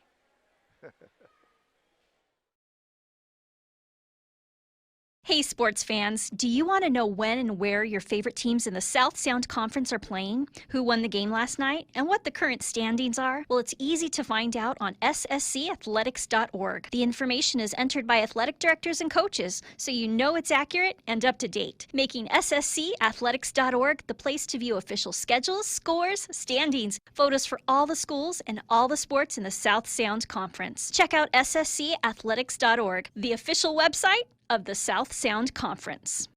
Hey, sports fans, do you want to know when and where your favorite teams in the South Sound Conference are playing, who won the game last night, and what the current standings are? Well, it's easy to find out on sscathletics.org. The information is entered by athletic directors and coaches, so you know it's accurate and up to date, making sscathletics.org the place to view official schedules, scores, standings, photos for all the schools, and all the sports in the South Sound Conference. Check out sscathletics.org, the official website of the South Sound Conference.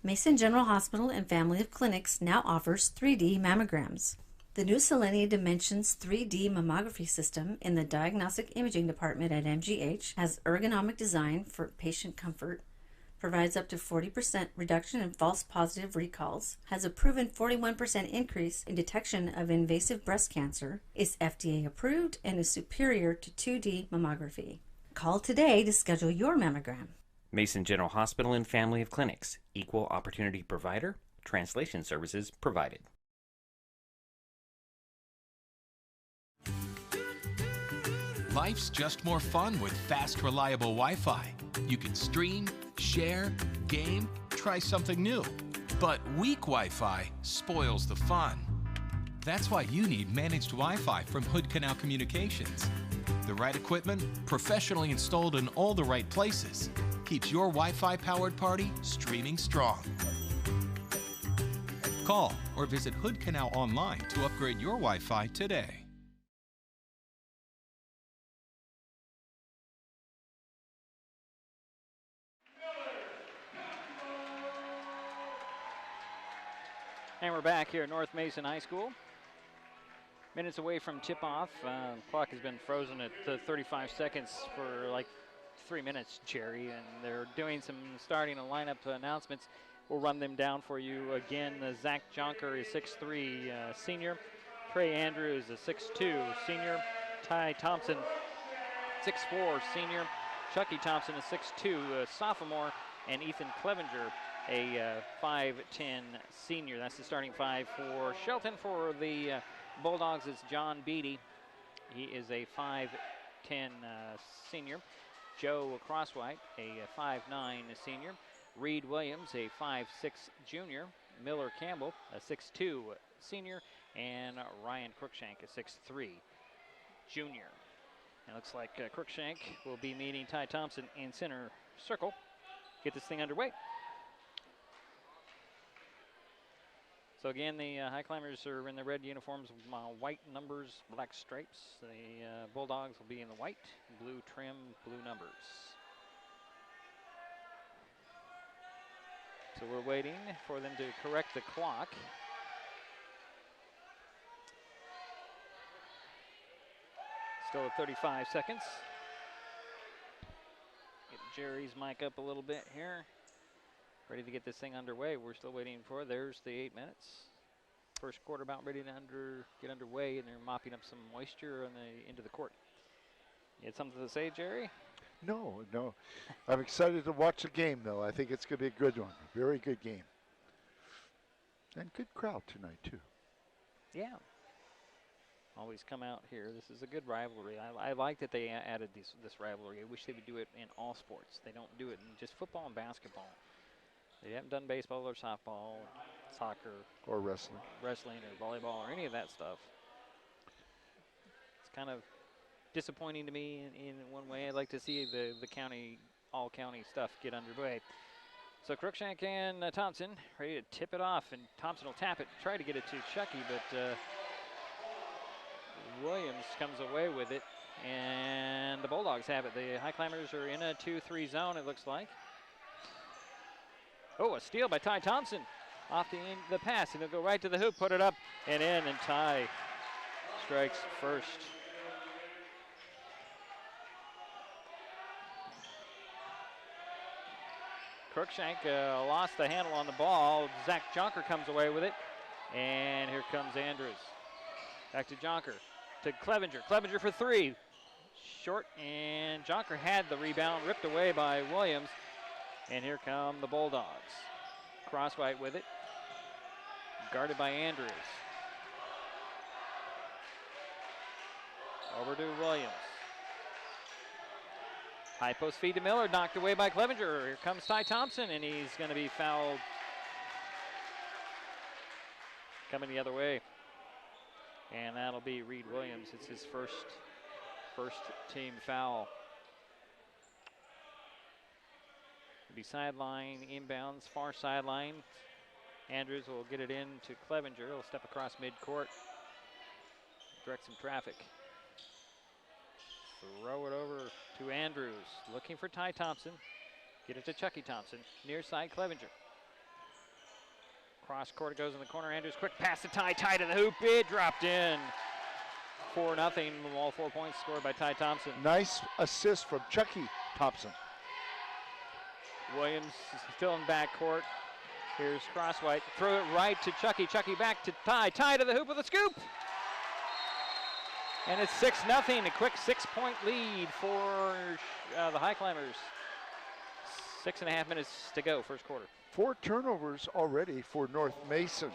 Mason General Hospital and Family of Clinics now offers 3D mammograms. The new Selenia Dimensions 3D mammography system in the Diagnostic Imaging Department at MGH has ergonomic design for patient comfort, provides up to 40% reduction in false positive recalls, has a proven 41% increase in detection of invasive breast cancer, is FDA approved, and is superior to 2D mammography. Call today to schedule your mammogram. Mason General Hospital and Family of Clinics, equal opportunity provider, translation services provided. Life's just more fun with fast, reliable Wi-Fi. You can stream, share, game, try something new. But weak Wi-Fi spoils the fun. That's why you need managed Wi-Fi from Hood Canal Communications. The right equipment, professionally installed in all the right places, keeps your Wi-Fi powered party streaming strong. Call or visit Hood Canal online to upgrade your Wi-Fi today. And we're back here at North Mason High School. Minutes away from tip-off. Clock has been frozen at 35 seconds for like 3 minutes, Jerry, and they're doing some starting and lineup announcements. We'll run them down for you again. Zach Jonker is 6'3", senior. Trey Andrews is 6'2", senior. Ty Thompson, 6'4", senior. Chucky Thompson is 6'2", sophomore. And Ethan Clevenger, a 5'10" senior. That's the starting five for Shelton. For the Bulldogs, it's John Beatty. He is a 5'10" senior. Joe Crosswhite, a 5'9" senior. Reed Williams, a 5'6" junior. Miller Campbell, a 6'2" senior. And Ryan Crookshank, a 6'3" junior. It looks like Crookshank will be meeting Ty Thompson in center circle. Get this thing underway. So again, the Highclimbers are in the red uniforms, white numbers, black stripes. The Bulldogs will be in the white, blue trim, blue numbers. So we're waiting for them to correct the clock. Still at 35 seconds. Get Jerry's mic up a little bit here. Ready to get this thing underway. We're still waiting for, there's the 8 minutes. First quarter about ready to get underway, and they're mopping up some moisture on the into the court. You had something to say, Jerry? No. I'm excited to watch the game, though. I think it's going to be a good one. Very good game. And good crowd tonight, too. Yeah. Always come out here. This is a good rivalry. I like that they added this rivalry. I wish they would do it in all sports. They don't do it in just football and basketball. They haven't done baseball or softball, soccer. Or wrestling. Wrestling or volleyball or any of that stuff. It's kind of disappointing to me in one way. I'd like to see the county, all county stuff get underway. So Crookshank and Thompson ready to tip it off, and Thompson will tap it, try to get it to Chucky, but Williams comes away with it, and the Bulldogs have it. The Highclimbers are in a 2-3 zone, it looks like. Oh, a steal by Ty Thompson off the pass, and he'll go right to the hoop, put it up and in, and Ty strikes first. Crookshank lost the handle on the ball. Zach Jonker comes away with it, and here comes Andrews. Back to Jonker. To Clevenger. Clevenger for three. Short, and Jonker had the rebound, ripped away by Williams. And here come the Bulldogs. Crosswhite with it. Guarded by Andrews. Over to Williams. High post feed to Miller, knocked away by Clevenger. Here comes Ty Thompson, and he's going to be fouled. Coming the other way. And that'll be Reed Williams. It's his first team foul. It'll be sideline, inbounds, far sideline. Andrews will get it in to Clevenger. He'll step across midcourt, direct some traffic. Throw it over to Andrews, looking for Ty Thompson. Get it to Chucky Thompson, near side Clevenger. Cross court, it goes in the corner. Andrews, quick pass to Ty. Ty to the hoop, it dropped in. 4-0, all 4 points scored by Ty Thompson. Nice assist from Chucky Thompson. Williams is still in backcourt. Here's Crosswhite. Throw it right to Chucky. Chucky back to Ty. Ty to the hoop with a scoop. And it's 6-0, a quick 6-point lead for the Highclimbers. 6.5 minutes to go, first quarter. 4 turnovers already for North Mason.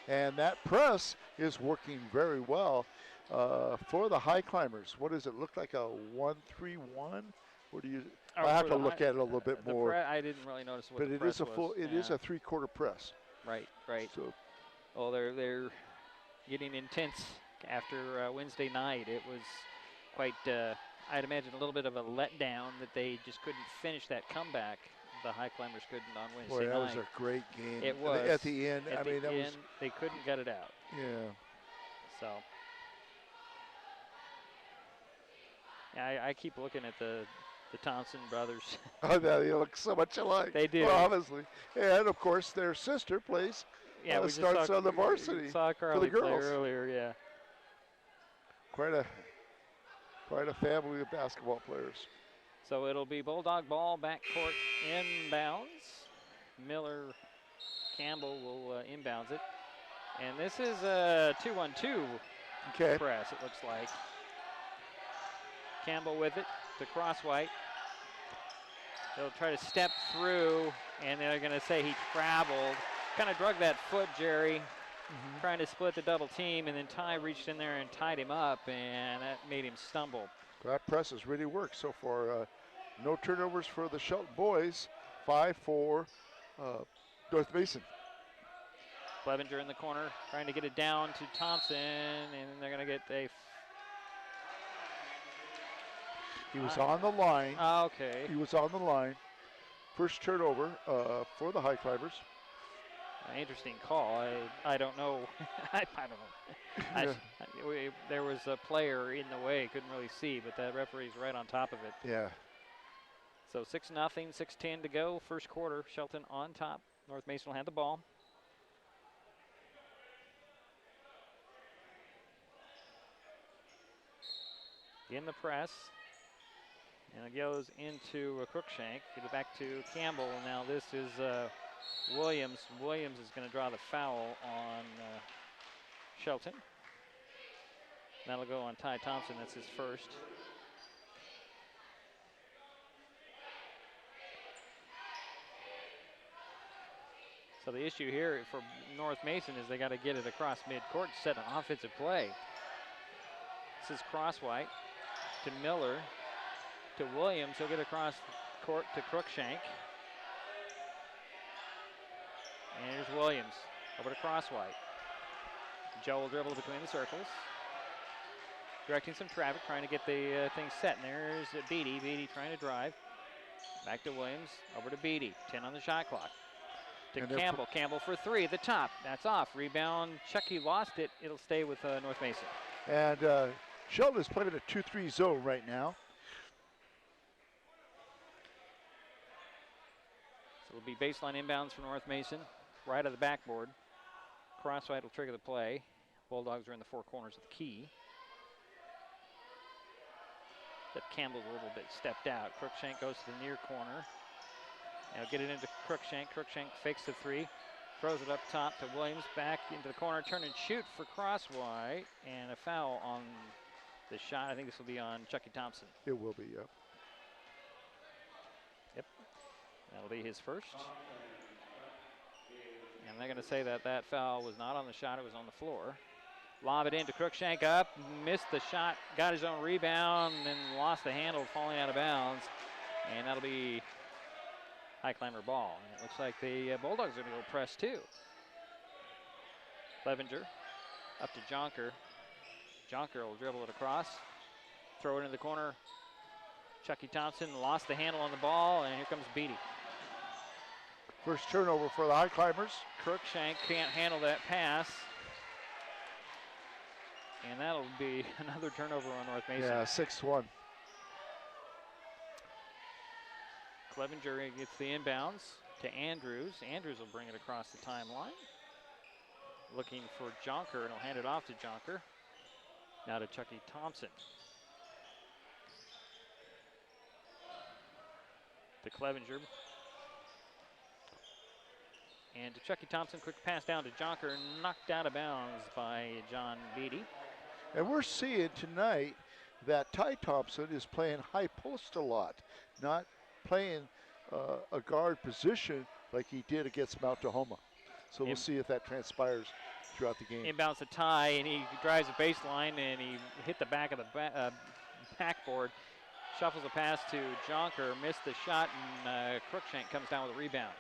And that press is working very well for the Highclimbers. What does it look like, a 1-3-1? What do you? I have to look at it a little bit more. I didn't really notice what the but press it is a full. It is a 3-quarter press. Right. So, oh, they're getting intense after Wednesday night. It was quite. I'd imagine a little bit of a letdown that they just couldn't finish that comeback. The Highclimbers couldn't on Wednesday night. Boy, that was a great game. It was. At the end, that was. They couldn't get it out. Yeah. So. I keep looking at the Thompson brothers. Oh, they look so much alike. They do. Well, obviously. And, of course, their sister plays. Yeah, we starts saw, on the varsity saw Carly for the play girls. earlier, yeah. Quite a family of basketball players. So it'll be Bulldog ball, backcourt inbounds. Miller Campbell will inbounds it. And this is a 2-1-2 press, it looks like. Campbell with it to Crosswhite. They'll try to step through, and they're going to say he traveled. Kind of drug that foot, Jerry, trying to split the double team, and then Ty reached in there and tied him up, and that made him stumble. That press has really worked so far. No turnovers for the Shelton boys. 5 for North Mason. Clevenger in the corner, trying to get it down to Thompson, and they're going to get a... He was on the line. Okay. He was on the line. First turnover for the Highclimbers. Interesting call. I don't know. I don't know. There was a player in the way. Couldn't really see, but that referee's right on top of it. Yeah. So 6-0, 6:10 to go. First quarter. Shelton on top. North Mason will have the ball. In the press. And it goes into Crookshank. Get it back to Campbell. And now this is Williams. Williams is going to draw the foul on Shelton. That'll go on Ty Thompson. That's his first. So the issue here for North Mason is they got to get it across midcourt to set an offensive play. This is Crosswhite to Miller. To Williams, he'll get across court to Crookshank. And here's Williams, over to Crosswhite. Joe will dribble between the circles. Directing some traffic, trying to get the thing set. And there's Beatty. Beatty trying to drive. Back to Williams, over to Beatty. 10 on the shot clock. To Campbell. Campbell for three at the top. That's off. Rebound. Chucky lost it. It'll stay with North Mason. And Shelton is playing a 2-3 zone right now. So it'll be baseline inbounds for North Mason, right of the backboard. Crosswhite will trigger the play. Bulldogs are in the four corners of the key. But Campbell's a little bit stepped out. Crookshank goes to the near corner. Now get it into Crookshank. Crookshank fakes the three. Throws it up top to Williams, back into the corner, turn and shoot for Crosswhite, and a foul on the shot. I think this will be on Chucky Thompson. It will be, yep. Yep, that'll be his first. And they're going to say that that foul was not on the shot, it was on the floor. Lob it into Crookshank up, missed the shot, got his own rebound, and lost the handle, falling out of bounds. And that'll be Highclimber ball. And it looks like the Bulldogs are going to go press too. Clevenger up to Jonker. Jonker will dribble it across, throw it into the corner. Chucky Thompson lost the handle on the ball, and here comes Beatty. First turnover for the Highclimbers. Crookshank can't handle that pass. And that'll be another turnover on North Mason. Yeah, 6-1. Clevenger gets the inbounds to Andrews. Andrews will bring it across the timeline. Looking for Jonker, and he'll hand it off to Jonker. Now to Chucky Thompson. To Clevenger. And to Chucky Thompson, quick pass down to Jonker, knocked out of bounds by John Beatty. And we're seeing tonight that Ty Thompson is playing high post a lot, not playing a guard position like he did against Mount Tahoma. So we'll see if that transpires throughout the game. Inbounds to Ty, and he drives the baseline, and he hit the back of the backboard. Shuffles a pass to Jonker, missed the shot, and Crookshank comes down with a rebound.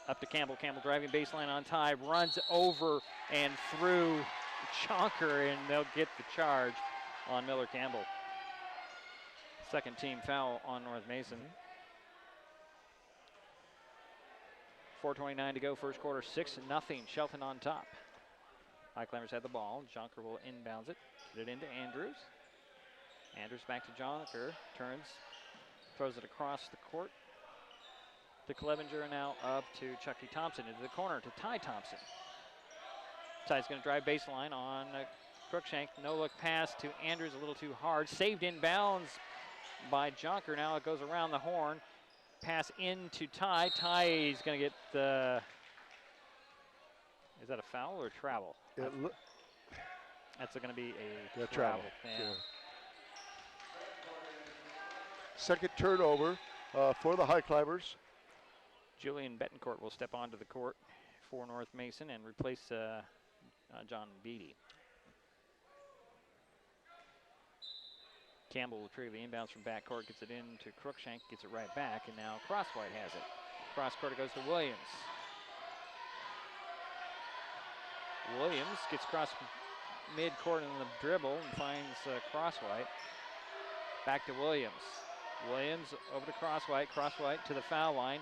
Up to Campbell. Campbell driving baseline on Ty, runs over and through Jonker, and they'll get the charge on Miller Campbell. Second team foul on North Mason. 4:29 to go, first quarter, 6-0. Shelton on top. Highclimbers had the ball. Jonker will inbounds it. Get it into Andrews. Andrews back to Jonker. Turns. Throws it across the court to Clevenger, and now up to Chucky Thompson. Into the corner to Ty Thompson. Ty's going to drive baseline on Crookshank. No look pass to Andrews, a little too hard. Saved inbounds by Jonker. Now it goes around the horn. Pass into Ty. Ty is going to get the. Is that a foul or travel? That's going to be a travel. Yeah. Second turnover for the Highclimbers. Julian Betancourt will step onto the court for North Mason and replace John Beatty. Campbell will trigger the inbounds from backcourt, gets it into Crookshank, gets it right back, and now Crosswhite has it. Cross court, it goes to Williams. Williams gets across mid-court in the dribble and finds Crosswhite. Back to Williams. Williams over to Crosswhite. Crosswhite to the foul line.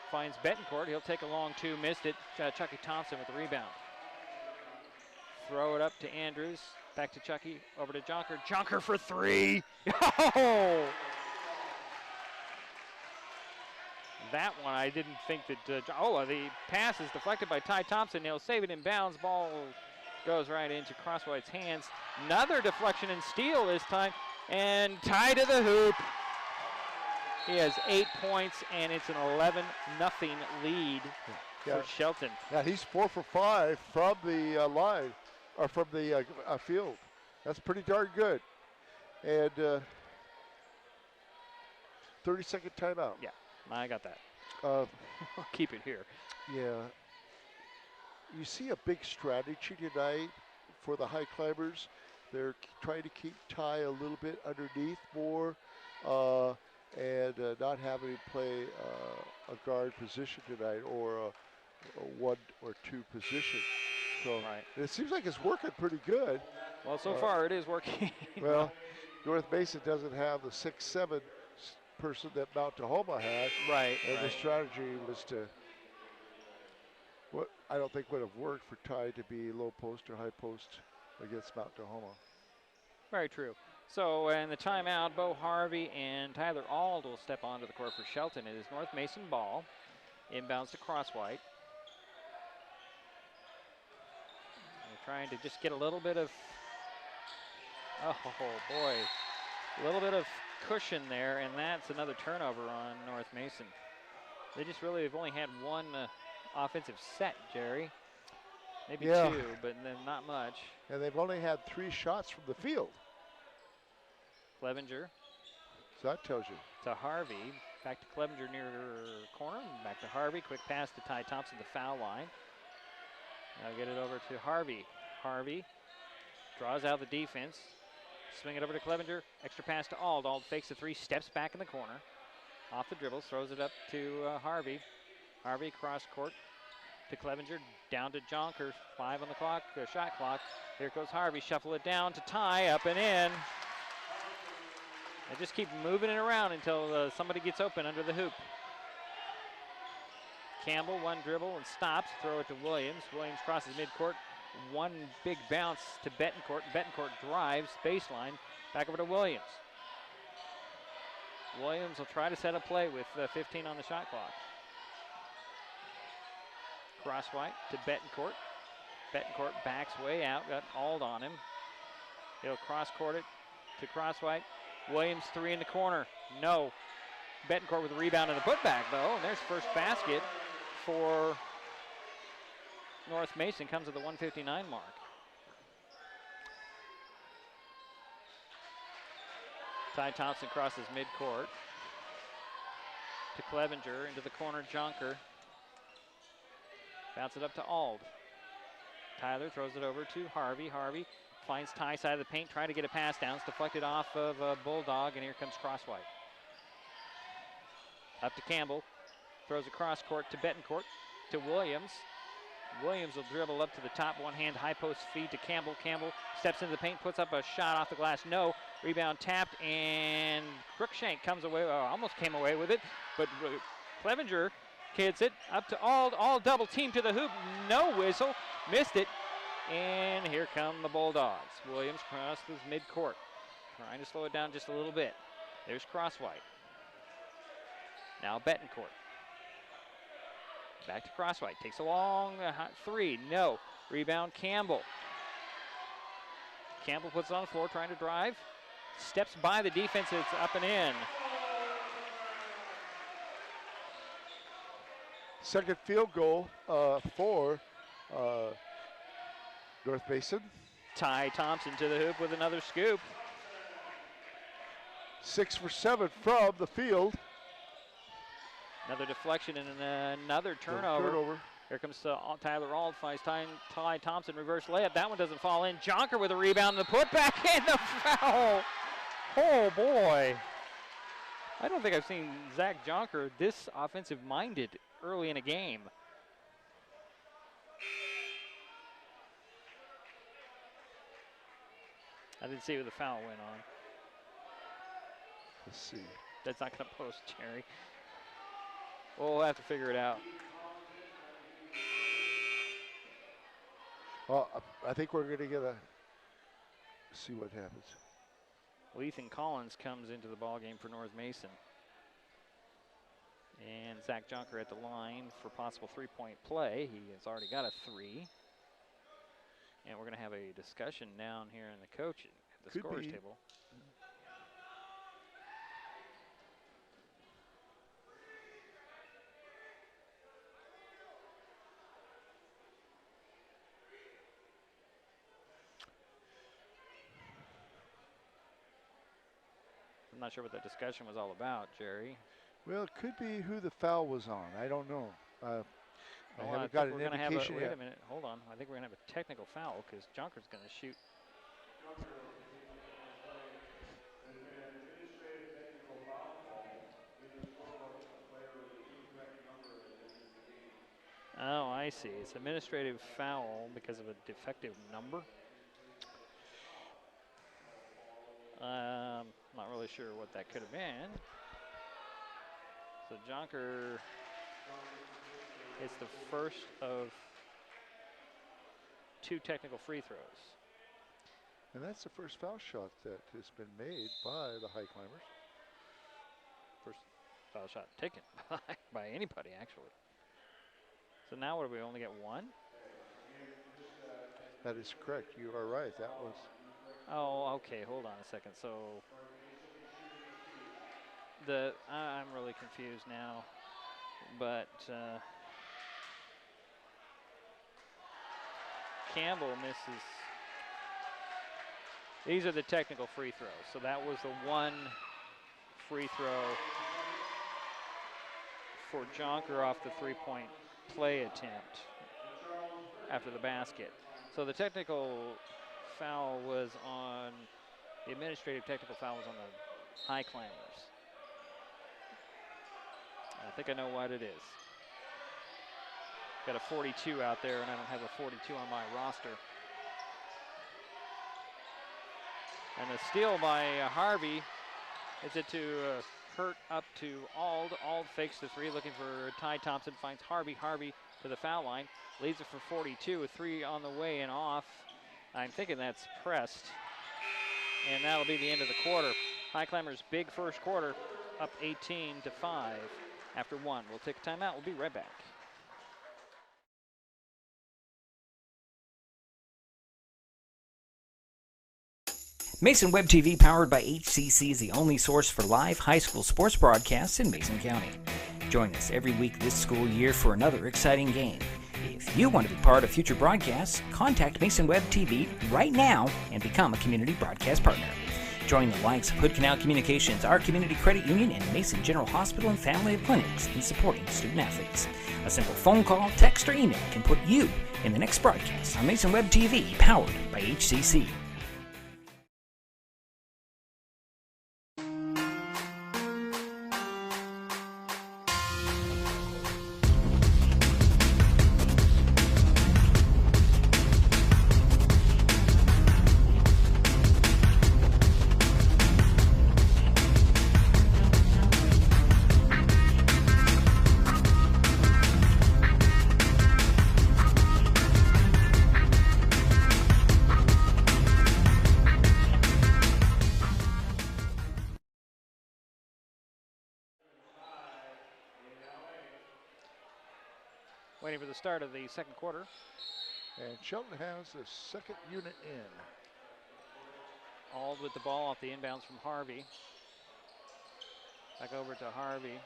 Finds Betancourt. He'll take a long two. Missed it. Chucky Thompson with the rebound. Throw it up to Andrews. Back to Chucky. Over to Jonker. Jonker for three. Oh! That one, I didn't think that. The pass is deflected by Ty Thompson. He'll save it in bounds. Ball goes right into Crosswhite's hands. Another deflection and steal this time. And Ty to the hoop. He has 8 points, and it's an 11-0 lead for Shelton. Yeah, he's 4 for 5 from the line, or from the field. That's pretty darn good. And 30-second timeout. Yeah, I got that. I'll keep it here. Yeah. You see a big strategy tonight for the Highclimbers. They're trying to keep Ty a little bit underneath more. And not having him play a guard position tonight, or a 1 or 2 position. So it seems like it's working pretty good. Well, so far it is working. Well, North Mason doesn't have the 6'7" person that Mount Tahoma had. Right. And the strategy was to, what I don't think would have worked for Ty to be low post or high post against Mount Tahoma. Very true. So in the timeout, Bo Harvey and Tyler Auld will step onto the court for Shelton. It is North Mason ball. Inbounds to Crosswhite. They're trying to just get a little bit of, oh boy, a little bit of cushion there, and that's another turnover on North Mason. They just really have only had one offensive set, Jerry. Maybe Yeah. 2, but then not much. And they've only had 3 shots from the field. Clevenger. So that tells you. To Harvey. Back to Clevenger near corner. Back to Harvey. Quick pass to Ty Thompson, the foul line. Now get it over to Harvey. Harvey draws out the defense. Swing it over to Clevenger. Extra pass to Ald. Ald fakes the 3, steps back in the corner. Off the dribbles, throws it up to Harvey. Harvey cross court to Clevenger. Down to Jonker. 5 on the clock, shot clock. Here goes Harvey. Shuffle it down to Ty. Up and in. They just keep moving it around until somebody gets open under the hoop. Campbell, 1 dribble and stops. Throw it to Williams. Williams crosses midcourt. 1 big bounce to Betancourt. Betancourt drives baseline. Back over to Williams. Williams will try to set a play with 15 on the shot clock. Cross-white to Betancourt. Betancourt backs way out. Got Ald on him. He'll cross-court it to Cross-white. Williams 3 in the corner. No. Betancourt with a rebound and the putback, though. And there's first basket for North Mason. Comes at the 1:59 mark. Ty Thompson crosses midcourt to Clevenger into the corner. Jonker. Bounce it up to Ald. Tyler throws it over to Harvey. Harvey finds Ty side of the paint, trying to get a pass down. It's deflected off of Bulldog, and here comes Crosswhite. Up to Campbell. Throws a cross court to Betancourt to Williams. Williams will dribble up to the top, one-hand high post feed to Campbell. Campbell steps into the paint, puts up a shot off the glass. No. Rebound tapped, and Crookshank comes away, almost came away with it, but Clevenger hits it up to Ald. Ald double team to the hoop. No whistle. Missed it. And here come the Bulldogs. Williams crosses midcourt. Trying to slow it down just a little bit. There's Crosswhite. Now Betancourt. Back to Crosswhite. Takes a long hot 3. No. Rebound Campbell. Campbell puts it on the floor, trying to drive. Steps by the defense. It's up and in. Second field goal for North Mason. Ty Thompson to the hoop with another scoop. 6 for 7 from the field. Another deflection and another turnover. Here comes Tyler Ald, finds Ty Thompson, reverse layup. That one doesn't fall in. Jonker with a rebound and the putback and the foul. Oh, boy. I don't think I've seen Zach Jonker this offensive-minded early in a game. I didn't see who the foul went on. Let's see. That's not going to post, Jerry. We'll have to figure it out. Well, I think we're going to see what happens. Well, Ethan Collins comes into the ballgame for North Mason. And Zach Jonker at the line for possible three-point play. He has already got a 3. And we're going to have a discussion down here in the coaching at the scorers table. I'm not sure what that discussion was all about, Jerry. Well, it could be who the foul was on. I don't know. I Well, haven't got an indication wait yet. a minute, hold on. I think we're going to have a technical foul because Jonker's going to shoot. Oh, I see. It's administrative foul because of a defective number. Not really sure what that could have been. So Jonker hits the first of 2 technical free throws. And that's the first foul shot that has been made by the Highclimbers. First foul shot taken by anybody, actually. So now what do we only get 1? That is correct. You are right. That was. Oh, okay. Hold on a second. So I'm really confused now. but Campbell misses. These are the technical free throws. So that was the one free throw for Jonker off the three-point play attempt after the basket. So the technical foul was on, the administrative technical foul was on the Highclimbers. I think I know what it is. Got a 42 out there, and I don't have a 42 on my roster. And a steal by Harvey. Is it to Hurt up to Ald. Ald fakes the three, looking for Ty Thompson, finds Harvey. Harvey to the foul line, leads it for 42, with 3 on the way and off. I'm thinking that's pressed. And that'll be the end of the quarter. Highclimbers big first quarter, up 18-5 after 1. We'll take a timeout. We'll be right back. Mason Web TV, powered by HCC, is the only source for live high school sports broadcasts in Mason County. Join us every week this school year for another exciting game. If you want to be part of future broadcasts, contact Mason Web TV right now and become a community broadcast partner. Join the likes of Hood Canal Communications, our community credit union, and Mason General Hospital and Family of Clinics in supporting student athletes. A simple phone call, text, or email can put you in the next broadcast on Mason Web TV, powered by HCC. Waiting for the start of the second quarter. And Shelton has the second unit in. Ald with the ball off the inbounds from Harvey. Back over to Harvey.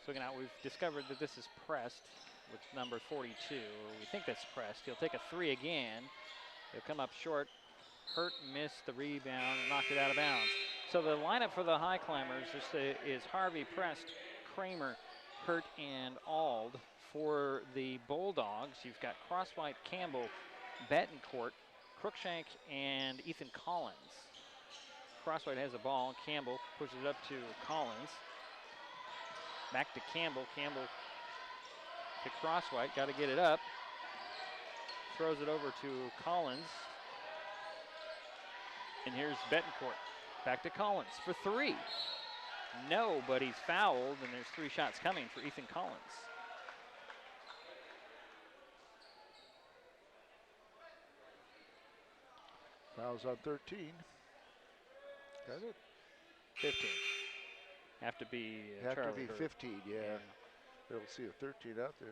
Swinging out, we've discovered that this is pressed with number 42. We think that's pressed. He'll take a 3 again. He'll come up short. Hurt missed the rebound and knocked it out of bounds. So the lineup for the Highclimbers is Harvey, pressed, Kramer, Hurt, and Ald. For the Bulldogs, you've got Crosswhite, Campbell, Betancourt, Crookshank, and Ethan Collins. Crosswhite has the ball. Campbell pushes it up to Collins. Back to Campbell. Campbell to Crosswhite. Got to get it up. Throws it over to Collins. And here's Betancourt. Back to Collins for 3. No, but he's fouled, and there's 3 shots coming for Ethan Collins. Fouls on 13. Got it? 15. Have to be Have Charlie to be Hurt. 15, yeah. We'll see a 13 out there.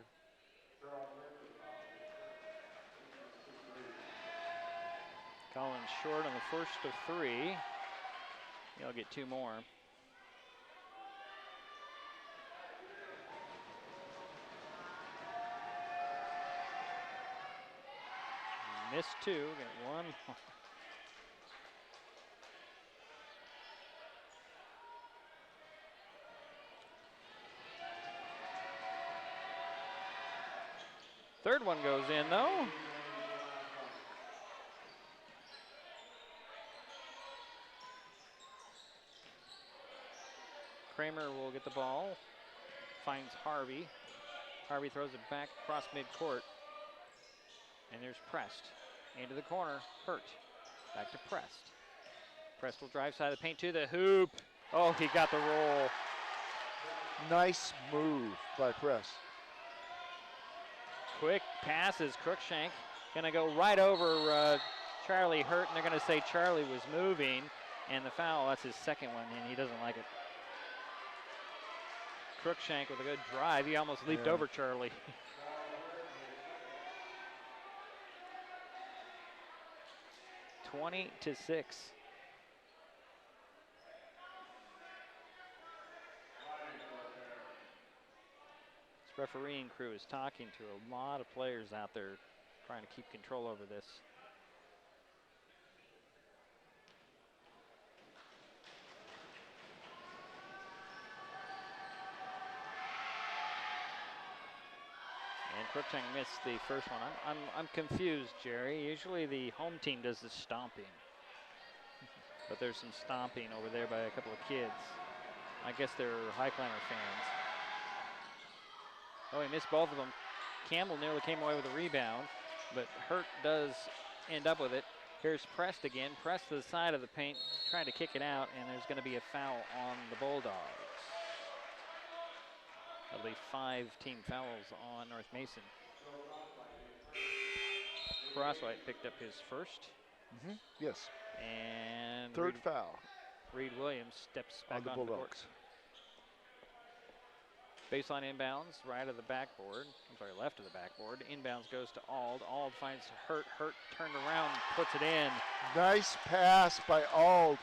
Collins short on the first of 3. He'll get 2 more. Missed 2, got 1. Third one goes in though. Kramer will get the ball, finds Harvey. Harvey throws it back across midcourt. And there's Prest. Into the corner, Hurt. Back to Prest. Prest will drive side of the paint to the hoop. Oh, he got the roll. Nice move by Prest. Quick passes, Crookshank. Gonna go right over Charlie Hurt, and they're gonna say Charlie was moving. And the foul, that's his second one, and he doesn't like it. Crookshank with a good drive. He almost leaped over Charlie. (20-6). refereeing crew is talking to a lot of players out there trying to keep control over this. And Crookshank missed the first one. I'm confused, Jerry. Usually the home team does the stomping. But there's some stomping over there by a couple of kids. I guess they're Highclimber fans. Oh, he missed both of them. Campbell nearly came away with a rebound, but Hurt does end up with it. Here's Prest again. Prest to the side of the paint, trying to kick it out, and there's going to be a foul on the Bulldogs. That'll be 5 team fouls on North Mason. Crosswhite picked up his first. Yes. And third foul. Reed Williams steps back on the court. Baseline inbounds, right of the backboard. I'm sorry, left of the backboard. Inbounds goes to Ald. Ald finds Hurt. Hurt turned around, puts it in. Nice pass by Ald.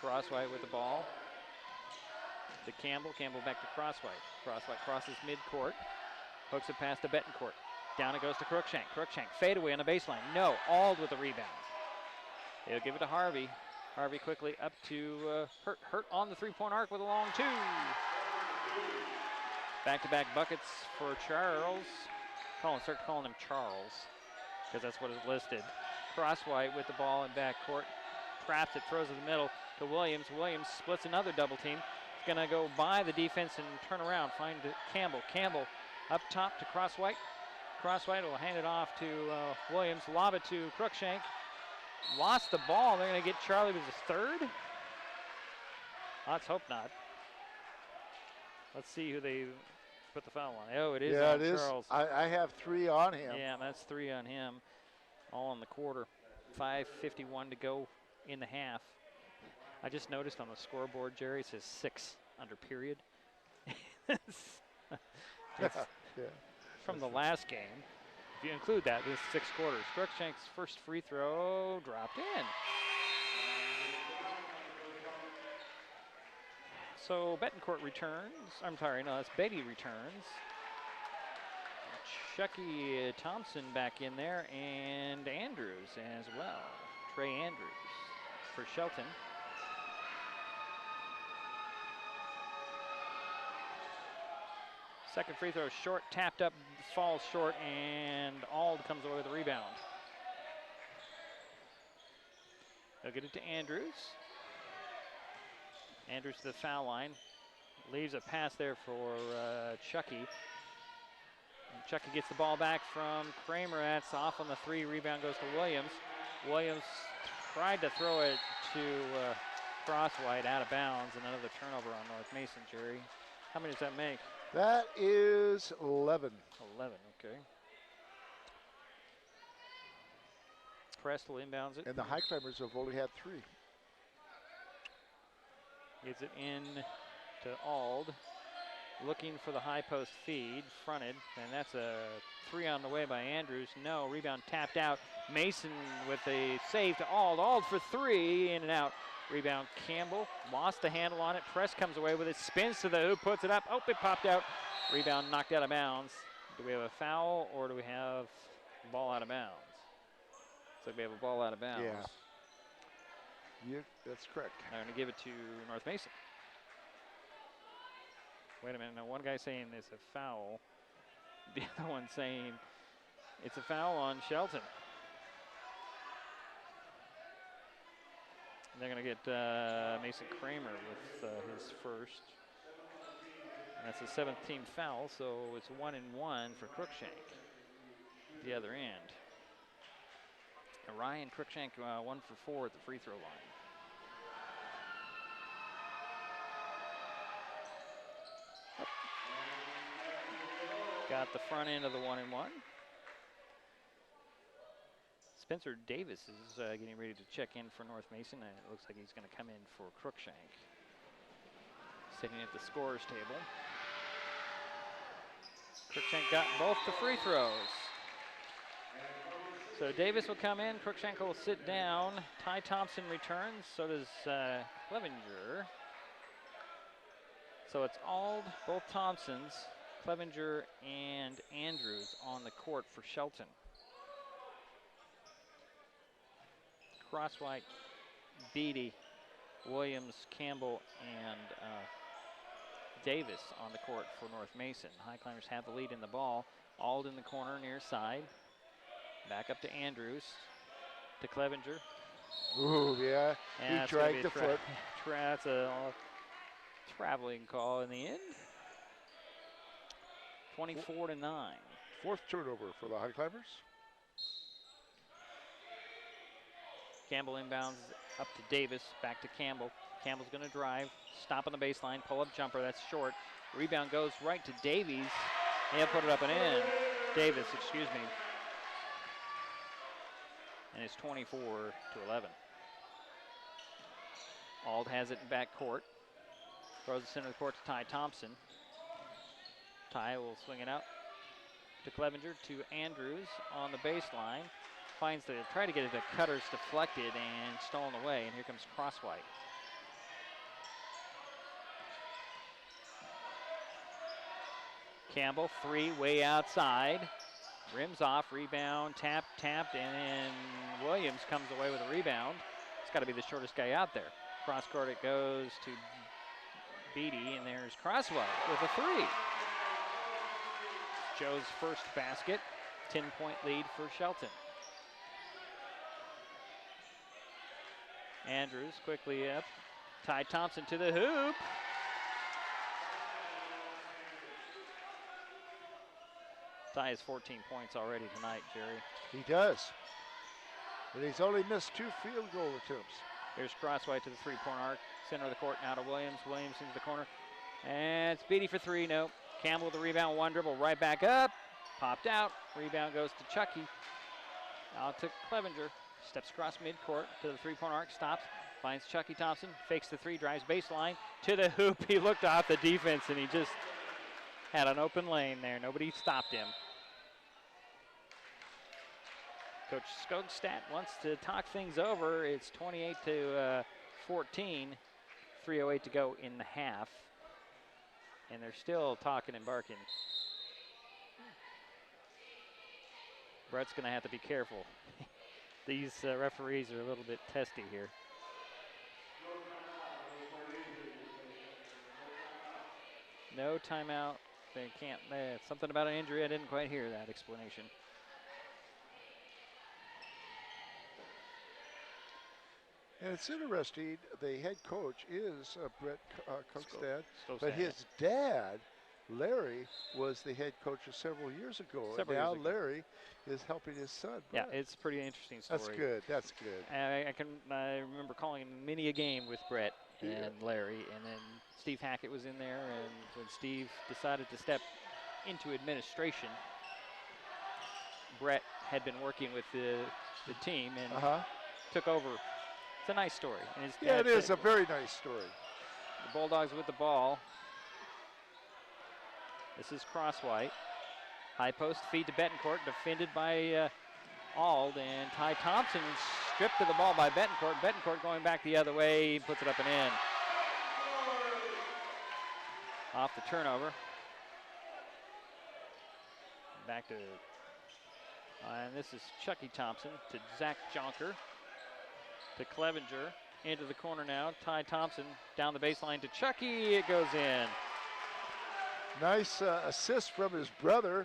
Crosswhite with the ball. To Campbell. Campbell back to Crosswhite. Crosswhite crosses midcourt. Hooks it past to Betancourt. Down it goes to Crookshank. Crookshank fadeaway on the baseline. No, Ald with the rebound. He'll give it to Harvey. Harvey quickly up to Hurt. Hurt on the three-point arc with a long 2. Back-to-back buckets for Charles. Start calling him Charles because that's what is listed. Crosswhite with the ball in backcourt. Traps it, throws it in the middle to Williams. Williams splits another double team. He's going to go by the defense and turn around. Find Campbell. Campbell up top to Crosswhite. Crosswhite will hand it off to Williams. Lob it to Crookshank. Lost the ball. They're going to get Charlie with his third. Let's hope not. Let's see who they put the foul on. Oh, it is on Charles. I have 3 on him. Yeah, that's 3 on him. All in the quarter. 5:51 to go in the half. I just noticed on the scoreboard, Jerry, it says 6 under period. From the last game. If you include that, this is 6 quarters. Crookshank's first free throw dropped in. So Betancourt returns. I'm sorry, no, that's Beatty returns. Chucky Thompson back in there, and Andrews as well. Trey Andrews for Shelton. Second free throw short, tapped up, falls short, and Ald comes away with the rebound. They'll get it to Andrews. Andrews to the foul line. Leaves a pass there for Chucky. And Chucky gets the ball back from Kramer. That's off on the 3. Rebound goes to Williams. Williams tried to throw it to Crosswhite out of bounds. And another turnover on North Mason, Jerry. How many does that make? That is 11. 11, okay. Prestel inbounds it. And the Highclimbers have only had 3. Gets it in to Ald. Looking for the high post feed, fronted, and that's a 3 on the way by Andrews. No, rebound tapped out. Mason with a save to Ald. Ald for 3, in and out. Rebound Campbell, lost the handle on it. Press comes away with it, spins to the hoop, puts it up. Oh, it popped out. Rebound knocked out of bounds. Do we have a foul or do we have ball out of bounds? So we have a ball out of bounds. Yeah, that's correct. I'm going to give it to North Mason. Wait a minute, now one guy saying it's a foul. The other one saying it's a foul on Shelton. They're going to get Mason Kramer with his first. And that's a 7th team foul, so it's 1 and 1 for Crookshank. The other end. And Ryan Crookshank 1 for 4 at the free throw line. Got the front end of the 1 and 1. Spencer Davis is getting ready to check in for North Mason, and it looks like he's going to come in for Crookshank. Sitting at the scorer's table. Crookshank got both the free throws. So Davis will come in, Crookshank will sit down. Ty Thompson returns, so does Clevenger. So it's Ald, both Thompsons, Clevenger, and Andrews on the court for Shelton. Crosswhite, Beatty, Williams, Campbell, and Davis on the court for North Mason. Highclimbers have the lead in the ball. Ald in the corner near side. Back up to Andrews, to Clevenger. Ooh, yeah. He dragged the foot. That's a traveling call in the end. 24-9. Fourth turnover for the Highclimbers. Campbell inbounds up to Davis, back to Campbell. Campbell's going to drive, stop on the baseline, pull up jumper, that's short. Rebound goes right to Davies. He'll put it up and in. Davis, excuse me. And it's 24-11. Ald has it in back court. Throws the center of the court to Ty Thompson. Ty will swing it out to Clevenger, to Andrews on the baseline. Finds the, try to get it to Cutters, deflected and stolen away, and here comes Crosswhite. Campbell, three, way outside. Rims off, rebound, tapped, and then Williams comes away with a rebound. It's got to be the shortest guy out there. Cross court it goes to Beatty, and there's Crosswhite with a three. Joe's first basket, 10-point lead for Shelton. Andrews quickly up. Ty Thompson to the hoop. Ty has 14 points already tonight, Jerry. He does. And he's only missed 2 field goal attempts. Here's Crosswhite to the three-point arc. Center of the court now to Williams. Williams into the corner. And it's Beatty for three. Nope. Campbell with the rebound. One dribble right back up. Popped out. Rebound goes to Chucky. Out to Clevenger. Steps across midcourt to the three-point arc. Stops. Finds Chucky Thompson. Fakes the three. Drives baseline to the hoop. He looked off the defense and he just had an open lane there. Nobody stopped him. Coach Skogstad wants to talk things over. It's 28-14. 3:08 to go in the half. And they're still talking and barking. Brett's going to have to be careful. These referees are a little bit testy here. No timeout. They can't. Something about an injury. I didn't quite hear that explanation. And it's interesting, the head coach is Brett Skogstad, but Skogstad, his dad, Larry, was the head coach several years ago. Now Larry is helping his son, Brett. Yeah, it's a pretty interesting story. That's good, that's good. I remember calling many a game with Brett and Larry, and then Steve Hackett was in there, and when Steve decided to step into administration, Brett had been working with the team and took over. It's a nice story. And yeah, it is a very nice story. The Bulldogs with the ball. This is Crosswhite. High post feed to Betancourt, defended by Ald, and Ty Thompson stripped to the ball by Betancourt. Betancourt going back the other way, he puts it up and in. Off the turnover. Back to, and this is Chucky Thompson to Zach Jonker. To Clevenger, into the corner now. Ty Thompson down the baseline to Chucky. It goes in. Nice assist from his brother.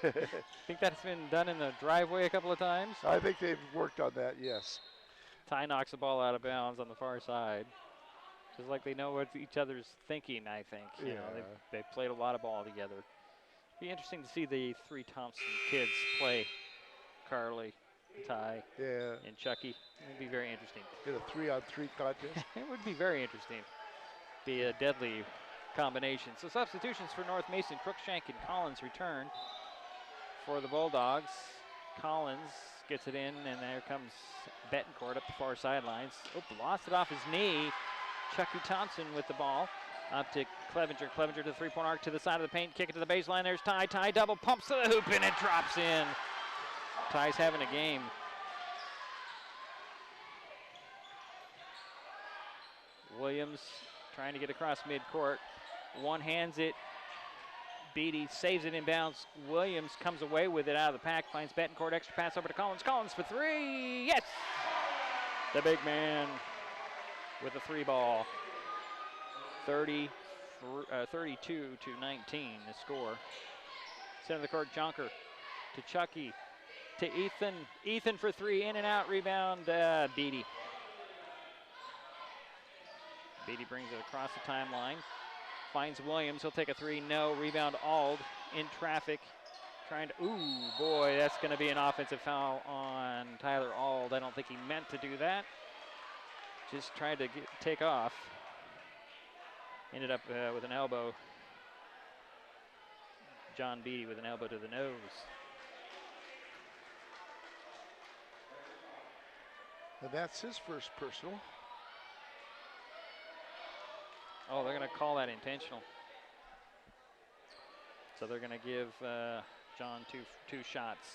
Think that's been done in the driveway a couple of times? I think they've worked on that, yes. Ty knocks the ball out of bounds on the far side. Just like they know what each other's thinking, I think. You know, they've played a lot of ball together. Be interesting to see the three Thompson kids play. Carly, Ty, and Chucky. It would be very interesting. Get a 3-on-3 contest. It would be very interesting. Be a deadly combination. So substitutions for North Mason. Crookshank and Collins return for the Bulldogs. Collins gets it in, and there comes Betancourt up the far sidelines. Oh, lost it off his knee. Chucky Thompson with the ball. Up to Clevenger. Clevenger to the three-point arc to the side of the paint. Kick it to the baseline. There's Ty. Ty double pumps to the hoop, and it drops in. Ty's having a game. Williams trying to get across midcourt. One hands it. Beatty saves it inbounds. Williams comes away with it out of the pack, finds Betancourt, extra pass over to Collins. Collins for three, yes! The big man with a three ball. 32 to 19, the score. Center of the court, Jonker to Chucky, to Ethan. Ethan for three, in and out, rebound, Beatty. Beatty brings it across the timeline. Finds Williams, he'll take a three, no, rebound Ald in traffic. Trying to, ooh, boy, that's gonna be an offensive foul on Tyler Ald. I don't think he meant to do that. Just tried to take off. Ended up with an elbow. John Beatty with an elbow to the nose. And that's his first personal. Oh, they're going to call that intentional. So they're going to give John two shots.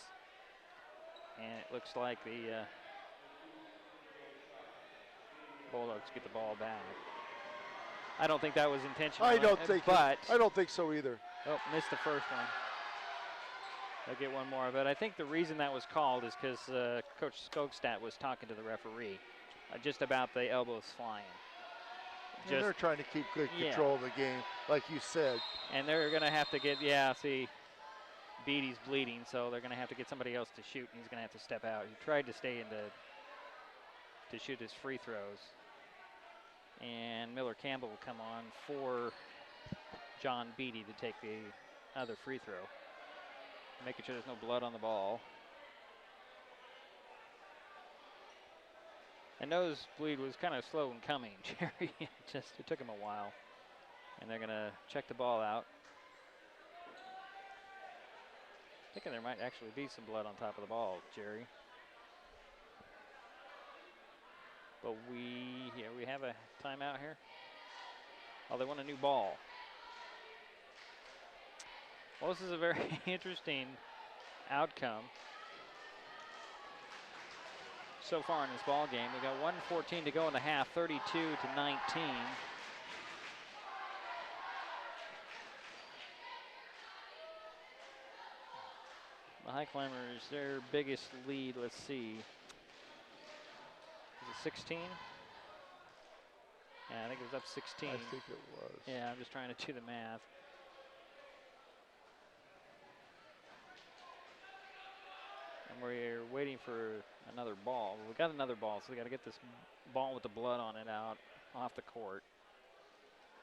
And it looks like the Bulldogs get the ball back. I don't think that was intentional. I don't think so either. Oh, missed the first one. They'll get one more. But I think the reason that was called is because Coach Skogstad was talking to the referee just about the elbows flying. And they're trying to keep good control of the game, like you said. And they're going to have to get, see, Beatty's bleeding, so they're going to have to get somebody else to shoot, and he's going to have to step out. He tried to stay to shoot his free throws. And Miller Campbell will come on for John Beatty to take the other free throw. Making sure there's no blood on the ball. And nosebleed was kind of slow in coming, Jerry. It took him a while. And they're going to check the ball out. Thinking there might actually be some blood on top of the ball, Jerry. But we have a timeout here. Oh, they want a new ball. Well, this is a very interesting outcome so far in this ball game. We got 1:14 to go in the half, 32 to 19. The Highclimbers, their biggest lead, let's see. Is it 16? Yeah, I think it was up 16. I think it was. Yeah, I'm just trying to do the math. And we're waiting for another ball. We got another ball, so we got to get this ball with the blood on it out off the court.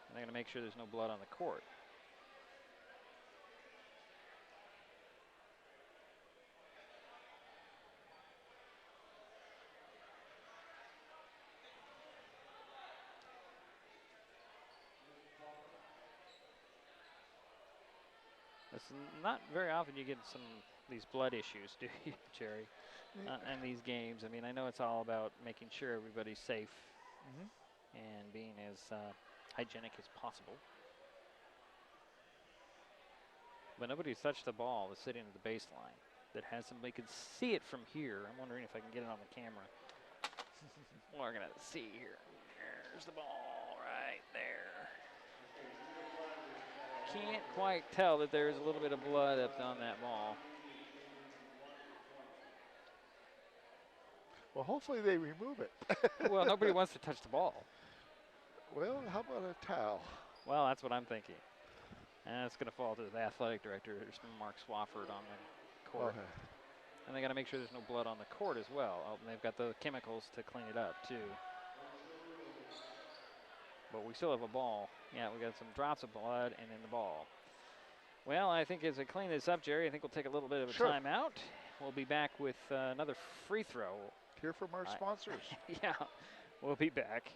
And they're going to make sure there's no blood on the court. It's not very often you get these blood issues, do you, Jerry? In these games. I mean, I know it's all about making sure everybody's safe and being as hygienic as possible. But nobody's touched the ball that's sitting at the baseline that has somebody could see it from here. I'm wondering if I can get it on the camera. We're going to see here. There's the ball right there. Can't quite tell that there's a little bit of blood up on that ball. Well, hopefully they remove it. Well, nobody wants to touch the ball. Well, how about a towel? Well, that's what I'm thinking. And it's going to fall to the athletic director, Mark Swafford, on the court. Okay. And they got to make sure there's no blood on the court as well. Oh, and they've got the chemicals to clean it up, too. But we still have a ball. Yeah, we got some drops of blood and then the ball. Well, I think as I clean this up, Jerry, I think we'll take a little bit of a timeout. We'll be back with another free throw. Hear from our sponsors. Yeah, we'll be back.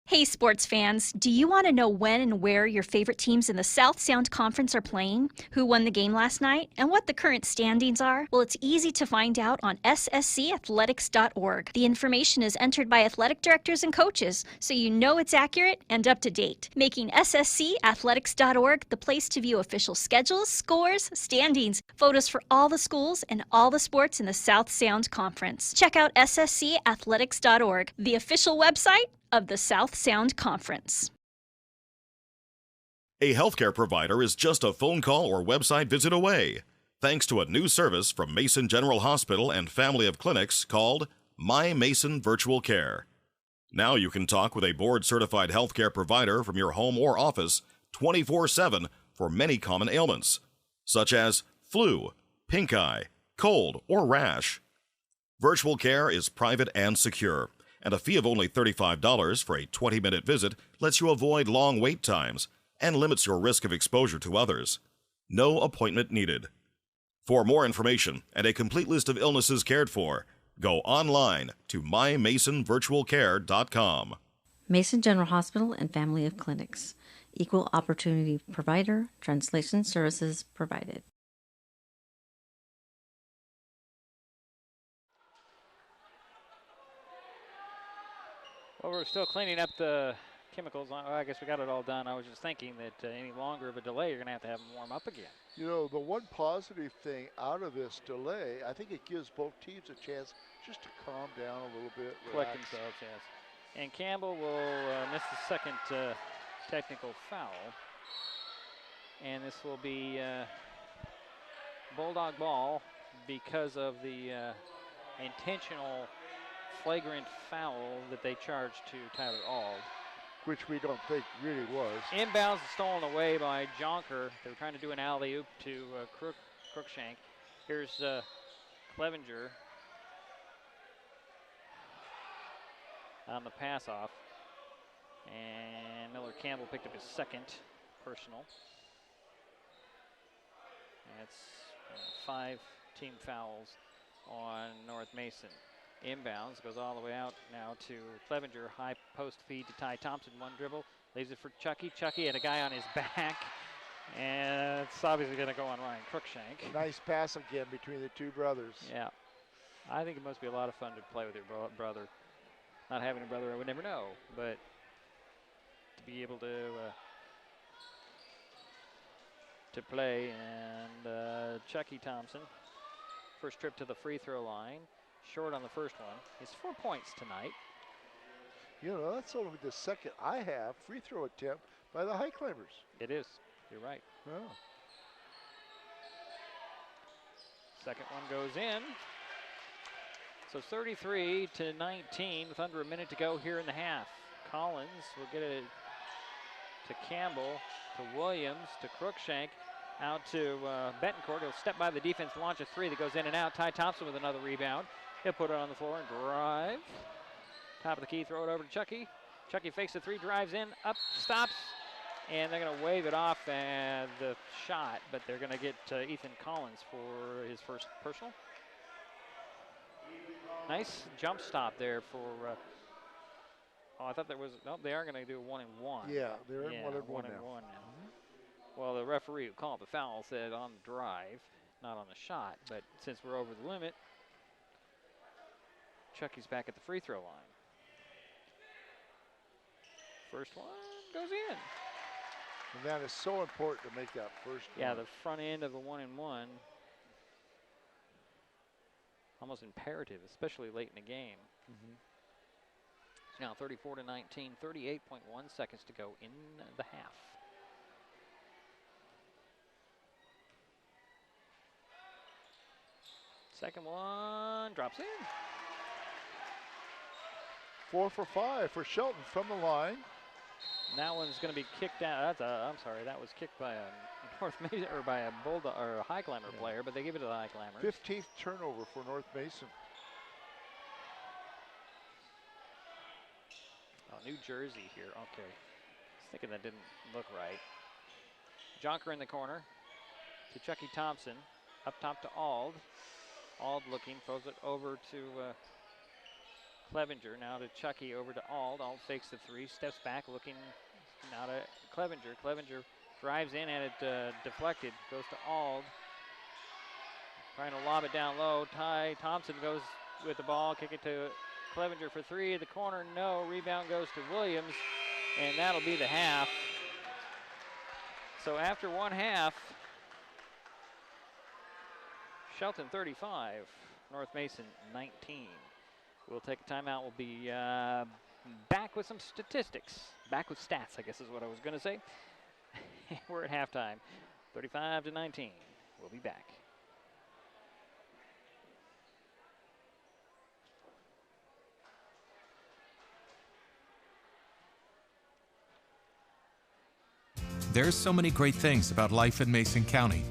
Hey sports fans, do you want to know when and where your favorite teams in the South Sound Conference are playing, who won the game last night, and what the current standings are? Well, it's easy to find out on sscathletics.org. The information is entered by athletic directors and coaches, so you know it's accurate and up to date, making sscathletics.org the place to view official schedules, scores, standings, photos for all the schools and all the sports in the South Sound Conference. Check out sscathletics.org, the official website of the South Sound Conference. A healthcare provider is just a phone call or website visit away, thanks to a new service from Mason General Hospital and family of clinics called My Mason Virtual Care. Now you can talk with a board-certified healthcare provider from your home or office 24/7 for many common ailments, such as flu, pink eye, cold, or rash. Virtual care is private and secure, and a fee of only $35 for a 20-minute visit lets you avoid long wait times and limits your risk of exposure to others. No appointment needed. For more information and a complete list of illnesses cared for, go online to mymasonvirtualcare.com. Mason General Hospital and family of clinics. Equal opportunity provider. Translation services provided. Well, we're still cleaning up the chemicals. I guess we got it all done. I was just thinking that any longer of a delay, you're going to have them warm up again. You know, the one positive thing out of this delay, I think it gives both teams a chance just to calm down a little bit. Collect themselves, yes. And Campbell will miss the second technical foul. And this will be Bulldog ball because of the intentional flagrant foul that they charged to Tyler Auld. Which we don't think really was. Inbounds stolen away by Jonker. They were trying to do an alley-oop to Crookshank. Here's Clevenger on the pass-off. And Miller Campbell picked up his second personal. That's 5 team fouls on North Mason. Inbounds, goes all the way out now to Clevenger. High post feed to Ty Thompson. One dribble, leaves it for Chucky. Chucky had a guy on his back. And it's obviously going to go on Ryan Crookshank. Nice pass again between the two brothers. Yeah. I think it must be a lot of fun to play with your brother. Not having a brother, I would never know. But to be able to play. And Chucky Thompson, first trip to the free throw line. Short on the first one. He's 4 points tonight. You know, that's only the second I have free throw attempt by the Highclimbers. It is. You're right. Oh. Second one goes in. So 33-19 with under a minute to go here in the half. Collins will get it to Campbell, to Williams, to Crookshank. Out to Betancourt. He'll step by the defense, launch a three that goes in and out. Ty Thompson with another rebound. He'll put it on the floor and drive. Top of the key, throw it over to Chucky. Chucky fakes the three, drives in, up, stops, and they're going to wave it off at the shot, but they're going to get Ethan Collins for his first personal. Nice jump stop there for. I thought there was. No, they are going to do a 1-and-1. Yeah, they're in 1-and-1 now. Well, the referee who called the foul said on the drive, not on the shot. But since we're over the limit, Chucky's back at the free throw line. First one goes in. And that is so important to make that first one. Yeah, the front end of a 1-and-1. Almost imperative, especially late in the game. It's now 34-19, 38.1 seconds to go in the half. Second one drops in. 4 for 5 for Shelton from the line. And that one's going to be kicked out. I'm sorry, that was kicked by a North Mason or by a Bulldog or a Highclimber player, but they give it to the Highclimbers. 15th turnover for North Mason. Oh, New Jersey here. Okay, I was thinking that didn't look right. Jonker in the corner to Chucky Thompson, up top to Auld. Auld looking, throws it over to Clevenger. Now to Chucky, over to Ald. Ald fakes the three, steps back, looking now to Clevenger. Clevenger drives in and it deflected. Goes to Ald. Trying to lob it down low. Ty Thompson goes with the ball. Kick it to Clevenger for three. The corner, no. Rebound goes to Williams, and that'll be the half. So after one half, Shelton 35, North Mason 19. We'll take a timeout. We'll be back with some statistics. Back with stats, I guess is what I was going to say. We're at halftime, 35-19. We'll be back. There's so many great things about life in Mason County,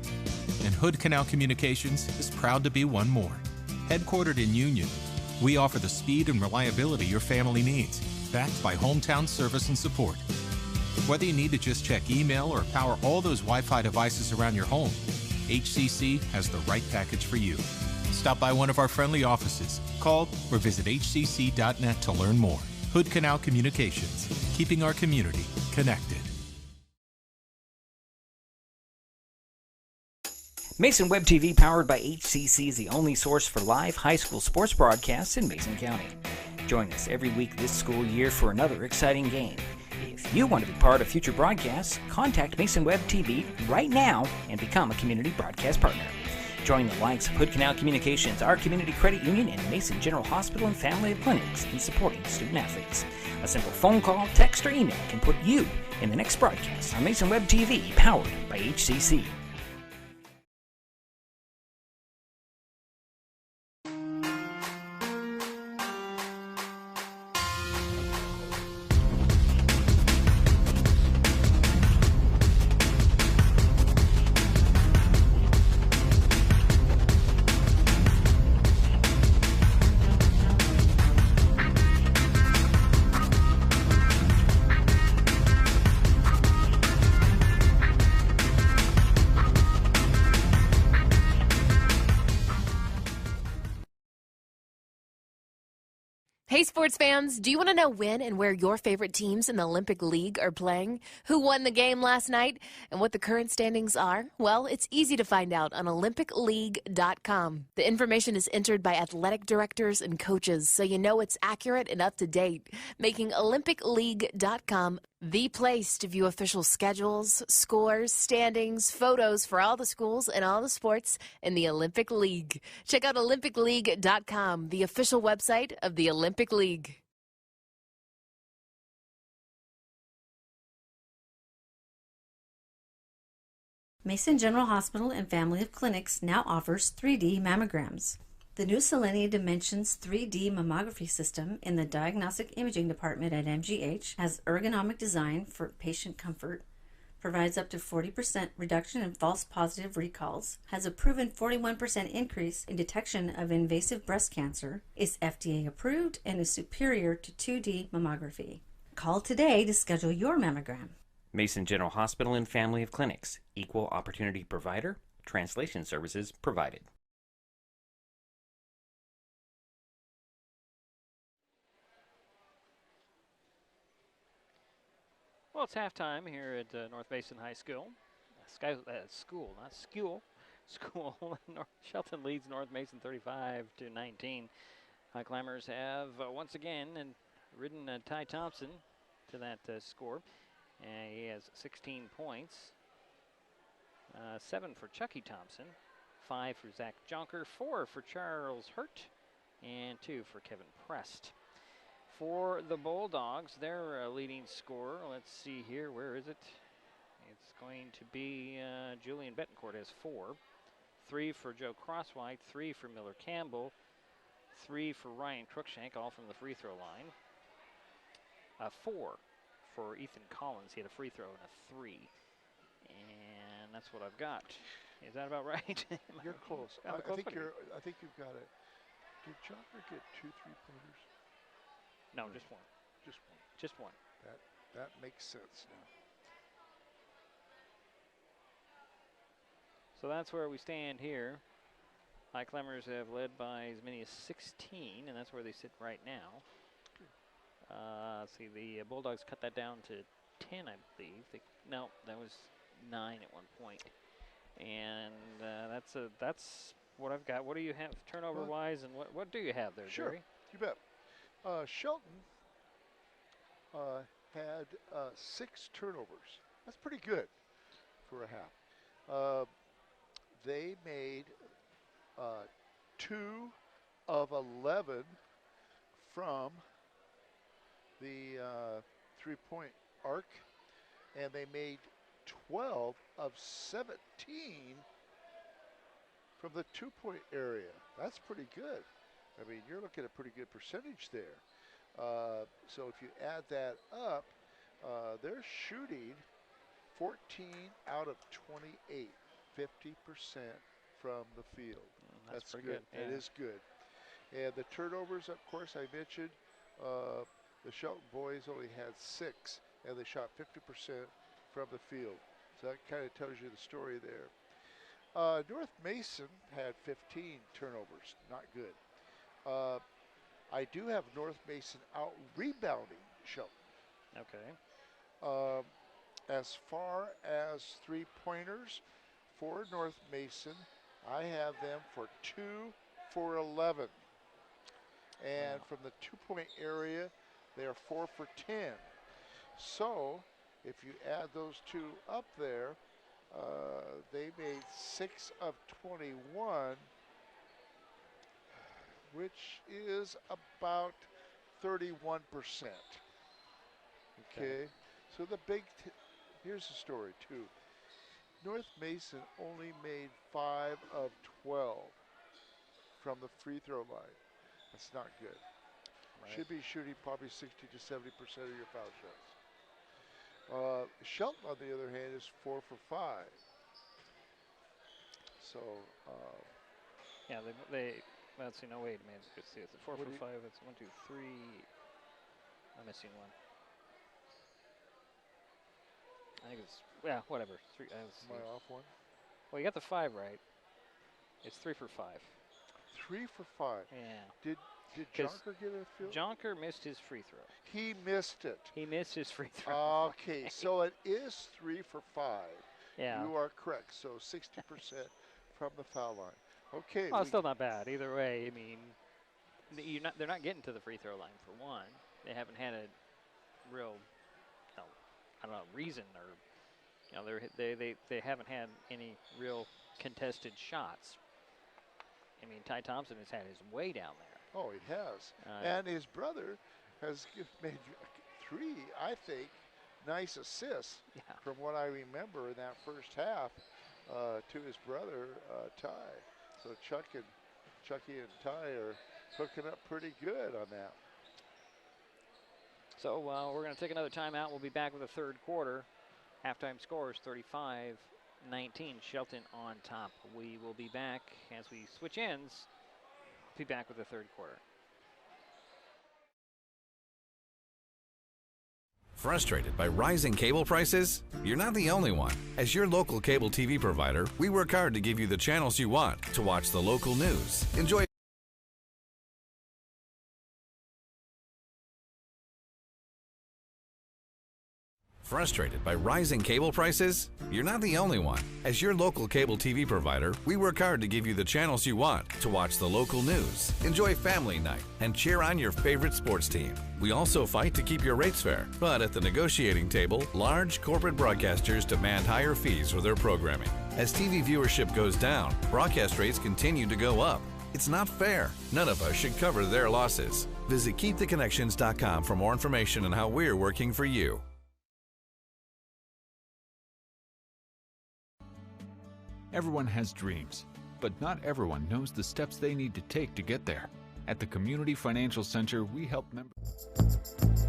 and Hood Canal Communications is proud to be one more. Headquartered in Union, we offer the speed and reliability your family needs, backed by hometown service and support. Whether you need to just check email or power all those Wi-Fi devices around your home, HCC has the right package for you. Stop by one of our friendly offices, call, or visit hcc.net to learn more. Hood Canal Communications, keeping our community connected. Mason Web TV, powered by HCC, is the only source for live high school sports broadcasts in Mason County. Join us every week this school year for another exciting game. If you want to be part of future broadcasts, contact Mason Web TV right now and become a community broadcast partner. Join the likes of Hood Canal Communications, our community credit union, and Mason General Hospital and Family of Clinics in supporting student athletes. A simple phone call, text, or email can put you in the next broadcast on Mason Web TV, powered by HCC. Hey, sports fans, do you want to know when and where your favorite teams in the Olympic League are playing? Who won the game last night? And what the current standings are? Well, it's easy to find out on OlympicLeague.com. The information is entered by athletic directors and coaches, so you know it's accurate and up to date, making OlympicLeague.com the place to view official schedules, scores, standings, photos for all the schools and all the sports in the Olympic League. Check out OlympicLeague.com, the official website of the Olympic League. Mason General Hospital and Family of Clinics now offers 3D mammograms. The new Selenia Dimensions 3D mammography system in the Diagnostic Imaging Department at MGH has ergonomic design for patient comfort, provides up to 40% reduction in false positive recalls, has a proven 41% increase in detection of invasive breast cancer, is FDA approved, and is superior to 2D mammography. Call today to schedule your mammogram. Mason General Hospital and Family of Clinics, equal opportunity provider, translation services provided. Well, it's halftime here at North Mason High School. School. Shelton leads North Mason 35-19. Highclimbers have once again ridden Ty Thompson to that score. He has 16 points. 7 for Chucky Thompson, 5 for Zach Jonker, 4 for Charles Hurt, and 2 for Kevin Prest. For the Bulldogs, their leading scorer, let's see here, where is it? It's going to be Julian Betancourt has 4. 3 for Joe Crosswhite, 3 for Miller Campbell, 3 for Ryan Cruikshank, all from the free throw line. 4 for Ethan Collins, he had a free throw and a 3. And that's what I've got. Is that about right? You're close. I think you've got it. Did Jonker get 2 3-pointers? No, just one. Just one. Just one. That makes sense now. So that's where we stand here. Highclimbers have led by as many as 16, and that's where they sit right now. Let's see, the Bulldogs cut that down to 10, I believe. No, that was 9 at one point. And that's what I've got. What do you have turnover-wise, and what do you have there, sure, Jerry? You bet. Shelton had 6 turnovers. That's pretty good for a half. They made 2 of 11 from the 3-point arc, and they made 12 of 17 from the 2-point area. That's pretty good. I mean, you're looking at a pretty good percentage there. So if you add that up, they're shooting 14 out of 28, 50% from the field. That's pretty good. Yeah. It is good. And the turnovers, of course, I mentioned, the Shelton boys only had 6, and they shot 50% from the field. So that kind of tells you the story there. North Mason had 15 turnovers. Not good. I do have North Mason out rebounding Shelton. Okay. As far as 3-pointers for North Mason, I have them for 2 for 11. And from the 2-point area, they are 4 for 10. So if you add those 2 up there, they made 6 of 21, which is about 31%. Okay, so the here's the story too. North Mason only made 5 of 12 from the free throw line. That's not good. Right. Should be shooting probably 60 to 70% of your foul shots. Shelton, on the other hand, is 4 for 5. So, yeah, let's see, no, wait a minute. Let's see, it's a 4 for 5. That's 1, 2, 3. I'm missing one. I think it's, yeah, whatever. 3. Am I off one? Well, you got the 5 right. It's 3 for 5. 3 for 5. Yeah. Did Jonker get a field? Jonker missed his free throw. He missed it. He missed his free throw. Okay, so it is 3 for 5. Yeah. You are correct. So 60% from the foul line. Okay. Well, it's still not bad. Either way, I mean, they're not getting to the free throw line for one. They haven't had a real, I don't know, reason, or they haven't had any real contested shots. I mean, Ty Thompson has had his way down there. Oh, he has. And his brother has made 3, I think, nice assists from what I remember in that first half to his brother, Ty. So Chucky and Ty are hooking up pretty good on that. So we're going to take another timeout. We'll be back with the third quarter. Halftime scores 35-19. Shelton on top. We will be back as we switch ends. Be back with the third quarter. Frustrated by rising cable prices? You're not the only one. As your local cable TV provider, we work hard to give you the channels you want to watch the local news, enjoy Frustrated by rising cable prices? You're not the only one. As your local cable TV provider, we work hard to give you the channels you want to watch the local news, enjoy family night, and cheer on your favorite sports team. We also fight to keep your rates fair, but at the negotiating table, large corporate broadcasters demand higher fees for their programming. As TV viewership goes down, broadcast rates continue to go up. It's not fair. None of us should cover their losses. Visit KeepTheConnections.com for more information on how we're working for you. Everyone has dreams, but not everyone knows the steps they need to take to get there. At the Community Financial Center, we help members.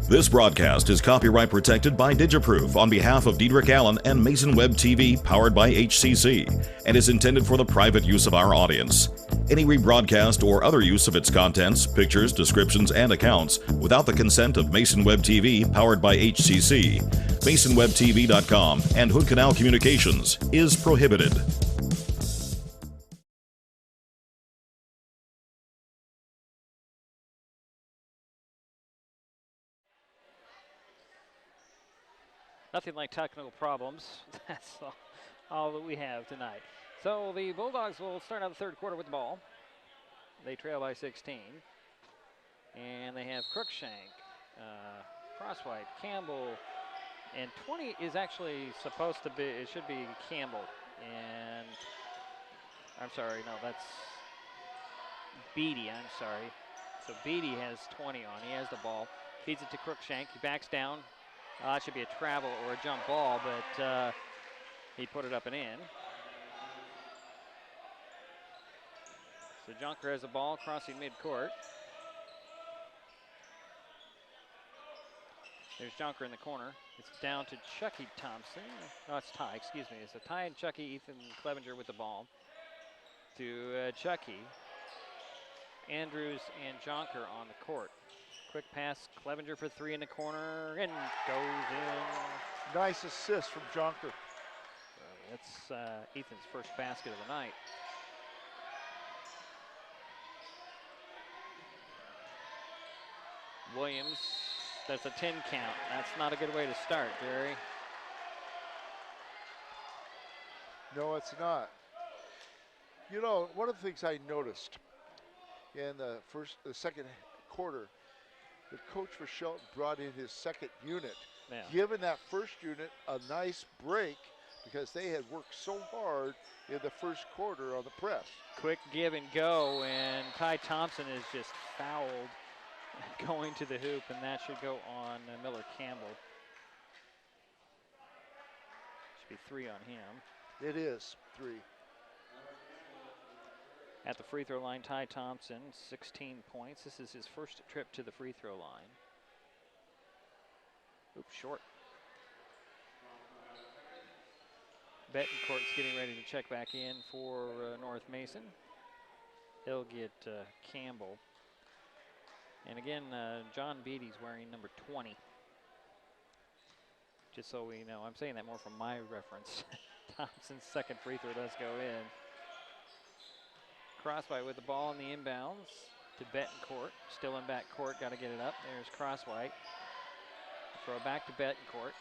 This broadcast is copyright protected by Digiproof on behalf of Diedrich Allen and Mason Web TV, powered by HCC, and is intended for the private use of our audience. Any rebroadcast or other use of its contents, pictures, descriptions, and accounts without the consent of Mason Web TV, powered by HCC, MasonWebTV.com, and Hood Canal Communications is prohibited. Nothing like technical problems. That's all that we have tonight. So the Bulldogs will start out the third quarter with the ball. They trail by 16. And they have Crookshank, Crosswhite, Campbell, and 20 is actually supposed to be, it should be Campbell. And I'm sorry, no, that's Beatty, I'm sorry. So Beatty has 20 on, he has the ball. Feeds it to Crookshank, he backs down. It should be a travel or a jump ball, but he put it up and in. So Jonker has the ball crossing midcourt. There's Jonker in the corner. It's down to Chucky Thompson. No, it's Ty, excuse me. It's a Ty and Chucky, Ethan Clevenger with the ball. To Chucky. Andrews and Jonker on the court. Quick pass, Clevenger for three in the corner, and goes in. Nice assist from Jonker. That's Ethan's first basket of the night. Williams, that's a 10 count. That's not a good way to start, Jerry. No, it's not. You know, one of the things I noticed in the second quarter, the coach for Shelton brought in his second unit, giving that first unit a nice break because they had worked so hard in the first quarter on the press. Quick give and go, and Ty Thompson is just fouled going to the hoop, and that should go on Miller Campbell. Should be three on him. It is three. At the free throw line, Ty Thompson, 16 points. This is his first trip to the free throw line. Oops, short. Betancourt's getting ready to check back in for North Mason. He'll get Campbell. And again, John Beatty's wearing number 20. Just so we know, I'm saying that more from my reference. Thompson's second free throw does go in. Crosswhite with the ball in the inbounds to Betancourt. Still in backcourt, got to get it up. There's Crosswhite. Throw back to Betancourt.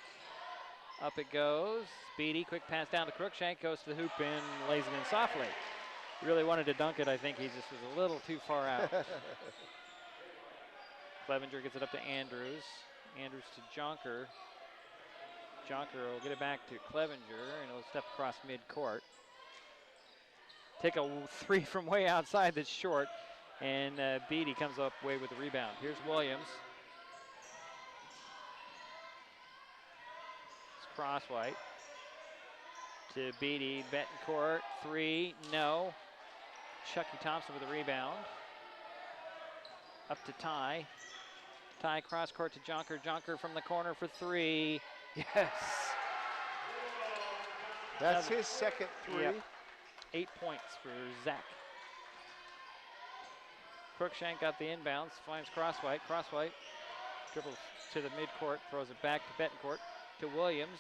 Up it goes. Beatty, quick pass down to Crookshank, goes to the hoop and lays it in softly. He really wanted to dunk it. I think he just was a little too far out. Clevenger gets it up to Andrews. Andrews to Jonker. Jonker will get it back to Clevenger, and he'll step across midcourt. Take a three from way outside that's short, and Beatty comes up way with the rebound. Here's Williams. It's Crosswhite to Beatty. Betancourt, three, no. Chucky Thompson with the rebound. Up to Ty. Ty cross court to Jonker. Jonker from the corner for three. Yes. That's his second three. Yep. 8 points for Zach. Crookshank got the inbounds, finds Crosswhite. Crosswhite dribbles to the midcourt, throws it back to Betancourt to Williams.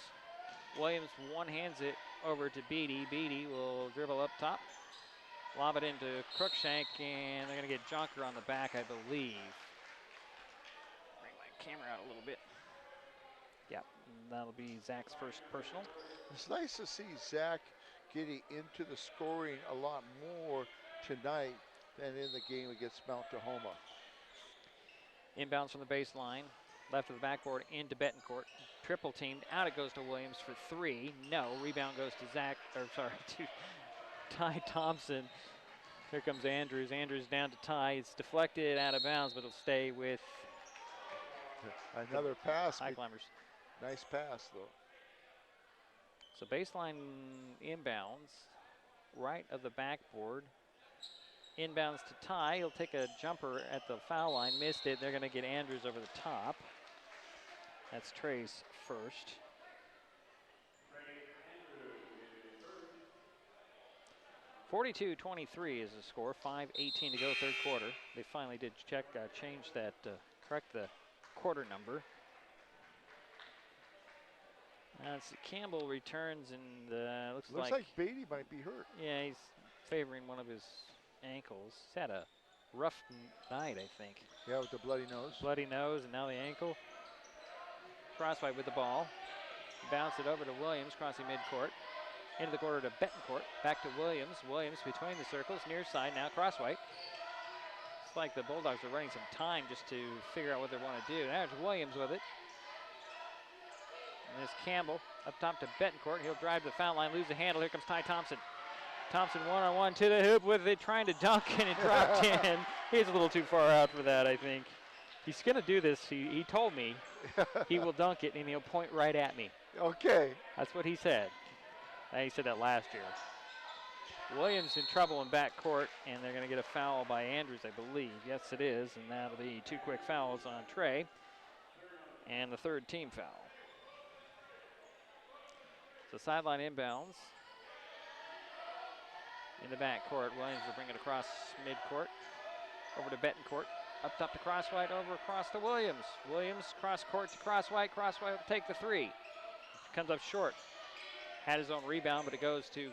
Williams one-hands it over to Beatty. Beatty will dribble up top, lob it into Crookshank, and they're going to get Jonker on the back, I believe. Bring my camera out a little bit. Yep, that'll be Zach's first personal. It's nice to see Zach getting into the scoring a lot more tonight than in the game against Mount Tahoma. Inbounds from the baseline, left of the backboard into Betancourt. Triple teamed, out it goes to Williams for three. No, rebound goes to to Ty Thompson. Here comes Andrews. Andrews down to Ty. It's deflected out of bounds, but it'll stay with another pass. Highclimbers. Nice pass, though. So baseline inbounds, right of the backboard. Inbounds to Ty. He'll take a jumper at the foul line. Missed it. They're going to get Andrews over the top. That's Trace first. (42-23) is the score. 5:18 to go, third quarter. They finally did change that, correct the quarter number. Campbell returns, and looks like Beatty might be hurt. Yeah, he's favoring one of his ankles. He's had a rough night, I think. Yeah, with the bloody nose. Bloody nose, and now the ankle. Crosswhite with the ball. Bounce it over to Williams, crossing midcourt. Into the corner to Betancourt. Back to Williams. Williams between the circles, near side now, Crosswhite. It's like the Bulldogs are running some time just to figure out what they want to do. Now there's Williams with it. And there's Campbell up top to Betancourt. He'll drive to the foul line, lose the handle. Here comes Ty Thompson. Thompson one-on-one to the hoop with it, trying to dunk, and it dropped in. He's a little too far out for that, I think. He's going to do this. He told me he will dunk it, and he'll point right at me. Okay. That's what he said. He said that last year. Williams in trouble in backcourt, and they're going to get a foul by Andrews, I believe. Yes, it is, and that'll be 2 quick fouls on Trey, and the 3rd team foul. So sideline inbounds. In the backcourt, Williams will bring it across midcourt. Over to Betancourt. Up top to Crosswhite, over across to Williams. Williams cross court to Crosswhite. Crosswhite will take the 3. Comes up short. Had his own rebound, but it goes to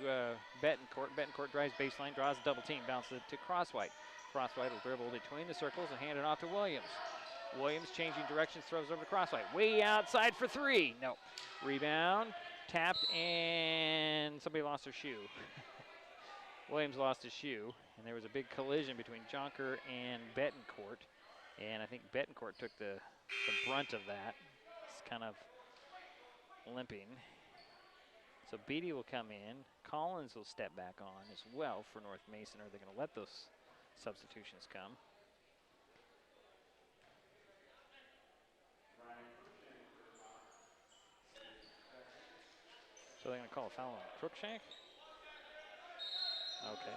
Betancourt. Betancourt drives baseline, draws a double team, bounces it to Crosswhite. Crosswhite will dribble between the circles and hand it off to Williams. Williams changing directions, throws over to Crosswhite. Way outside for 3. No. Rebound, tapped, and somebody lost their shoe. Williams lost his shoe, and there was a big collision between Jonker and Betancourt, and I think Betancourt took the brunt of that. It's kind of limping. So Beatty will come in. Collins will step back on as well for North Mason. Are they going to let those substitutions come? So they're going to call a foul on Crookshank? Okay.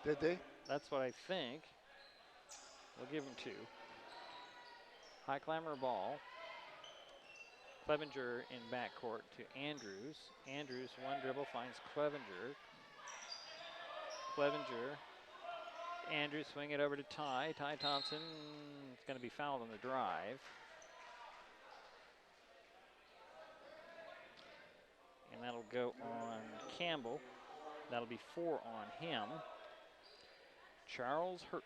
Did they? That's what I think. We'll give him 2. Highclimber ball. Clevenger in backcourt to Andrews. Andrews, one dribble, finds Clevenger. Clevenger. Andrews swing it over to Ty. Ty Thompson is going to be fouled on the drive. And that'll go on Campbell. That'll be 4 on him. Charles Hurt.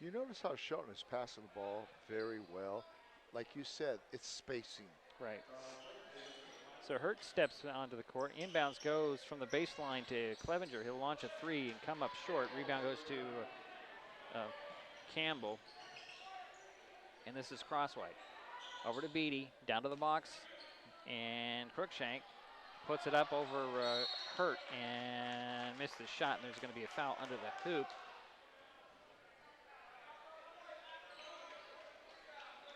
You notice how Shelton is passing the ball very well. Like you said, it's spacing. Right. So Hurt steps onto the court. Inbounds goes from the baseline to Clevenger. He'll launch a 3 and come up short. Rebound goes to Campbell. And this is Crosswhite. Over to Beatty, down to the box. And Crookshank puts it up over Hurt and missed the shot, and there's going to be a foul under the hoop.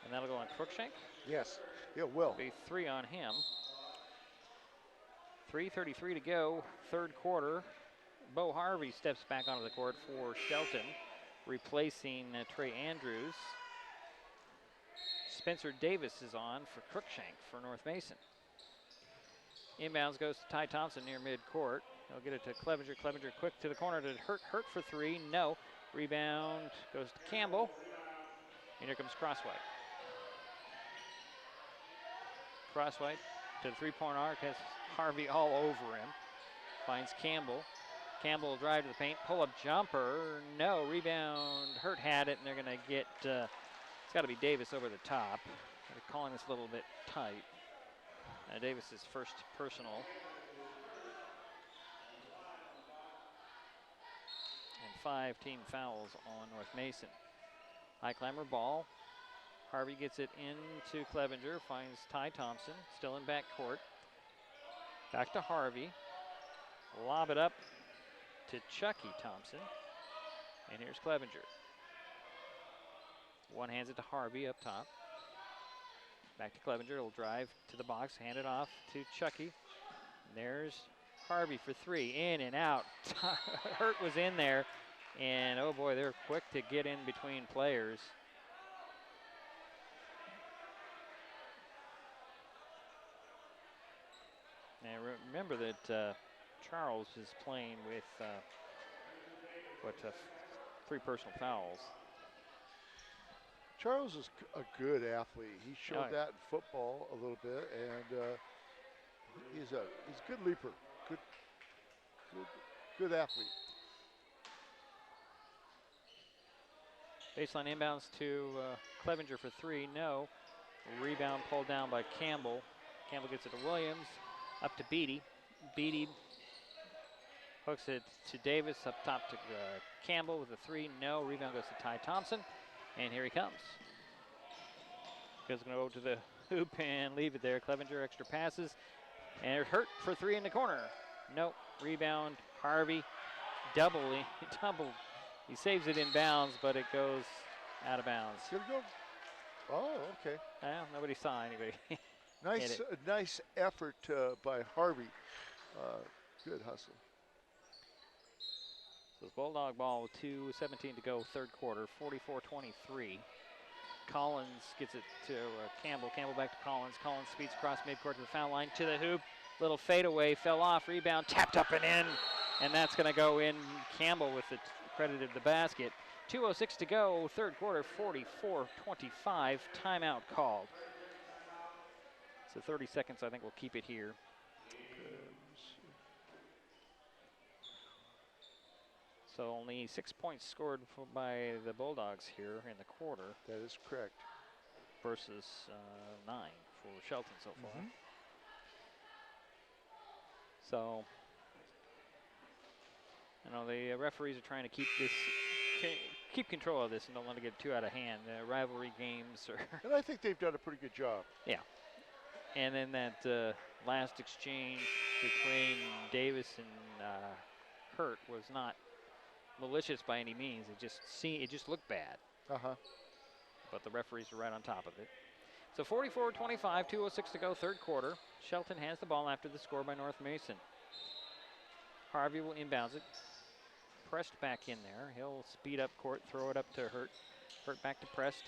And that'll go on Crookshank? Yes, it will. Be 3 on him. 3:33 to go, 3rd quarter. Bo Harvey steps back onto the court for Shelton, replacing Trey Andrews. Spencer Davis is on for Crookshank for North Mason. Inbounds goes to Ty Thompson near midcourt. He'll get it to Clevenger. Clevenger quick to the corner to Hurt. Hurt for 3. No. Rebound goes to Campbell. And here comes Crosswhite. Crosswhite to the 3-point arc. Has Harvey all over him. Finds Campbell. Campbell will drive to the paint. Pull-up jumper. No. Rebound. Hurt had it, and they're going to get, it's got to be Davis over the top. They're calling this a little bit tight. Davis's first personal. And 5 team fouls on North Mason. Highclimber ball. Harvey gets it into Clevenger, finds Ty Thompson, still in backcourt. Back to Harvey. Lob it up to Chucky Thompson. And here's Clevenger. One hands it to Harvey up top. Back to Clevenger, he'll drive to the box, hand it off to Chucky. There's Harvey for 3, in and out. Hurt was in there, and oh boy, they're quick to get in between players. And remember that Charles is playing with 3 personal fouls. Charles is a good athlete. He showed that in football a little bit, and he's a good leaper, good athlete. Baseline inbounds to Clevenger for 3, no. Rebound pulled down by Campbell. Campbell gets it to Williams, up to Beatty. Beatty hooks it to Davis, up top to Campbell with a 3. No, rebound goes to Ty Thompson, and here he comes. Goes going to go to the hoop and leave it there. Clevenger extra passes, and Hurt for 3 in the corner. Nope, rebound, Harvey, double. He saves it in bounds, but it goes out of bounds. Good go. Oh, okay. Well, nobody saw anybody. Nice effort by Harvey. Good hustle. So it's Bulldog ball with 2:17 to go, third quarter, 44-23. Collins gets it to Campbell. Campbell back to Collins. Collins speeds across midcourt to the foul line, to the hoop. Little fadeaway, fell off, rebound, tapped up and in. And that's going to go in. Campbell with it credited the basket. 2:06 to go, third quarter, 44-25. Timeout called. So 30 seconds, I think we'll keep it here. So only 6 points scored by the Bulldogs here in the quarter. That is correct. Versus 9 for Shelton so far. So, you know, the referees are trying to keep control of this and don't want to get too out of hand. Rivalry games and I think they've done a pretty good job. Yeah. And then that last exchange between Davis and Hurt was not malicious by any means. It just looked bad. But the referees are right on top of it. So 44-25, 2:06 to go, third quarter. Shelton has the ball after the score by North Mason. Harvey will inbounds it. Prest back in there. He'll speed up court, throw it up to Hurt. Hurt back to Prest.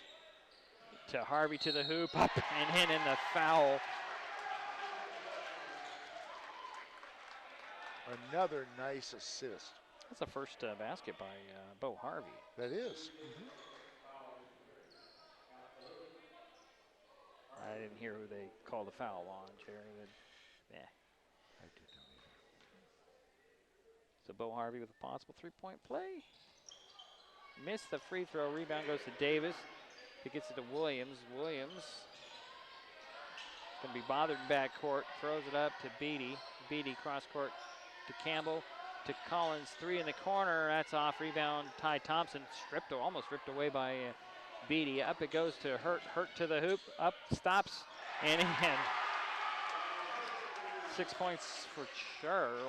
To Harvey to the hoop, up and in the foul. Another nice assist. That's the first basket by Bo Harvey. That is. I didn't hear who they called the foul on, Jerry. But, I did not either. So Bo Harvey with a possible three-point play. Missed the free throw. Rebound goes to Davis. He gets it to Williams. Williams going to be bothered in backcourt. Throws it up to Beatty. Beatty cross court to Campbell. To Collins, 3 in the corner. That's off. Rebound, Ty Thompson. Almost ripped away by Beatty. Up it goes to Hurt. Hurt to the hoop. Up, stops, and in. 6 points for Charles.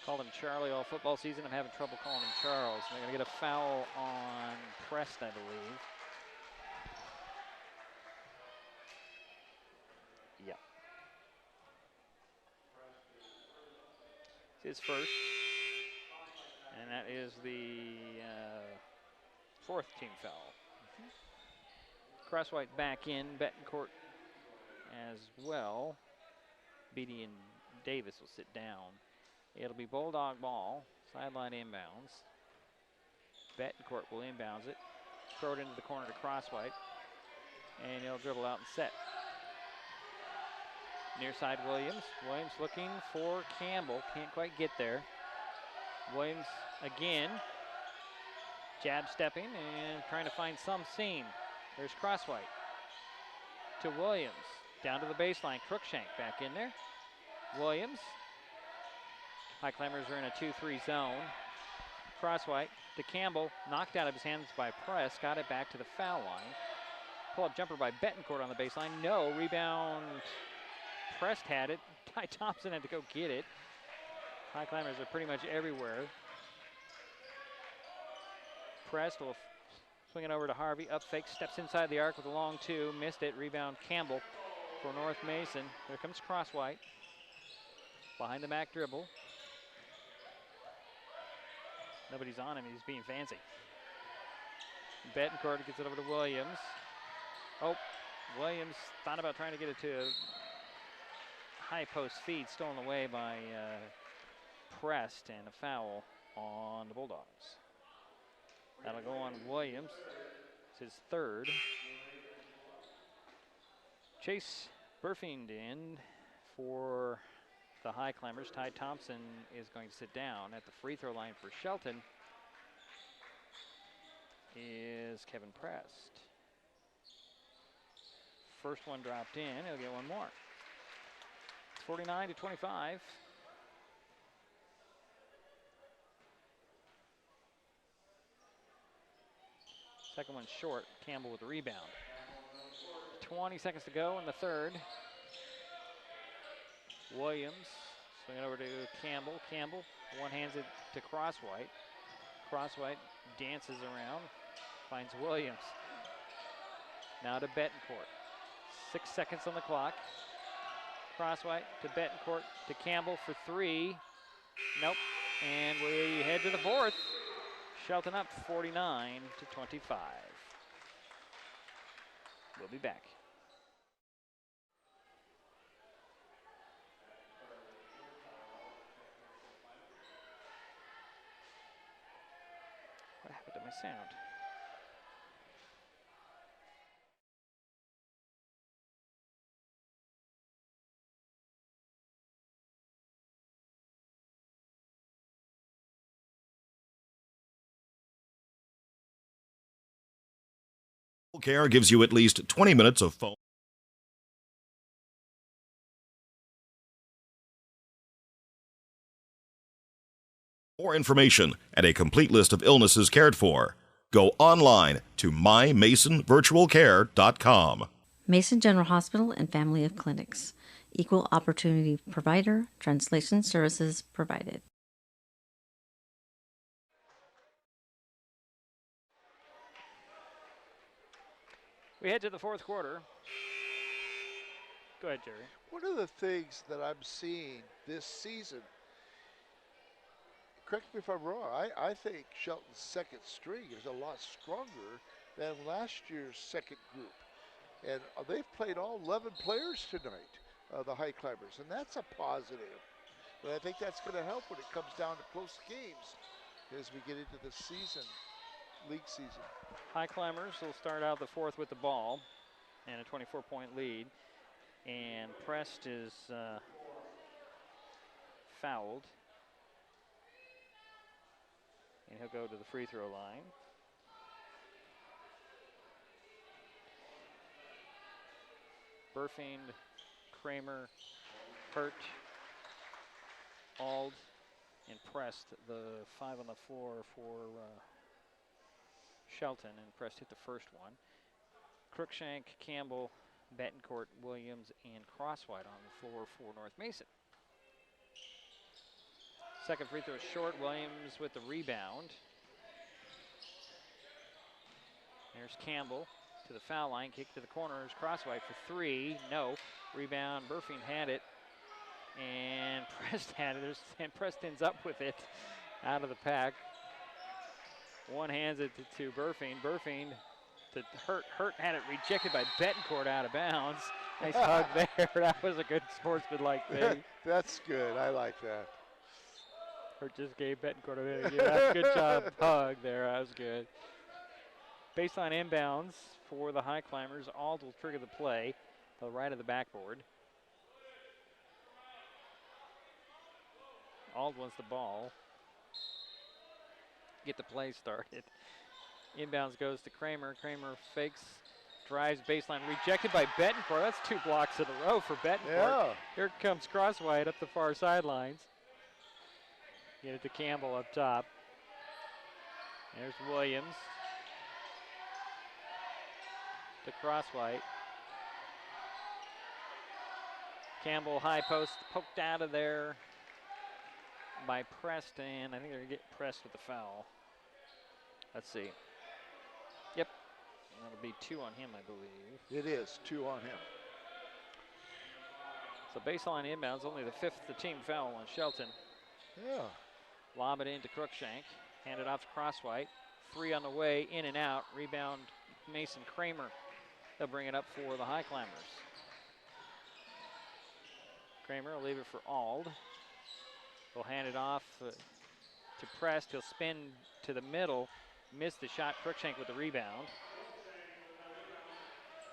Called him Charlie all football season. I'm having trouble calling him Charles. They're going to get a foul on Prest, I believe. Yep. His first, and that is the fourth team foul. Crosswhite back in, Betancourt as well. Beatty and Davis will sit down. It'll be Bulldog ball, sideline inbounds. Betancourt will inbounds it, throw it into the corner to Crosswhite, and he'll dribble out and set. Near side Williams. Williams looking for Campbell. Can't quite get there. Williams again. Jab stepping and trying to find some seam. There's Crosswhite. To Williams. Down to the baseline. Crookshank back in there. Williams. Highclimbers are in a 2-3 zone. Crosswhite to Campbell. Knocked out of his hands by Press. Got it back to the foul line. Pull-up jumper by Betancourt on the baseline. No. Rebound. Prest had it. Ty Thompson had to go get it. Highclimbers are pretty much everywhere. Prest will swing it over to Harvey. Up fake, steps inside the arc with a long 2. Missed it. Rebound Campbell for North Mason. Here comes Crosswhite. Behind the back dribble. Nobody's on him. He's being fancy. Betancourt gets it over to Williams. Oh, Williams thought about trying to get it to high post feed, stolen away by Prest, and a foul on the Bulldogs. That'll go on Williams. It's his third. Chase Burfington for the Highclimbers. Ty Thompson is going to sit down. At the free throw line for Shelton is Kevin Prest. first one dropped in. He'll get one more. 49-25. Second one short. Campbell with the rebound. 20 seconds to go in the third. Williams swing it over to Campbell. Campbell one-hands it to Crosswhite. Crosswhite dances around, finds Williams. Now to Betancourt. 6 seconds on the clock. Crosswhite to Betancourt to Campbell for three. Nope. And we head to the fourth. Shelton up 49-25. We'll be back. What happened to my sound? Care gives you at least 20 minutes of phone. More information and a complete list of illnesses cared for. Go online to mymasonvirtualcare.com. Mason General Hospital and Family of Clinics. Equal opportunity provider. Translation services provided. We head to the fourth quarter. Go ahead, Jerry. One of the things that I'm seeing this season, correct me if I'm wrong, I think Shelton's second string is a lot stronger than last year's second group. And they've played all 11 players tonight, the Highclimbers, and that's a positive. But I think that's going to help when it comes down to close games as we get into the season, league season. Highclimbers will start out the fourth with the ball and a 24-point lead. And Prest is fouled. And he'll go to the free throw line. Burfind, Kramer, Hurt, Ald, and Prest, the five on the floor for Shelton, and Prest hit the first one. Crookshank, Campbell, Betancourt, Williams, and Crosswhite on the floor for North Mason. Second free throw short, Williams with the rebound. There's Campbell to the foul line, kick to the corners, Crosswhite for three, no. Rebound, Burfind had it, and Prest had it, and Prest ends up with it out of the pack. One hands it to Burfind. Burfind to Hurt. Hurt had it rejected by Betancourt out of bounds. Nice hug there. That was a good sportsmanlike thing. That's good. I like that. Hurt just gave Betancourt a good job hug there. That was good. Baseline inbounds for the Highclimbers. Ald will trigger the play to the right of the backboard. Ald wants the ball. Get the play started. Inbounds goes to Kramer. Kramer fakes, drives baseline, rejected by Betancourt. That's 2 blocks in a row for Betancourt. Yeah. Here comes Crosswhite up the far sidelines. Get it to Campbell up top. There's Williams. To Crosswhite. Campbell high post poked out of there by Preston. I think they're going to get Pressed with the foul. Let's see. Yep. That'll be 2 on him, I believe. It is 2 on him. So baseline inbounds, only the 5th the team foul on Shelton. Yeah. Lob it into Crookshank. Hand it off to Crosswhite. 3 on the way, in and out. Rebound, Mason Kramer. They'll bring it up for the Highclimbers. Kramer will leave it for Ald. He'll hand it off to Prest. He'll spin to the middle. Missed the shot. Crookshank with the rebound.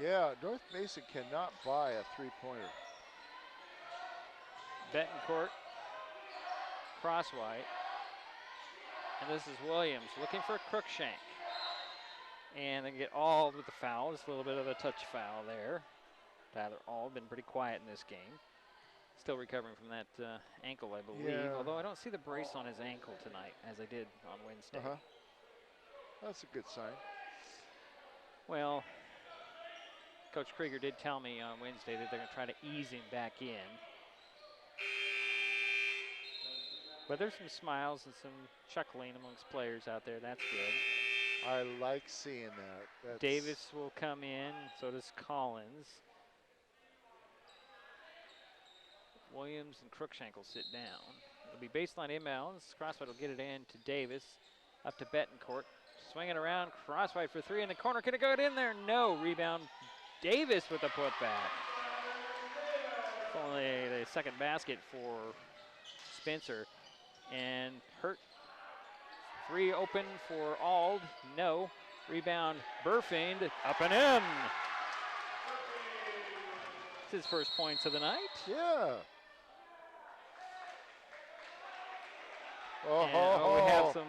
Yeah, North Mason cannot buy a three-pointer. Betancourt, Crosswhite. And this is Williams looking for Crookshank. And they get Ald with the foul. Just a little bit of a touch foul there. Tyler Auld been pretty quiet in this game. Still recovering from that ankle, I believe. Yeah. Although I don't see the brace on his ankle tonight, as I did on Wednesday. That's a good sign. Well, Coach Krieger did tell me on Wednesday that they're going to try to ease him back in. But there's some smiles and some chuckling amongst players out there. That's good. I like seeing that. Davis will come in, so does Collins. Williams and Cruikshank will sit down. It'll be baseline inbounds. Crosswhite will get it in to Davis. Up to Betancourt. Swinging around. Crosswhite for three in the corner. Can it go in there? No. Rebound. Davis with the putback. Only the second basket for Spencer. And Hurt. Three open for Auld. No. Rebound. Burfind. Up and in. It's his first points of the night. Yeah. We have some.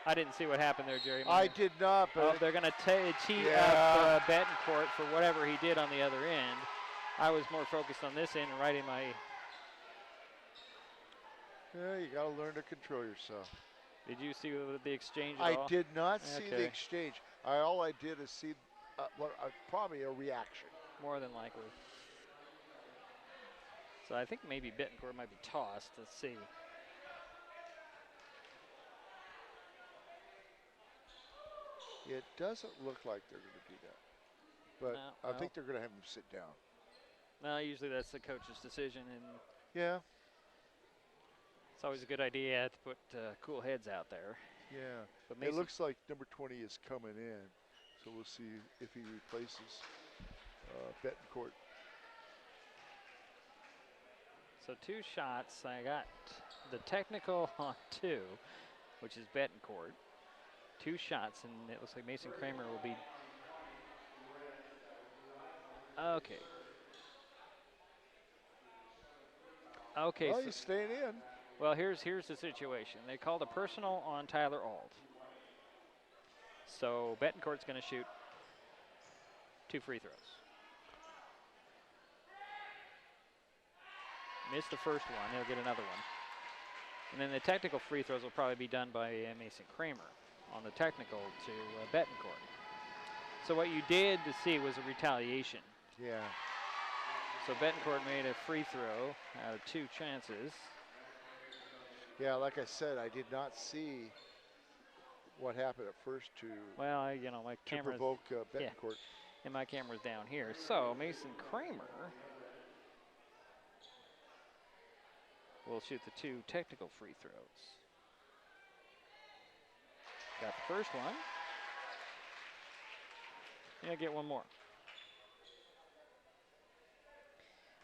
I didn't see what happened there, Jerry. I did not, but they're going to tee up Betancourt for whatever he did on the other end. I was more focused on this end and writing my. Yeah, you got to learn to control yourself. Did you see the exchange at all? I did not see the exchange. All I did is see probably a reaction. More than likely. So I think maybe Betancourt might be tossed. Let's see. It doesn't look like they're going to do that. But I think they're going to have him sit down. No, usually that's the coach's decision. And yeah. It's always a good idea to put cool heads out there. Yeah. But it looks like number 20 is coming in. So we'll see if he replaces Betancourt. So 2 shots. I got the technical on 2, which is Betancourt. 2 shots, and it looks like Mason Kramer will be. Okay. Okay. Well, so he's staying in. Well, here's the situation. They called a personal on Tyler Auld. So Betancourt's going to shoot 2 free throws. Missed the first one. He'll get another one. And then the technical free throws will probably be done by Mason Kramer on the technical to Betancourt. So what you did to see was a retaliation. Yeah. So Betancourt made a free throw out of 2 chances. Yeah, like I said, I did not see what happened at first to. Well, my camera provoke Betancourt. Yeah, and my camera's down here. So Mason Kramer will shoot the 2 technical free throws. Got the first one. Yeah, get one more.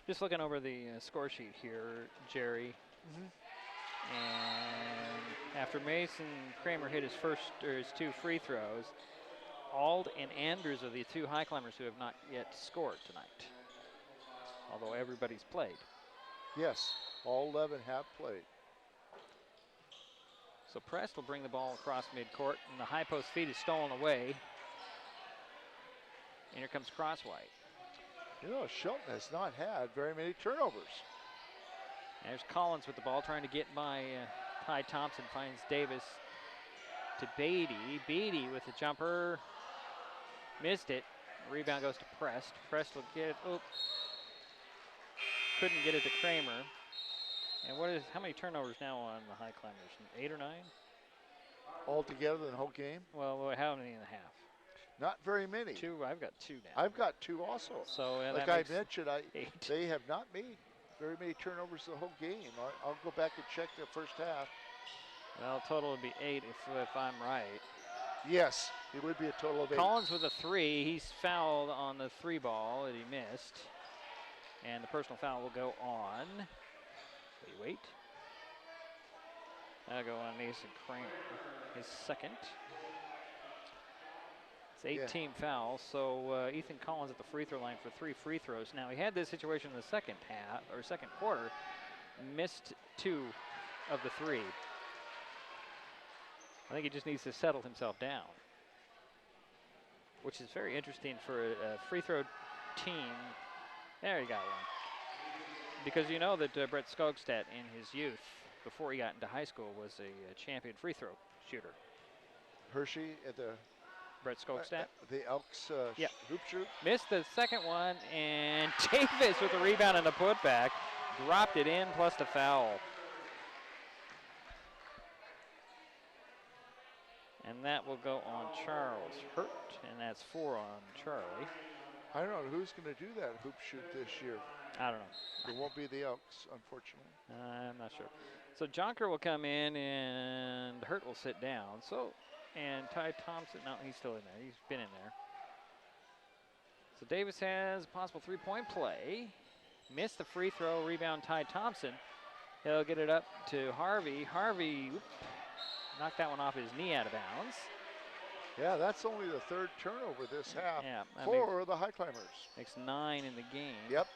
Just looking over the score sheet here, Jerry. And after Mason Kramer hit his 2 free throws, Auld and Anders are the 2 high climbers who have not yet scored tonight. Although everybody's played. Yes, all 11 have played. So Prest will bring the ball across midcourt, and the high post feed is stolen away. And here comes Crosswhite. Shelton has not had very many turnovers. There's Collins with the ball, trying to get by Ty Thompson. Finds Davis to Beatty. Beatty with the jumper. Missed it. Rebound goes to Prest. Prest will get it. Oop. Couldn't get it to Kramer. And how many turnovers now on the high climbers? 8 or 9? Altogether in the whole game? Well, how many and a half? Not very many. 2. I've got 2 now. I've got 2 also. So like I mentioned, they have not made very many turnovers the whole game. I'll go back and check the first half. Well, total would be 8 if I'm right. Yes, it would be a total of 8. Collins with a 3. He's fouled on the 3 ball that he missed. And the personal foul will go on. Wait. That'll go on Mason Kramer. His second. It's 8-team foul, so Ethan Collins at the free throw line for 3 free throws. Now, he had this situation in the second quarter. Missed 2 of the 3. I think he just needs to settle himself down, which is very interesting for a free throw team There you got one. Because you know that Brett Skogstad in his youth, before he got into high school, was a champion free throw shooter. Hershey at the Brett Skogstad. The Elks hoop shoot. Missed the second one, and Davis with the rebound and the putback. Dropped it in, plus the foul. And that will go on Charles Hurt, and that's 4 on Charlie. I don't know who's going to do that hoop shoot this year. I don't know. It won't be the Elks, unfortunately. I'm not sure. So Jonker will come in, and Hurt will sit down. So, and Ty Thompson, no, he's still in there. He's been in there. So Davis has a possible three-point play. Missed the free throw, rebound Ty Thompson. He'll get it up to Harvey. Harvey knocked that one off his knee out of bounds. Yeah, that's only the third turnover this half Yeah, for the Highclimbers. Makes 9 in the game. Yep.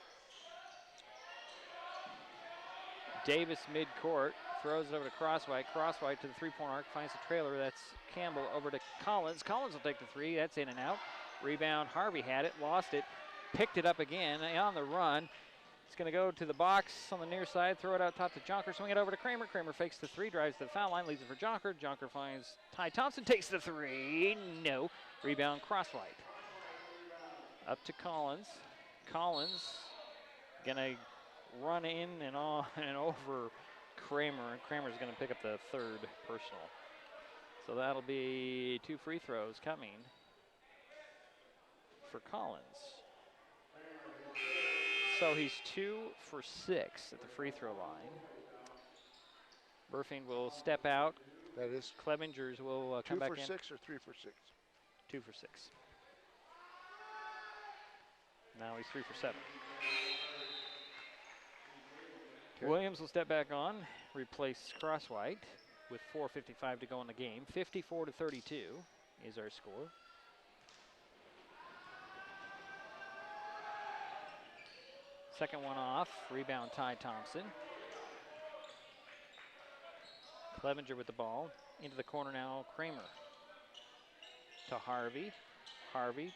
Davis midcourt, throws it over to Crosswhite. Crosswhite to the three-point arc, finds the trailer. That's Campbell over to Collins. Collins will take the three. That's in and out. Rebound, Harvey had it, lost it, picked it up again on the run. It's going to go to the box on the near side, throw it out top to Jonker, swing it over to Kramer. Kramer fakes the three, drives to the foul line, leaves it for Jonker. Jonker finds Ty Thompson, takes the three. No. Rebound, Crosswhite. Up to Collins. Collins going to run in and on and over Kramer. Kramer's going to pick up the third personal. So that'll be 2 free throws coming for Collins. So he's 2 for 6 at the free throw line. Burfing will step out. That is. Clevingers will come back in. 2 for 6 or 3 for 6? 2 for 6. Now he's 3 for 7. Okay. Williams will step back on, replace Crosswhite with 4:55 to go in the game. 54-32 is our score. Second one off, rebound Ty Thompson. Clevenger with the ball, into the corner now, Kramer. To Harvey, Harvey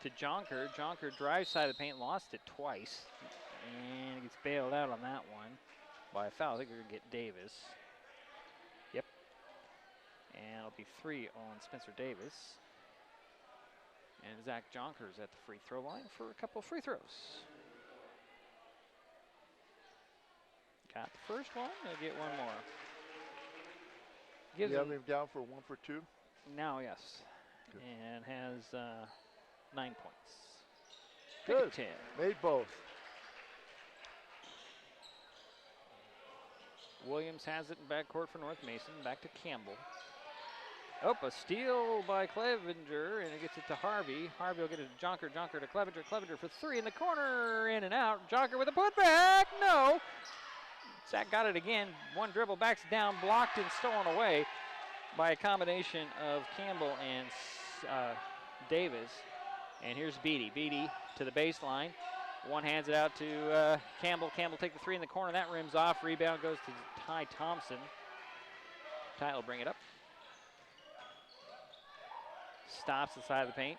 to Jonker. Jonker drives side of the paint, lost it twice, and he gets bailed out on that one by a foul. I think we're gonna get Davis. Yep, and it'll be 3 on Spencer Davis. And Zach Jonker's at the free throw line for a couple of free throws. Got the first one, he'll get one more. You have him down for 1 for 2? Now, yes. Good. And has 9 points. Good. 10. Made both. Williams has it in backcourt for North Mason. Back to Campbell. Oh, a steal by Clevenger, and it gets it to Harvey. Harvey will get it to Jonker. Jonker to Clevenger. Clevenger for 3 in the corner. In and out. Jonker with a putback. No. Zach got it again. One dribble, backs down, blocked and stolen away by a combination of Campbell and Davis. And here's Beatty. Beatty to the baseline. One hands it out to Campbell. Campbell take the 3 in the corner. That rims off. Rebound goes to Ty Thompson. Ty will bring it up. Stops the side of the paint.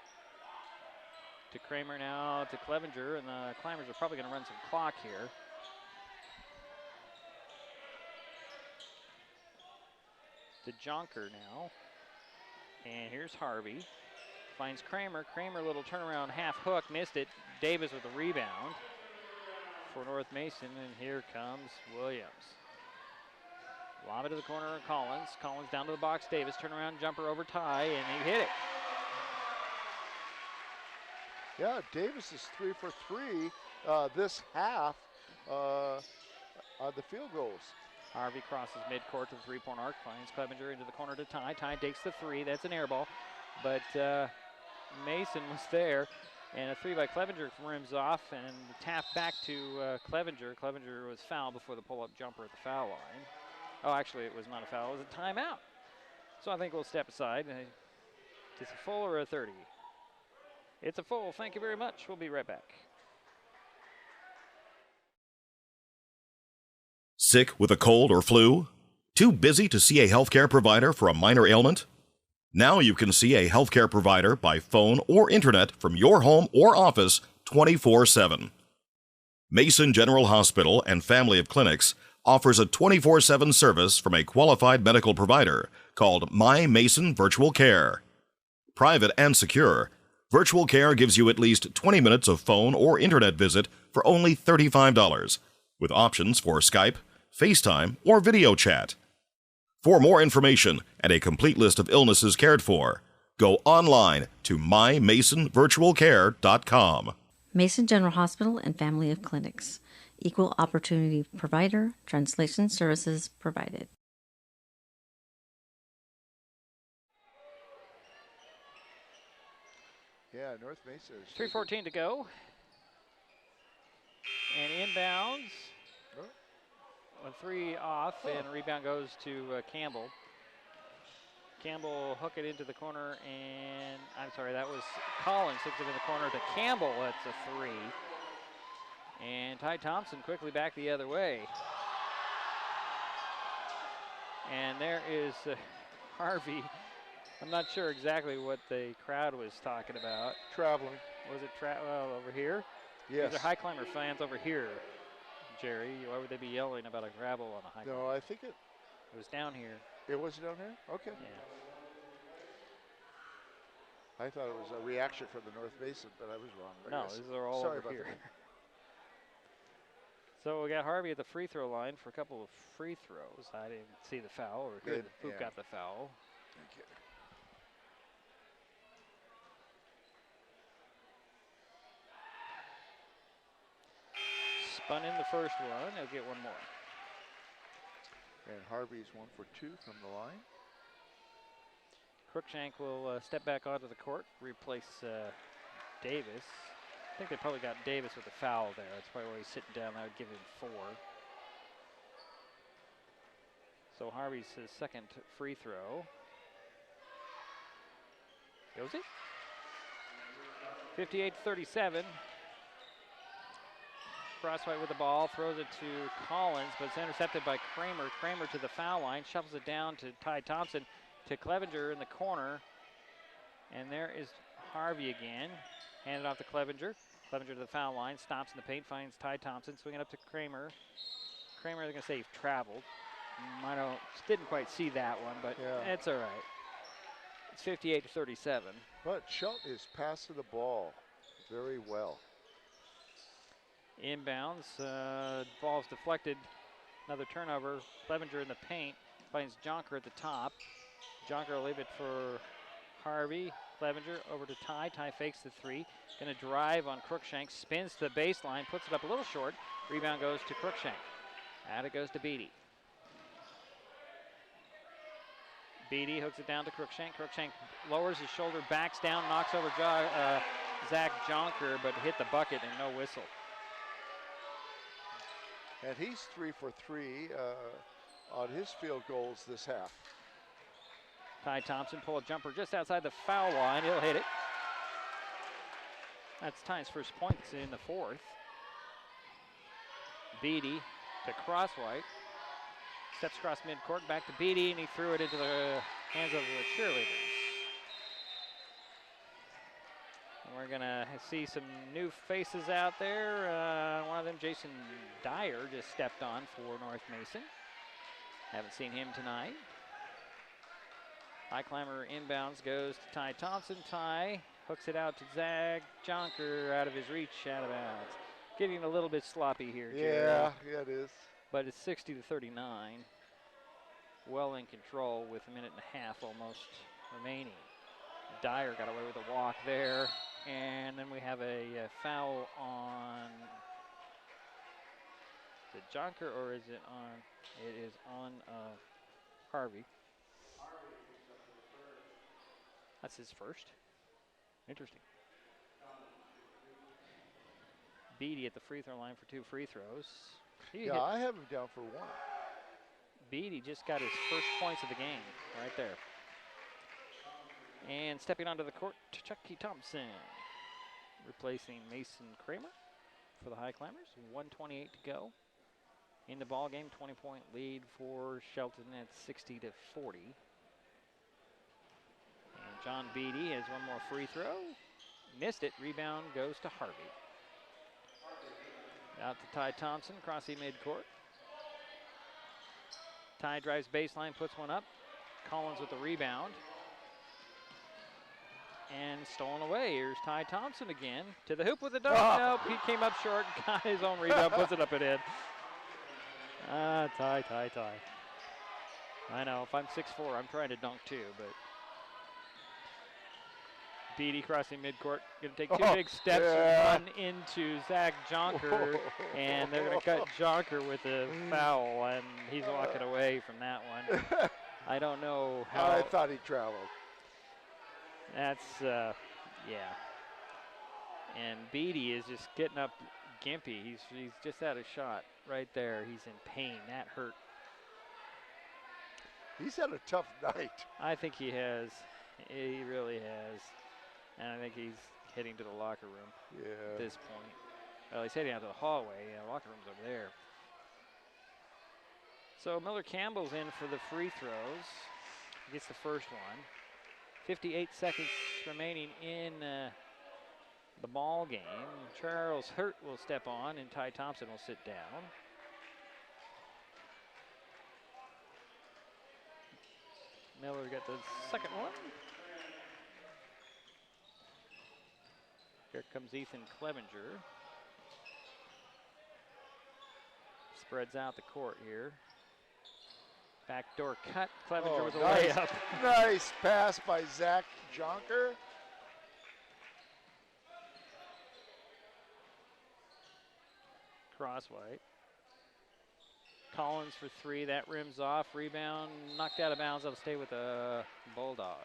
To Kramer now to Clevenger. And the Climbers are probably going to run some clock here. To Jonker now. And here's Harvey. Finds Kramer. Kramer, little turnaround half hook. Missed it. Davis with a rebound for North Mason. And here comes Williams. Lob it to the corner of Collins. Collins down to the box. Davis, turnaround jumper over Ty, and he hit it. Yeah, Davis is 3 for 3 this half on the field goals. Harvey crosses midcourt to the three-point arc, finds Clevenger into the corner to Ty. Ty takes the 3. That's an air ball, but Mason was there, and a 3 by Clevenger rims off, and the tap back to Clevenger. Clevenger was fouled before the pull-up jumper at the foul line. Oh, actually, it was not a foul. It was a timeout. So I think we'll step aside. It's a full or a 30? It's a full. Thank you very much. We'll be right back. Sick with a cold or flu? Too busy to see a healthcare provider for a minor ailment? Now you can see a healthcare provider by phone or internet from your home or office 24/7. Mason General Hospital and family of clinics offers a 24/7 service from a qualified medical provider called My Mason Virtual Care. Private and secure, Virtual Care gives you at least 20 minutes of phone or internet visit for only $35, with options for Skype, FaceTime, or video chat. For more information and a complete list of illnesses cared for, go online to mymasonvirtualcare.com. Mason General Hospital and family of clinics. Equal opportunity provider. Translation services provided. Yeah, North Mesa. 3:14 to go. And inbounds. A 3 off, and rebound goes to Campbell. Campbell hook it into the corner, and I'm sorry, that was Collins hooks it in the corner to Campbell. That's a 3. And Ty Thompson quickly back the other way. And there is Harvey. I'm not sure exactly what the crowd was talking about. Traveling. Was it over here? Yes. These are Highclimber fans over here, Jerry. Why would they be yelling about a gravel on a high climber? No, I think it was down here. It was down here? Okay. Yeah. I thought it was a reaction from the North Mason, but I was wrong. No, these are all over here. So we got Harvey at the free throw line for a couple of free throws. I didn't see the foul, or who got the foul. Okay. Spun in the first one. He'll get one more. And Harvey's 1 for 2 from the line. Crookshank will step back onto the court, replace Davis. I think they probably got Davis with a foul there. That's probably why he's sitting down. I would give him 4. So Harvey's his second free throw. Goes it? 58-37. Crosswhite with the ball, throws it to Collins, but it's intercepted by Kramer. Kramer to the foul line, shovels it down to Ty Thompson, to Clevenger in the corner. And there is Harvey again. Handed off to Clevenger. Clevenger to the foul line, stops in the paint, finds Ty Thompson, swinging up to Kramer. Kramer, they're going to say he's traveled. Didn't quite see that one, but it's all right. It's 58-37. But Shelton is passing the ball very well. Inbounds, ball's deflected. Another turnover. Clevenger in the paint, finds Jonker at the top. Jonker will leave it for Harvey. Clevenger over to Ty. Ty fakes the 3. Going to drive on Crookshank. Spins to the baseline. Puts it up a little short. Rebound goes to Crookshank. Out it goes to Beatty. Beatty hooks it down to Crookshank. Crookshank lowers his shoulder, backs down, knocks over Zach Jonker, but hit the bucket and no whistle. And he's 3 for 3 on his field goals this half. Ty Thompson pull a jumper just outside the foul line. He'll hit it. That's Ty's first points in the 4th. Beatty to Crosswhite. Steps across midcourt, back to Beatty, and he threw it into the hands of the cheerleaders. And we're going to see some new faces out there. One of them, Jason Dyer, just stepped on for North Mason. Haven't seen him tonight. Highclimber inbounds goes to Ty Thompson. Ty hooks it out to Zach Jonker, out of his reach, out of bounds. Getting a little bit sloppy here, Jerry. Yeah, it is. But it's 60-39. Well in control with a minute and a half almost remaining. Dyer got away with a walk there. And then we have a foul on the Jonker, or is it on? It is on Harvey. That's his first. Interesting. Beatty at the free throw line for 2 free throws. I have him down for 1. Beatty just got his first points of the game right there. And stepping onto the court, Chucky Thompson, replacing Mason Kramer for the Highclimbers. 1:28 to go in the ball game. 20-point lead for Shelton at 60-40. And John Beatty has one more free throw. Missed it. Rebound goes to Harvey. Out to Ty Thompson, across the midcourt. Ty drives baseline, puts one up. Collins with the rebound. And stolen away. Here's Ty Thompson again. To the hoop with the dunk. Nope, he came up short, got his own rebound, puts it up and in. Ty. I know, if I'm 6'4", I'm trying to dunk too, but Beatty crossing midcourt, going to take two big steps and run into Zach Jonker, and they're going to cut Jonker with a foul, and he's walking away from that one. I don't know how. I thought he traveled. That's, yeah. And Beatty is just getting up gimpy. He's just had a shot right there. He's in pain. That hurt. He's had a tough night. I think he has. He really has. And I think he's heading to the locker room at this point. Well, he's heading out to the hallway. Yeah, the locker room's over there. So Miller Campbell's in for the free throws. He gets the first one. 58 seconds remaining in the ball game. Charles Hurt will step on, and Ty Thompson will sit down. Miller got the second one. Here comes Ethan Clevenger. Spreads out the court here. Backdoor cut. Clevenger with a layup. Nice pass by Zach Jonker. Crosswhite. Collins for three. That rims off. Rebound knocked out of bounds. That'll stay with the Bulldogs.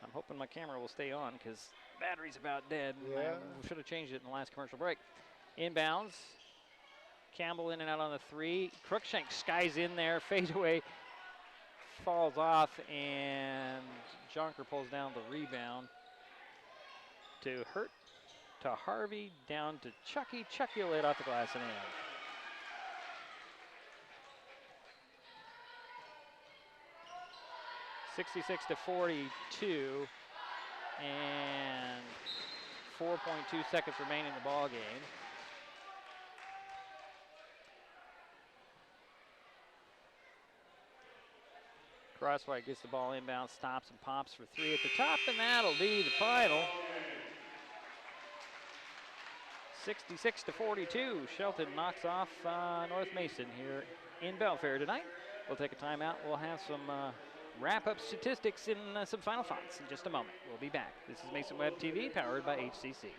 I'm hoping my camera will stay on because battery's about dead. Yeah. We should have changed it in the last commercial break. Inbounds. Campbell in and out on the three. Cruikshank skies in there. Fadeaway falls off, and Jonker pulls down the rebound. To Hurt, to Harvey, down to Chucky. Chucky will lay it off the glass and in. (66-42), and 4.2 seconds remain in the ball game. Crosswhite gets the ball inbound, stops and pops for three at the top, and that'll be the final. 66-42. Shelton knocks off North Mason here in Belfair tonight. We'll take a timeout. We'll have some wrap-up statistics and some final thoughts in just a moment. We'll be back. This is Mason Web TV, powered by HCC.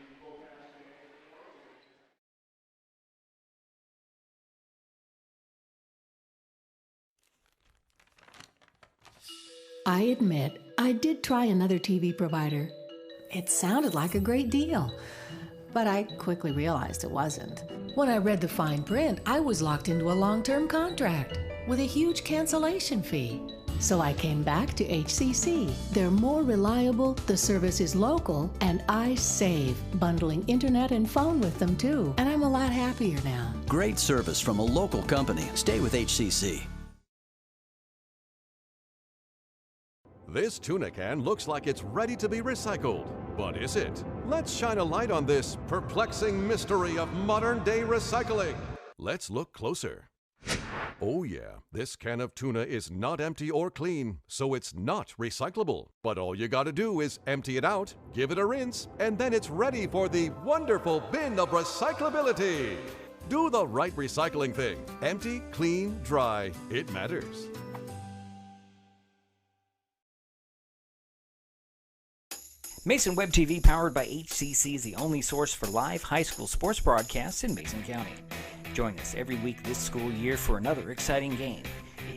I admit, I did try another TV provider. It sounded like a great deal, but I quickly realized it wasn't. When I read the fine print, I was locked into a long-term contract with a huge cancellation fee. So I came back to HCC. They're more reliable, the service is local, and I save, bundling internet and phone with them too. And I'm a lot happier now. Great service from a local company. Stay with HCC. This tuna can looks like it's ready to be recycled, but is it? Let's shine a light on this perplexing mystery of modern-day recycling. Let's look closer. Oh yeah, this can of tuna is not empty or clean, so it's not recyclable. But all you gotta do is empty it out, give it a rinse, and then it's ready for the wonderful bin of recyclability. Do the right recycling thing. Empty, clean, dry. It matters. Mason Web TV, powered by HCC, is the only source for live high school sports broadcasts in Mason County. Join us every week this school year for another exciting game.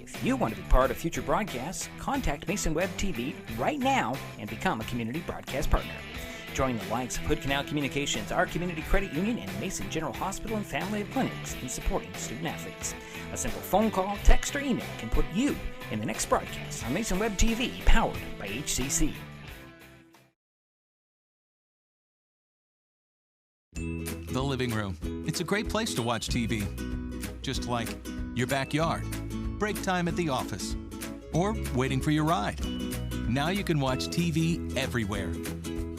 If you want to be part of future broadcasts, contact Mason Web TV right now and become a community broadcast partner. Join the likes of Hood Canal Communications, our community credit union, and Mason General Hospital and Family of Clinics in supporting student athletes. A simple phone call, text, or email can put you in the next broadcast on Mason Web TV, powered by HCC. The living room. It's a great place to watch TV. Just like your backyard, break time at the office, or waiting for your ride. Now you can watch TV everywhere.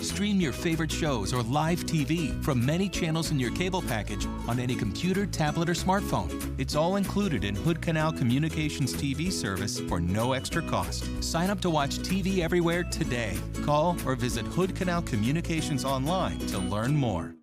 Stream your favorite shows or live TV from many channels in your cable package on any computer, tablet, or smartphone. It's all included in Hood Canal Communications TV service for no extra cost. Sign up to watch TV everywhere today. Call or visit Hood Canal Communications online to learn more.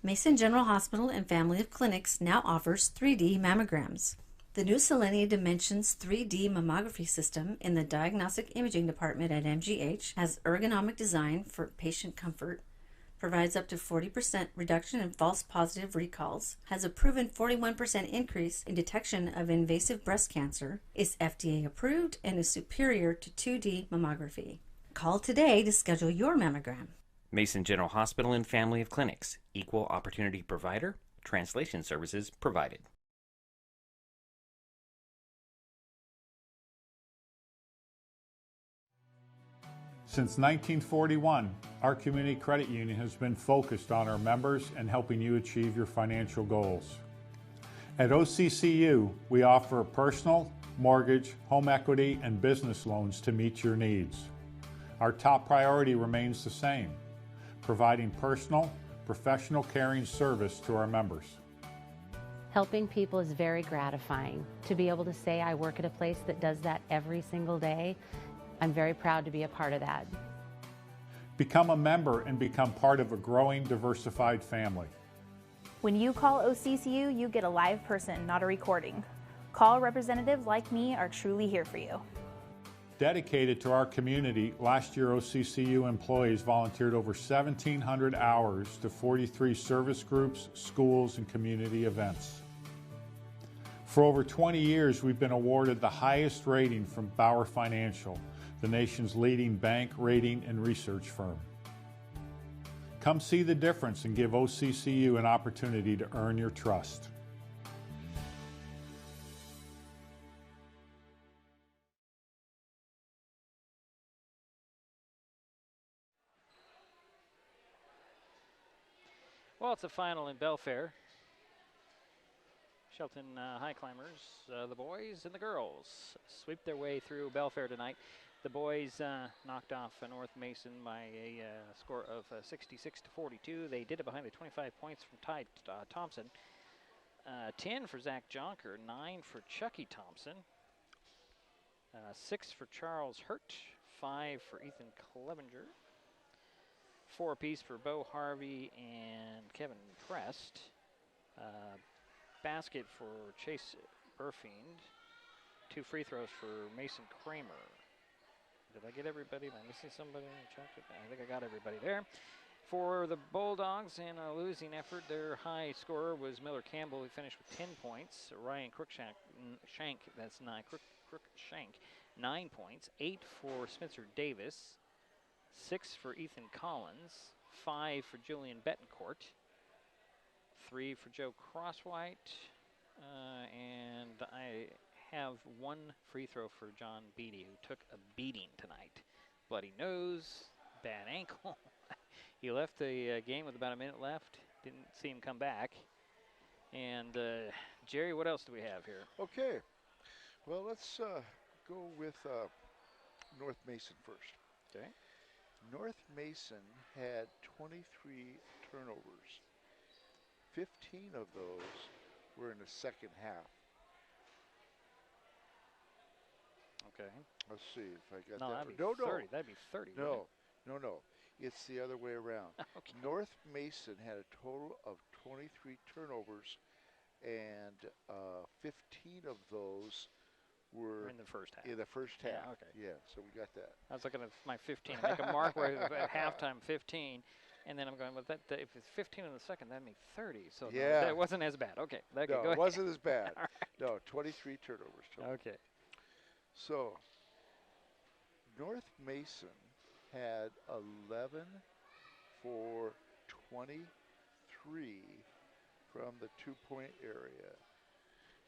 Mason General Hospital and Family of Clinics now offers 3D mammograms. The new Selenia Dimensions 3D mammography system in the Diagnostic Imaging Department at MGH has ergonomic design for patient comfort, provides up to 40% reduction in false positive recalls, has a proven 41% increase in detection of invasive breast cancer, is FDA approved, and is superior to 2D mammography. Call today to schedule your mammogram. Mason General Hospital and Family of Clinics, equal opportunity provider, translation services provided. Since 1941, our community credit union has been focused on our members and helping you achieve your financial goals. At OCCU, we offer personal, mortgage, home equity, and business loans to meet your needs. Our top priority remains the same: providing personal, professional caring service to our members. Helping people is very gratifying. To be able to say I work at a place that does that every single day, I'm very proud to be a part of that. Become a member and become part of a growing, diversified family. When you call OCCU, you get a live person, not a recording. Call representatives like me are truly here for you. Dedicated to our community, last year OCCU employees volunteered over 1,700 hours to 43 service groups, schools, and community events. For over 20 years, we've been awarded the highest rating from Bauer Financial, the nation's leading bank, rating, and research firm. Come see the difference and give OCCU an opportunity to earn your trust. Well, it's a final in Belfair. Shelton Highclimbers, the boys and the girls, sweep their way through Belfair tonight. The boys knocked off North Mason by a score of 66-42. They did it behind the 25 points from Ty Thompson. 10 for Zach Jonker, 9 for Chucky Thompson, 6 for Charles Hurt, 5 for Ethan Clevenger, 4 apiece for Bo Harvey and Kevin Prest. Basket for Chase Burfiend. 2 free throws for Mason Kramer. Did I get everybody? Am I missing somebody? I think I got everybody there. For the Bulldogs, in a losing effort, their high scorer was Miller Campbell, who finished with 10 points. Ryan Crookshank, 9 points. 8 for Spencer Davis. 6 for Ethan Collins. 5 for Julian Betancourt. 3 for Joe Crosswhite. And I have 1 free throw for John Beatty, who took a beating tonight. Bloody nose, bad ankle. He left the game with about a minute left. Didn't see him come back. And Jerry, what else do we have here? Okay. Well, let's go with North Mason first. Okay. North Mason had 23 turnovers. 15 of those were in the second half. Okay. Let's see if I got no, that. That'd be 30. That'd be 30. No. It's the other way around. Okay. North Mason had a total of 23 turnovers, and 15 of those were in the first half. In the first half. Yeah, okay. Yeah, so we got that. I was looking at my 15. Make a mark where at halftime 15, and then I'm going, well, that if it's 15 in the second, that'd make 30. So yeah, no, it wasn't as bad. Okay. No, go it wasn't as bad. Right. No, 23 turnovers total. Okay. So North Mason had 11 for 23 from the two-point area.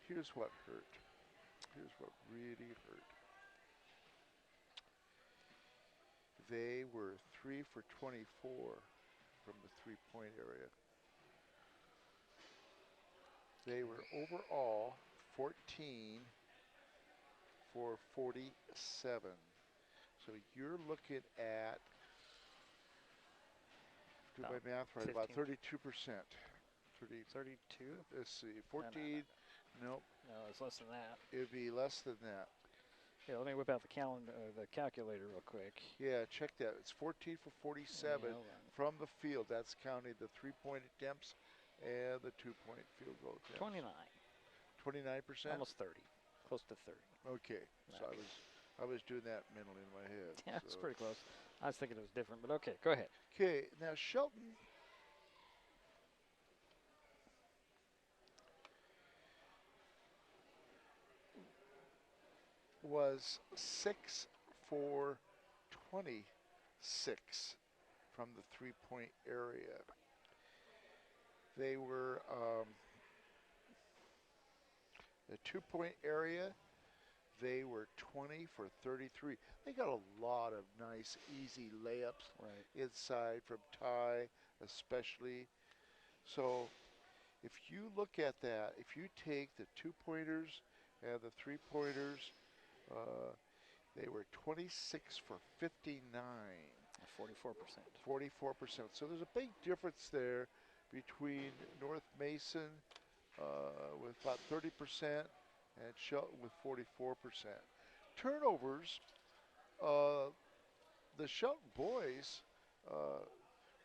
Here's what hurt. Here's what really hurt. They were 3 for 24 from the three-point area. They were overall 14 for 47. So you're looking at, do my math right, about 32%. 32? Let's see, 14. Nope. No, it's less than that. It'd be less than that. Yeah, let me whip out the the calculator real quick. Yeah, check that. It's 14 for 47 from the field. That's counting the 3-point attempts and the 2-point field goal attempts. 29. 29%? Almost 30. Close to 30. Okay. So I was doing that mentally in my head. Yeah, it's pretty close. I was thinking it was different, but okay, go ahead. Okay, now Shelton was 6 for 26 from the 3-point area. They were the 2-point area. They were 20 for 33. They got a lot of nice, easy layups inside from Ty, especially. So if you look at that, if you take the 2-pointers and the 3-pointers, they were 26 for 59. 44%. 44%. So there's a big difference there between North Mason with about 30% and Shelton with 44%. Turnovers, the Shelton boys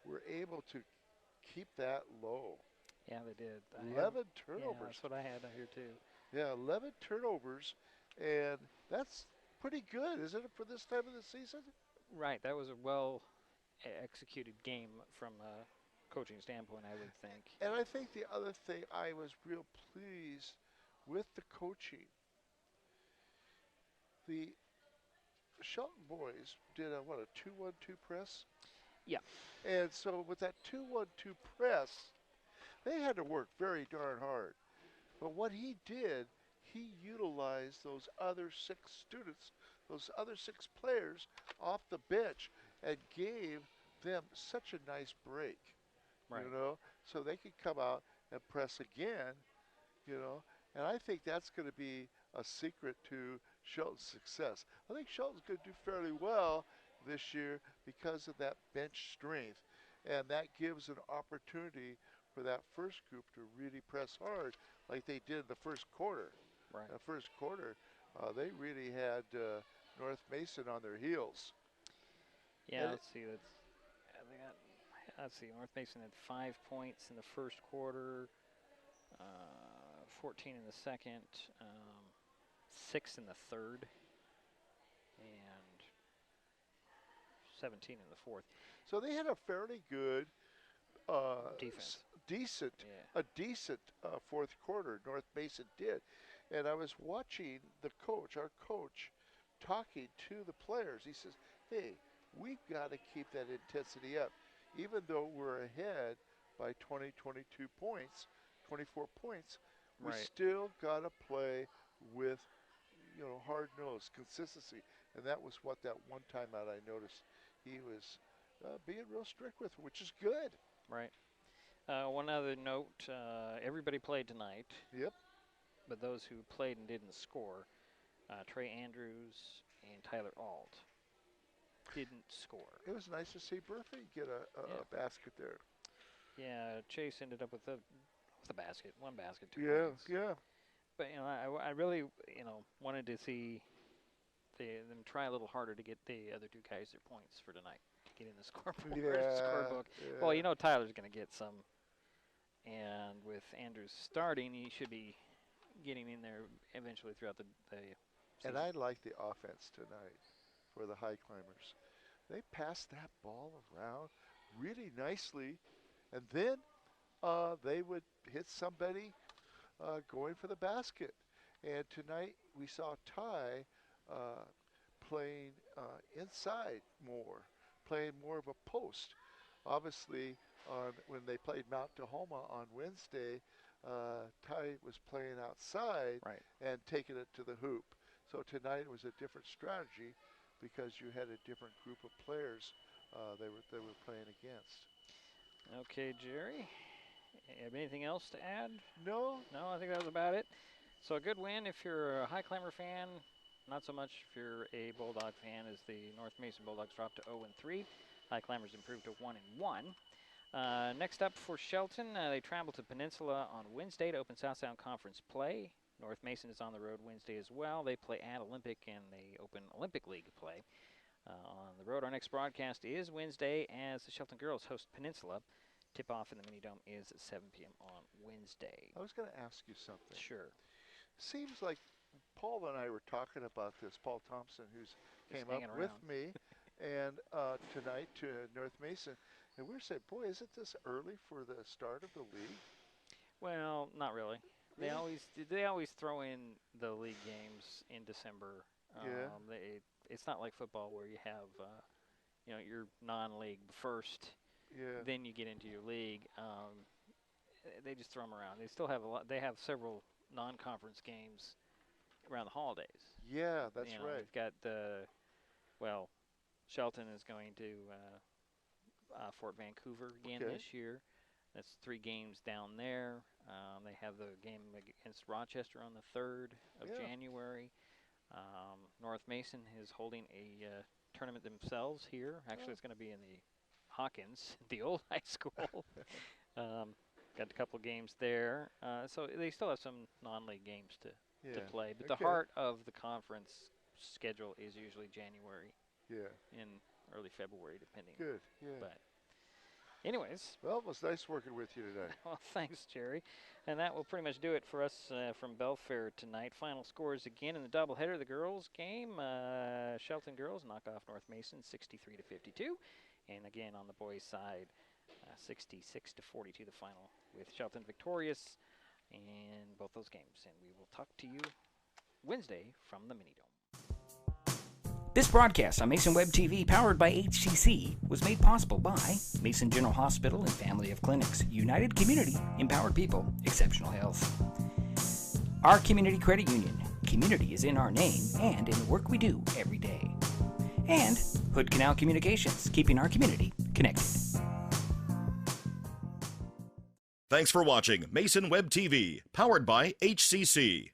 were able to keep that low. Yeah, they did. 11 turnovers. Yeah, that's what I had here too. Yeah, 11 turnovers, and that's pretty good, isn't it, for this time of the season? Right. That was a well-executed game from a coaching standpoint, I would think. And I think the other thing, I was real pleased with the coaching. The Shelton boys did a 2-1-2 press? Yeah. And so with that 2-1-2 press, they had to work very darn hard. But what he did, he utilized those other 6 students, those other 6 players off the bench and gave them such a nice break, you know, so they could come out and press again, you know. And I think that's going to be a secret to Shelton's success. I think Shelton's going to do fairly well this year because of that bench strength. And that gives an opportunity for that first group to really press hard like they did in the first quarter. Right. The first quarter, they really had North Mason on their heels. Yeah, and let's see. Let's see. North Mason had 5 points in the first quarter, 14 in the second, 6 in the third, and 17 in the fourth. So they had a fairly good defense. A decent fourth quarter, North Mason did. And I was watching our coach, talking to the players. He says, hey, we've got to keep that intensity up. Even though we're ahead by 20, 22 points, 24 points, we still got to play with, hard-nosed consistency. And that was what that one time out I noticed he was being real strict with, which is good. Right. One other note, everybody played tonight. Yep. But those who played and didn't score, Trey Andrews and Tyler Alt didn't score. It was nice to see Murphy get a basket there. Yeah, Chase ended up with a basket, one basket, 2 points. Yeah. But, I really, wanted to see them try a little harder to get the other 2 guys their points for tonight, to get in the scorebook. Yeah. Well, Tyler's going to get some. And with Andrews starting, he should be getting in there eventually throughout the season. And I like the offense tonight for the Highclimbers. They passed that ball around really nicely, and then they would hit somebody going for the basket. And tonight we saw Ty playing inside more, playing more of a post. Obviously, when they played Mount Tahoma on Wednesday, Ty was playing outside and taking it to the hoop. So tonight it was a different strategy because you had a different group of players they were playing against. Okay, Jerry, have anything else to add? No. No, I think that was about it. So a good win if you're a Highclimber fan. not so much if you're a Bulldog fan, as the North Mason Bulldogs dropped to 0-3. Highclimbers improved to 1-1. Next up for Shelton, they travel to Peninsula on Wednesday to open South Sound Conference play. North Mason is on the road Wednesday as well. They play at Olympic, and they open Olympic League play on the road. Our next broadcast is Wednesday as the Shelton girls host Peninsula. Tip-off in the Mini-Dome is at 7 p.m. on Wednesday. I was going to ask you something. Sure. Seems like Paul and I were talking about this. Paul Thompson, who's came up with me, and tonight to North Mason, and we were saying, boy, isn't this early for the start of the league? Well, not really. They always throw in the league games in December. It's not like football where you have your non-league first. Yeah. Then you get into your league. They just throw them around. They still have a lot. They have several non-conference games around the holidays. Yeah, that's right. You've got Shelton is going to Fort Vancouver again this year. That's 3 games down there. They have the game against Rochester on the 3rd of January. North Mason is holding a tournament themselves here. Actually, it's going to be in the Hawkins, the old high school. Got a couple games there. So they still have some non-league games to play. But the heart of the conference schedule is usually January. Yeah. In early February, depending. Good, yeah. But anyways. Well, it was nice working with you today. Well, thanks, Jerry. And that will pretty much do it for us from Belfair tonight. Final scores again in the doubleheader. The girls game, Shelton girls knock off North Mason 63-52. And again, on the boys' side, 66-42 the final, with Shelton victorious in both those games. And we will talk to you Wednesday from the Mini-Dome. This broadcast on Mason Web TV, powered by HCC, was made possible by Mason General Hospital and Family of Clinics, United Community, Empowered People, Exceptional Health. Our Community Credit Union, community is in our name and in the work we do every day. And Hood Canal Communications, keeping our community connected. Thanks for watching Mason Web TV, powered by HCC.